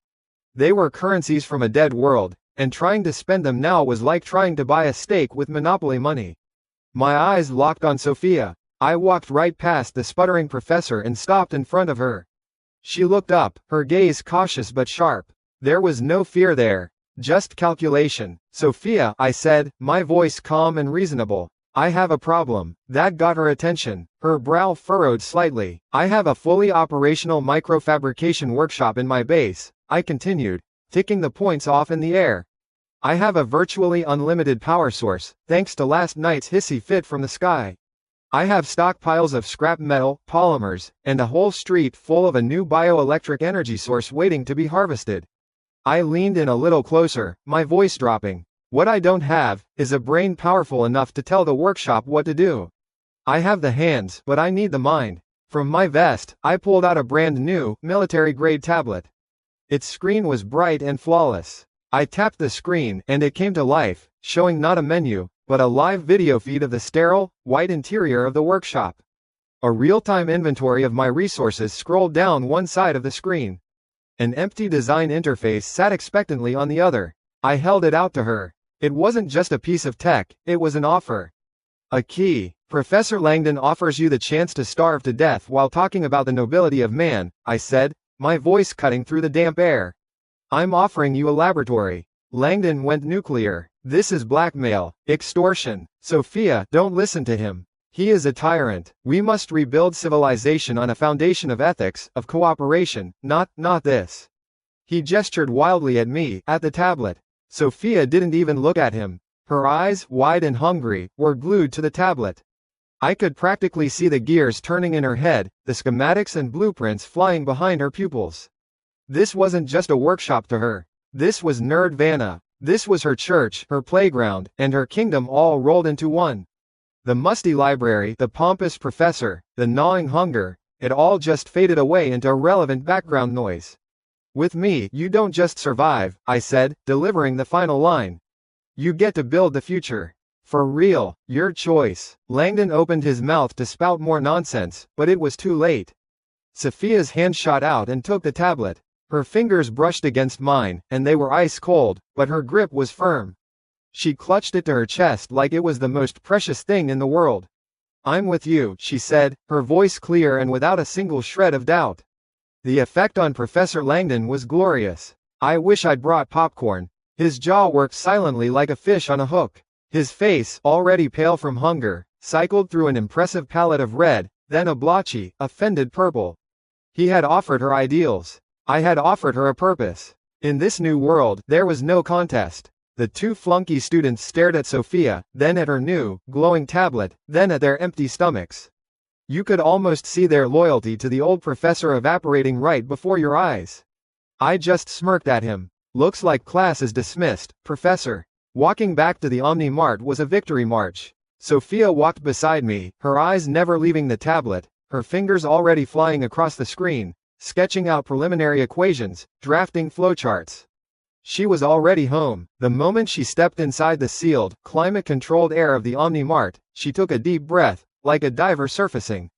They were currencies from a dead world, and trying to spend them now was like trying to buy a steak with Monopoly money. My eyes locked on Sophia. I walked right past the sputtering professor and stopped in front of her. She looked up, her gaze cautious but sharp. There was no fear there, just calculation. "Sophia," I said, my voice calm and reasonable. "I have a problem." That got her attention. Her brow furrowed slightly. "I have a fully operational microfabrication workshop in my base," I continued, ticking the points off in the air. "I have a virtually unlimited power source, thanks to last night's hissy fit from the sky. I have stockpiles of scrap metal, polymers, and a whole street full of a new bioelectric energy source waiting to be harvested." I leaned in a little closer, my voice dropping. "What I don't have is a brain powerful enough to tell the workshop what to do. I have the hands, but I need the mind." From my vest, I pulled out a brand new, military-grade tablet. Its screen was bright and flawless. I tapped the screen, and it came to life, showing not a menu, but a live video feed of the sterile, white interior of the workshop. A real-time inventory of my resources scrolled down one side of the screen. An empty design interface sat expectantly on the other. I held it out to her. It wasn't just a piece of tech, it was an offer. A key. "Professor Langdon offers you the chance to starve to death while talking about the nobility of man," I said, my voice cutting through the damp air. "I'm offering you a laboratory." Langdon went nuclear. "This is blackmail, extortion. Sophia, don't listen to him. He is a tyrant. We must rebuild civilization on a foundation of ethics, of cooperation, not this." He gestured wildly at me, at the tablet. Sophia didn't even look at him. Her eyes, wide and hungry, were glued to the tablet. I could practically see the gears turning in her head, the schematics and blueprints flying behind her pupils. This wasn't just a workshop to her. This was Nerdvana. This was her church, her playground, and her kingdom all rolled into one. The musty library, the pompous professor, the gnawing hunger, it all just faded away into irrelevant background noise. "With me, you don't just survive," I said, delivering the final line. "You get to build the future. For real, your choice." Langdon opened his mouth to spout more nonsense, but it was too late. Sophia's hand shot out and took the tablet. Her fingers brushed against mine, and they were ice cold, but her grip was firm. She clutched it to her chest like it was the most precious thing in the world. "I'm with you," she said, her voice clear and without a single shred of doubt. The effect on Professor Langdon was glorious. I wish I'd brought popcorn. His jaw worked silently like a fish on a hook. His face, already pale from hunger, cycled through an impressive palette of red, then a blotchy, offended purple. He had offered her ideals. I had offered her a purpose. In this new world, there was no contest. The two flunky students stared at Sophia, then at her new, glowing tablet, then at their empty stomachs. You could almost see their loyalty to the old professor evaporating right before your eyes. I just smirked at him. "Looks like class is dismissed, Professor." Walking back to the Omni Mart was a victory march. Sophia walked beside me, her eyes never leaving the tablet, her fingers already flying across the screen, sketching out preliminary equations, drafting flowcharts. She was already home. The moment she stepped inside the sealed, climate-controlled air of the Omni Mart, she took a deep breath, like a diver surfacing.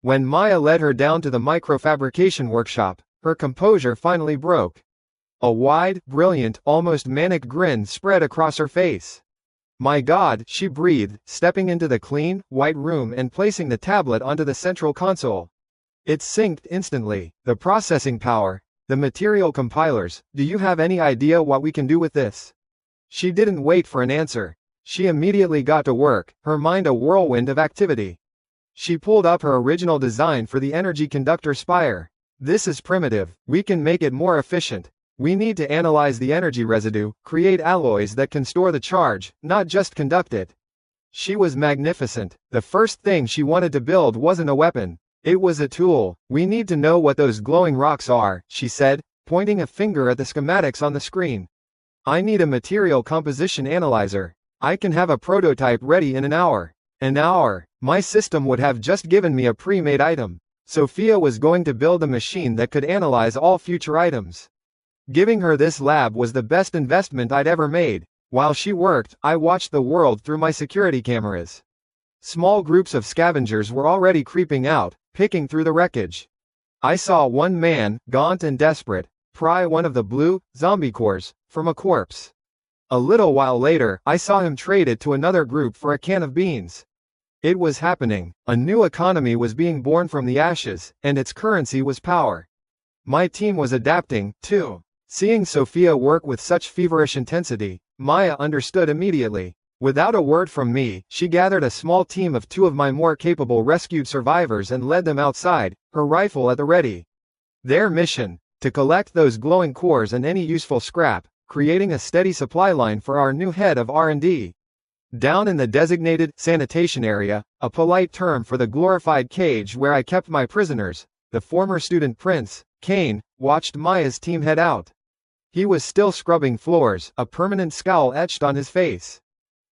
When Maya led her down to the microfabrication workshop, her composure finally broke. A wide, brilliant, almost manic grin spread across her face. "My God," she breathed, stepping into the clean, white room and placing the tablet onto the central console. It synced instantly. "The processing power. The material compilers. Do you have any idea what we can do with this?" She didn't wait for an answer. She immediately got to work, her mind a whirlwind of activity. She pulled up her original design for the energy conductor spire. "This is primitive. We can make it more efficient. We need to analyze the energy residue, create alloys that can store the charge, not just conduct it." She was magnificent. The first thing she wanted to build wasn't a weapon. It was a tool. "We need to know what those glowing rocks are," she said, pointing a finger at the schematics on the screen. "I need a material composition analyzer. I can have a prototype ready in an hour." An hour. My system would have just given me a pre-made item. Sophia was going to build a machine that could analyze all future items. Giving her this lab was the best investment I'd ever made. While she worked, I watched the world through my security cameras. Small groups of scavengers were already creeping out, picking through the wreckage. I saw one man, gaunt and desperate, pry one of the blue, zombie cores, from a corpse. A little while later, I saw him trade it to another group for a can of beans. It was happening. A new economy was being born from the ashes, and its currency was power. My team was adapting, too. Seeing Sophia work with such feverish intensity, Maya understood immediately. Without a word from me, she gathered a small team of 2 of my more capable rescued survivors and led them outside, her rifle at the ready. Their mission? To collect those glowing cores and any useful scrap, creating a steady supply line for our new head of R&D. Down in the designated sanitation area, a polite term for the glorified cage where I kept my prisoners, the former student Prince, Kane, watched Maya's team head out. He was still scrubbing floors, a permanent scowl etched on his face.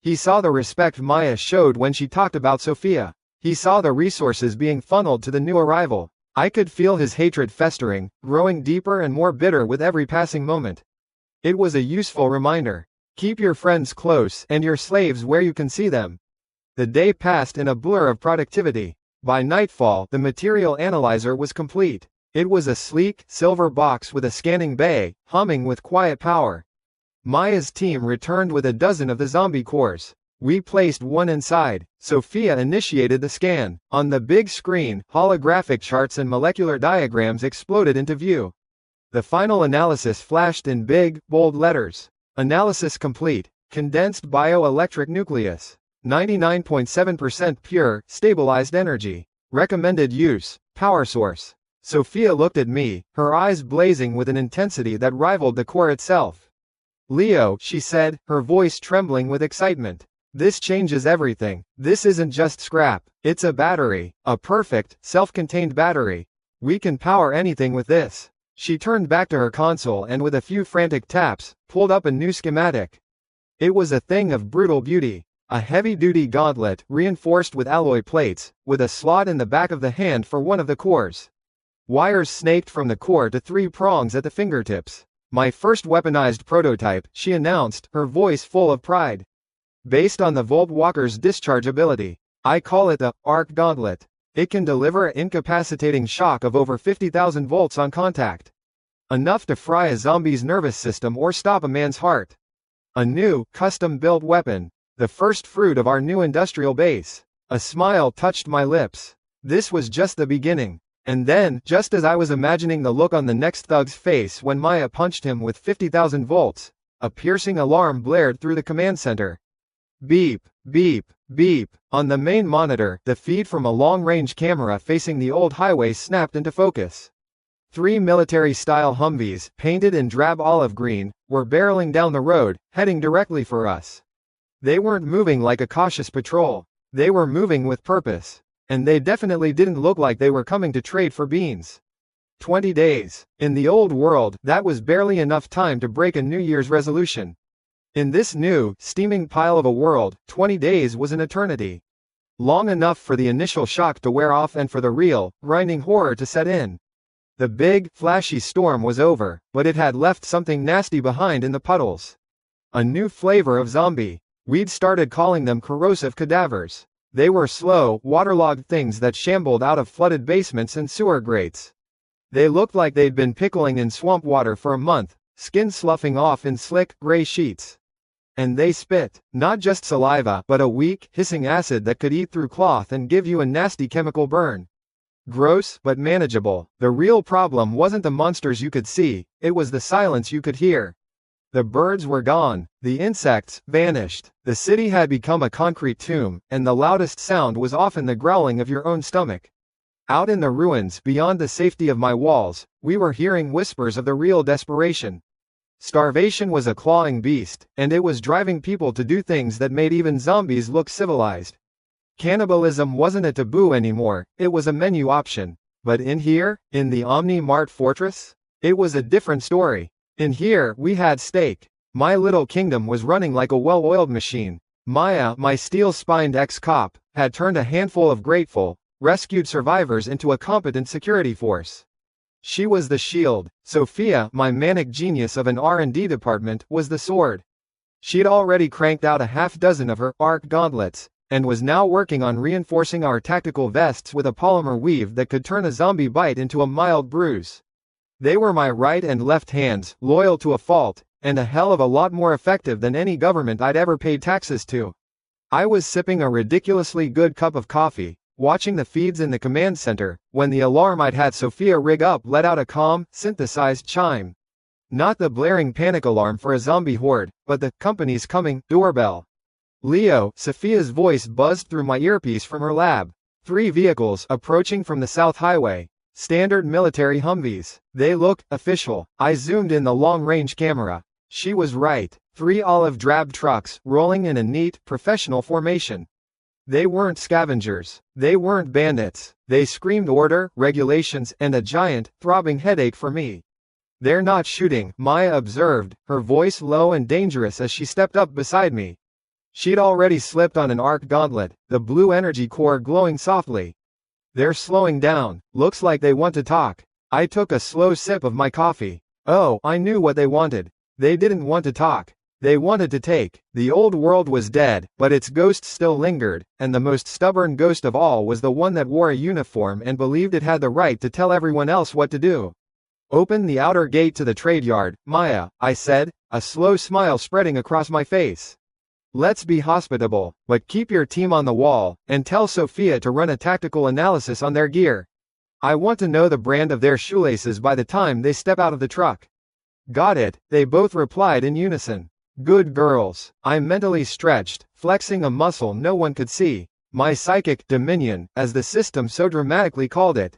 He saw the respect Maya showed when she talked about Sophia. He saw the resources being funneled to the new arrival. I could feel his hatred festering, growing deeper and more bitter with every passing moment. It was a useful reminder. Keep your friends close and your slaves where you can see them. The day passed in a blur of productivity. By nightfall, the material analyzer was complete. It was a sleek, silver box with a scanning bay, humming with quiet power. Maya's team returned with a dozen of the zombie cores. We placed one inside. Sophia initiated the scan. On the big screen, holographic charts and molecular diagrams exploded into view. The final analysis flashed in big, bold letters. Analysis complete. Condensed bioelectric nucleus. 99.7% pure, stabilized energy. Recommended use, power source. Sophia looked at me, her eyes blazing with an intensity that rivaled the core itself. Leo, she said, her voice trembling with excitement. This changes everything. This isn't just scrap. It's a battery. A perfect, self-contained battery. We can power anything with this. She turned back to her console and with a few frantic taps, pulled up a new schematic. It was a thing of brutal beauty. A heavy-duty gauntlet, reinforced with alloy plates, with a slot in the back of the hand for one of the cores. Wires snaked from the core to 3 prongs at the fingertips. My first weaponized prototype, she announced, her voice full of pride. Based on the Volt Walker's discharge ability. I call it the Arc Gauntlet. It can deliver an incapacitating shock of over 50,000 volts on contact. Enough to fry a zombie's nervous system or stop a man's heart. A new, custom-built weapon. The first fruit of our new industrial base. A smile touched my lips. This was just the beginning. And then, just as I was imagining the look on the next thug's face when Maya punched him with 50,000 volts, a piercing alarm blared through the command center. Beep, beep, beep. On the main monitor, the feed from a long-range camera facing the old highway snapped into focus. 3 military-style Humvees, painted in drab olive green, were barreling down the road, heading directly for us. They weren't moving like a cautious patrol. They were moving with purpose. And they definitely didn't look like they were coming to trade for beans. 20 days. In the old world, that was barely enough time to break a New Year's resolution. In this new, steaming pile of a world, 20 days was an eternity. Long enough for the initial shock to wear off and for the real, grinding horror to set in. The big, flashy storm was over, but it had left something nasty behind in the puddles. A new flavor of zombie. We'd started calling them corrosive cadavers. They were slow, waterlogged things that shambled out of flooded basements and sewer grates. They looked like they'd been pickling in swamp water for a month, skin sloughing off in slick, gray sheets. And they spit, not just saliva, but a weak, hissing acid that could eat through cloth and give you a nasty chemical burn. Gross, but manageable. The real problem wasn't the monsters you could see, it was the silence you could hear. The birds were gone. The insects vanished. The city had become a concrete tomb, and the loudest sound was often the growling of your own stomach. Out in the ruins, beyond the safety of my walls, we were hearing whispers of the real desperation. Starvation was a clawing beast, and it was driving people to do things that made even zombies look civilized. Cannibalism wasn't a taboo anymore, it was a menu option. But in here, in the Omni Mart Fortress, it was a different story. In here, we had steak. My little kingdom was running like a well-oiled machine. Maya, my steel-spined ex-cop, had turned a handful of grateful, rescued survivors into a competent security force. She was the shield. Sophia, my manic genius of an R&D department, was the sword. She'd already cranked out a half-dozen of her arc gauntlets, and was now working on reinforcing our tactical vests with a polymer weave that could turn a zombie bite into a mild bruise. They were my right and left hands, loyal to a fault, and a hell of a lot more effective than any government I'd ever paid taxes to. I was sipping a ridiculously good cup of coffee, watching the feeds in the command center, when the alarm I'd had Sophia rig up let out a calm, synthesized chime. Not the blaring panic alarm for a zombie horde, but the "company's coming" doorbell. Leo, Sophia's voice buzzed through my earpiece from her lab. 3 vehicles approaching from the South Highway. Standard military Humvees. They looked official. I zoomed in the long-range camera. She was right. 3 olive drab trucks rolling in a neat, professional formation. They weren't scavengers. They weren't bandits. They screamed order, regulations, and a giant, throbbing headache for me. They're not shooting, Maya observed, her voice low and dangerous as she stepped up beside me. She'd already slipped on an arc gauntlet, the blue energy core glowing softly. They're slowing down. Looks like they want to talk. I took a slow sip of my coffee. Oh, I knew what they wanted. They didn't want to talk. They wanted to take. The old world was dead, but its ghost still lingered, and the most stubborn ghost of all was the one that wore a uniform and believed it had the right to tell everyone else what to do. Open the outer gate to the trade yard, Maya, I said, a slow smile spreading across my face. Let's be hospitable, but keep your team on the wall, and tell Sophia to run a tactical analysis on their gear. I want to know the brand of their shoelaces by the time they step out of the truck. Got it, they both replied in unison. Good girls. I mentally stretched, flexing a muscle no one could see. My psychic dominion, as the system so dramatically called it.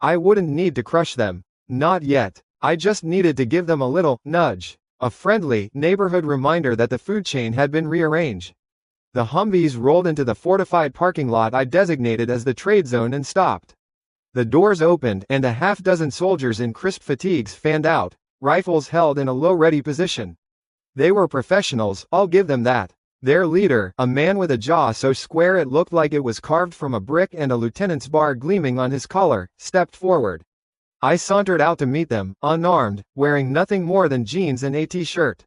I wouldn't need to crush them. Not yet. I just needed to give them a little nudge. A friendly, neighborhood reminder that the food chain had been rearranged. The Humvees rolled into the fortified parking lot I designated as the trade zone and stopped. The doors opened and a half-dozen soldiers in crisp fatigues fanned out, rifles held in a low-ready position. They were professionals, I'll give them that. Their leader, a man with a jaw so square it looked like it was carved from a brick and a lieutenant's bar gleaming on his collar, stepped forward. I sauntered out to meet them, unarmed, wearing nothing more than jeans and a t-shirt.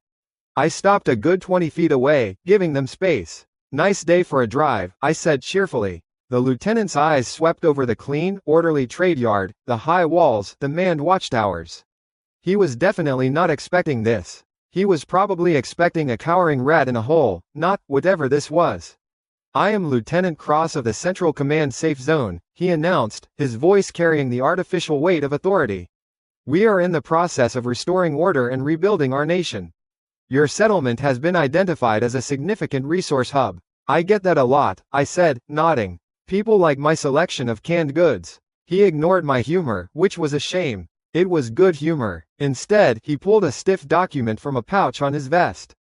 I stopped a good 20 feet away, giving them space. Nice day for a drive, I said cheerfully. The lieutenant's eyes swept over the clean, orderly trade yard, the high walls, the manned watchtowers. He was definitely not expecting this. He was probably expecting a cowering rat in a hole, not whatever this was. I am Lieutenant Cross of the Central Command Safe Zone, he announced, his voice carrying the artificial weight of authority. We are in the process of restoring order and rebuilding our nation. Your settlement has been identified as a significant resource hub. I get that a lot, I said, nodding. People like my selection of canned goods. He ignored my humor, which was a shame. It was good humor. Instead, he pulled a stiff document from a pouch on his vest.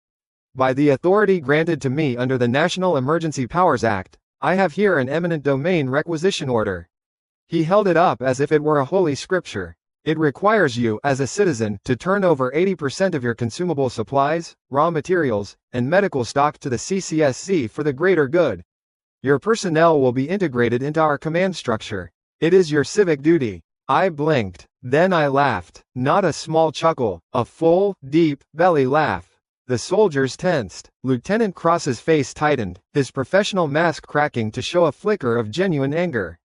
By the authority granted to me under the National Emergency Powers Act, I have here an eminent domain requisition order. He held it up as if it were a holy scripture. It requires you, as a citizen, to turn over 80% of your consumable supplies, raw materials, and medical stock to the CCSC for the greater good. Your personnel will be integrated into our command structure. It is your civic duty. I blinked. Then I laughed. Not a small chuckle, a full, deep, belly laugh. The soldiers tensed. Lieutenant Cross's face tightened, his professional mask cracking to show a flicker of genuine anger.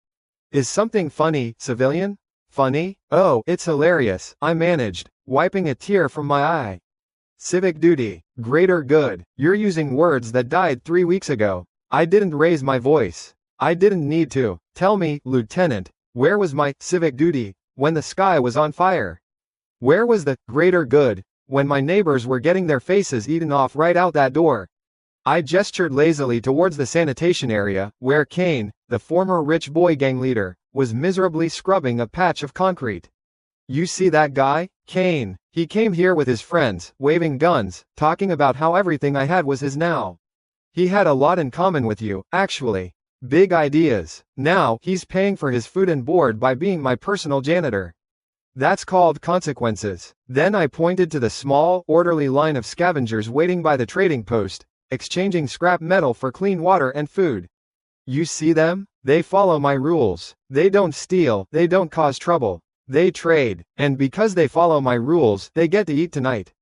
Is something funny, civilian? Funny? Oh, it's hilarious, I managed, wiping a tear from my eye. Civic duty, greater good. You're using words that died 3 weeks ago. I didn't raise my voice. I didn't need to. Tell me, Lieutenant, where was my civic duty when the sky was on fire? Where was the greater good when my neighbors were getting their faces eaten off right out that door? I gestured lazily towards the sanitation area, where Kane, the former rich boy gang leader, was miserably scrubbing a patch of concrete. You see that guy? Kane. He came here with his friends, waving guns, talking about how everything I had was his now. He had a lot in common with you, actually. Big ideas. Now, he's paying for his food and board by being my personal janitor. That's called consequences. Then I pointed to the small, orderly line of scavengers waiting by the trading post, exchanging scrap metal for clean water and food. You see them? They follow my rules. They don't steal, they don't cause trouble. They trade, and because they follow my rules, they get to eat tonight.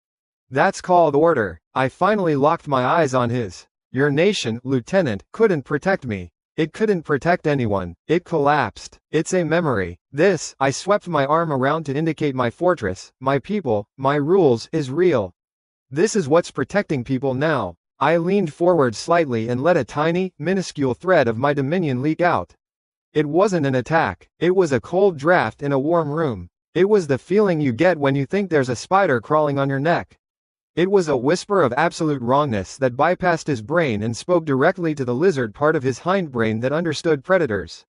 That's called order. I finally locked my eyes on his. Your nation, Lieutenant, couldn't protect me. It couldn't protect anyone. It collapsed. It's a memory. This, I swept my arm around to indicate my fortress, my people, my rules, is real. This is what's protecting people now. I leaned forward slightly and let a tiny, minuscule thread of my dominion leak out. It wasn't an attack. It was a cold draft in a warm room. It was the feeling you get when you think there's a spider crawling on your neck. It was a whisper of absolute wrongness that bypassed his brain and spoke directly to the lizard part of his hindbrain that understood predators.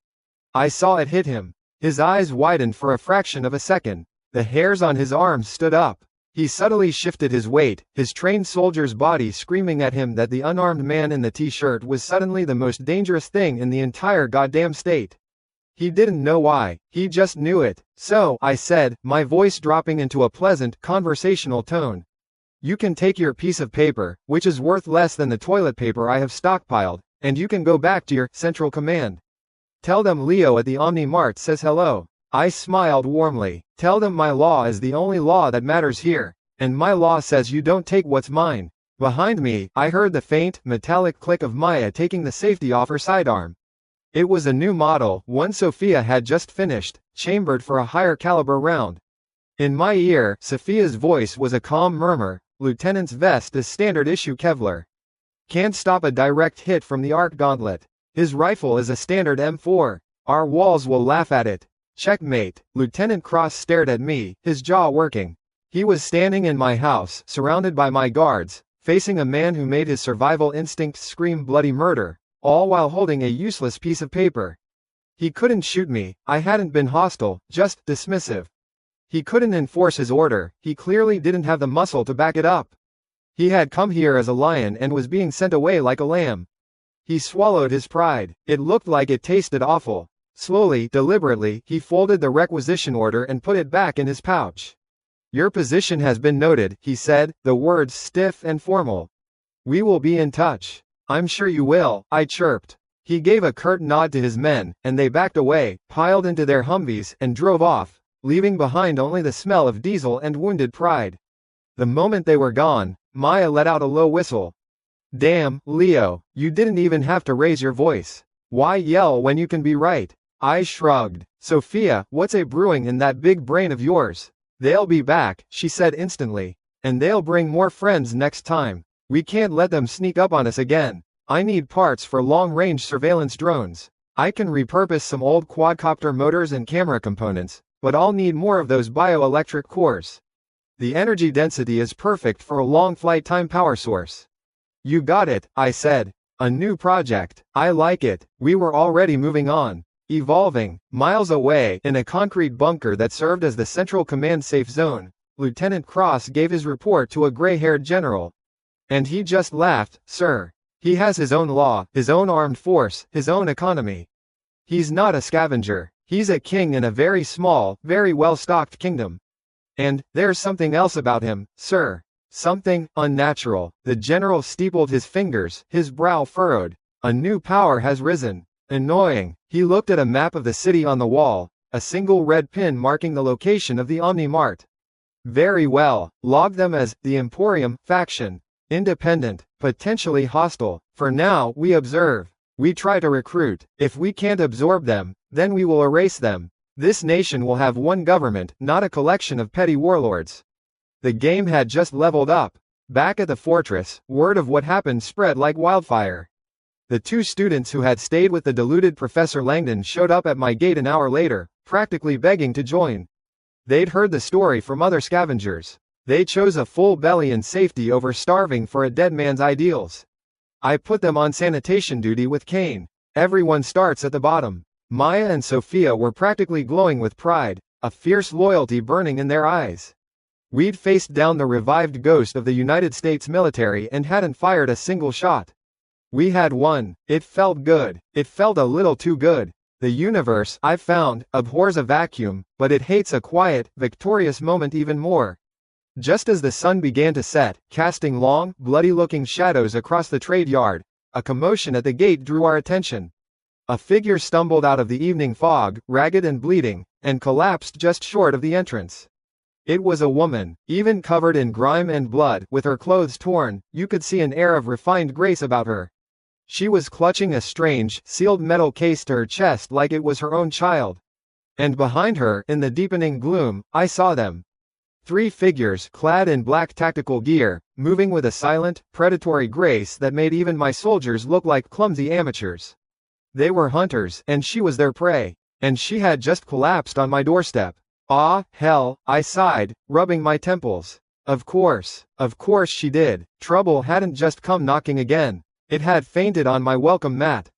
I saw it hit him. His eyes widened for a fraction of a second. The hairs on his arms stood up. He subtly shifted his weight, his trained soldier's body screaming at him that the unarmed man in the t-shirt was suddenly the most dangerous thing in the entire goddamn state. He didn't know why, he just knew it. So, I said, my voice dropping into a pleasant, conversational tone. You can take your piece of paper, which is worth less than the toilet paper I have stockpiled, and you can go back to your central command. Tell them Leo at the Omni Mart says hello. I smiled warmly. Tell them my law is the only law that matters here, and my law says you don't take what's mine. Behind me, I heard the faint, metallic click of Maya taking the safety off her sidearm. It was a new model, one Sophia had just finished, chambered for a higher caliber round. In my ear, Sophia's voice was a calm murmur. Lieutenant's vest is standard issue Kevlar. Can't stop a direct hit from the arc gauntlet. His rifle is a standard M4. Our walls will laugh at it. Checkmate. Lieutenant Cross stared at me, his jaw working. He was standing in my house, surrounded by my guards, facing a man who made his survival instincts scream bloody murder, all while holding a useless piece of paper. He couldn't shoot me, I hadn't been hostile, just dismissive. He couldn't enforce his order, he clearly didn't have the muscle to back it up. He had come here as a lion and was being sent away like a lamb. He swallowed his pride. It looked like it tasted awful. Slowly, deliberately, he folded the requisition order and put it back in his pouch. Your position has been noted, he said, the words stiff and formal. We will be in touch. I'm sure you will, I chirped. He gave a curt nod to his men, and they backed away, piled into their Humvees, and drove off, leaving behind only the smell of diesel and wounded pride. The moment they were gone, Maya let out a low whistle. Damn, Leo, you didn't even have to raise your voice. Why yell when you can be right? I shrugged. Sophia, what's a brewing in that big brain of yours? They'll be back, she said instantly. And they'll bring more friends next time. We can't let them sneak up on us again. I need parts for long-range surveillance drones. I can repurpose some old quadcopter motors and camera components, but I'll need more of those bioelectric cores. The energy density is perfect for a long flight time power source. You got it, I said. A new project. I like it. We were already moving on. Evolving. Miles away, in a concrete bunker that served as the Central Command safe zone, Lieutenant Cross gave his report to a gray-haired general. And he just laughed, sir. He has his own law, his own armed force, his own economy. He's not a scavenger. He's a king in a very small, very well-stocked kingdom. And, there's something else about him, sir. Something unnatural. The general steepled his fingers, his brow furrowed. A new power has risen. Annoying. He looked at a map of the city on the wall, a single red pin marking the location of the Omni Mart. Very well. Log them as the Emporium faction. Independent, potentially hostile. For now, we observe. We try to recruit. If we can't absorb them, then we will erase them. This nation will have one government, not a collection of petty warlords. The game had just leveled up. Back at the fortress, word of what happened spread like wildfire. The two students who had stayed with the deluded Professor Langdon showed up at my gate an hour later, practically begging to join. They'd heard the story from other scavengers. They chose a full belly and safety over starving for a dead man's ideals. I put them on sanitation duty with Kane. Everyone starts at the bottom. Maya and Sophia were practically glowing with pride, a fierce loyalty burning in their eyes. We'd faced down the revived ghost of the United States military and hadn't fired a single shot. We had won. It felt good. It felt a little too good. The universe, I've found, abhors a vacuum, but it hates a quiet, victorious moment even more. Just as the sun began to set, casting long, bloody-looking shadows across the trade yard, a commotion at the gate drew our attention. A figure stumbled out of the evening fog, ragged and bleeding, and collapsed just short of the entrance. It was a woman, even covered in grime and blood, with her clothes torn. You could see an air of refined grace about her. She was clutching a strange, sealed metal case to her chest like it was her own child. And behind her, in the deepening gloom, I saw them. Three figures clad in black tactical gear, moving with a silent, predatory grace that made even my soldiers look like clumsy amateurs. They were hunters, and she was their prey. And she had just collapsed on my doorstep. Ah, hell, I sighed, rubbing my temples. Of course she did. Trouble hadn't just come knocking again. It had fainted on my welcome mat.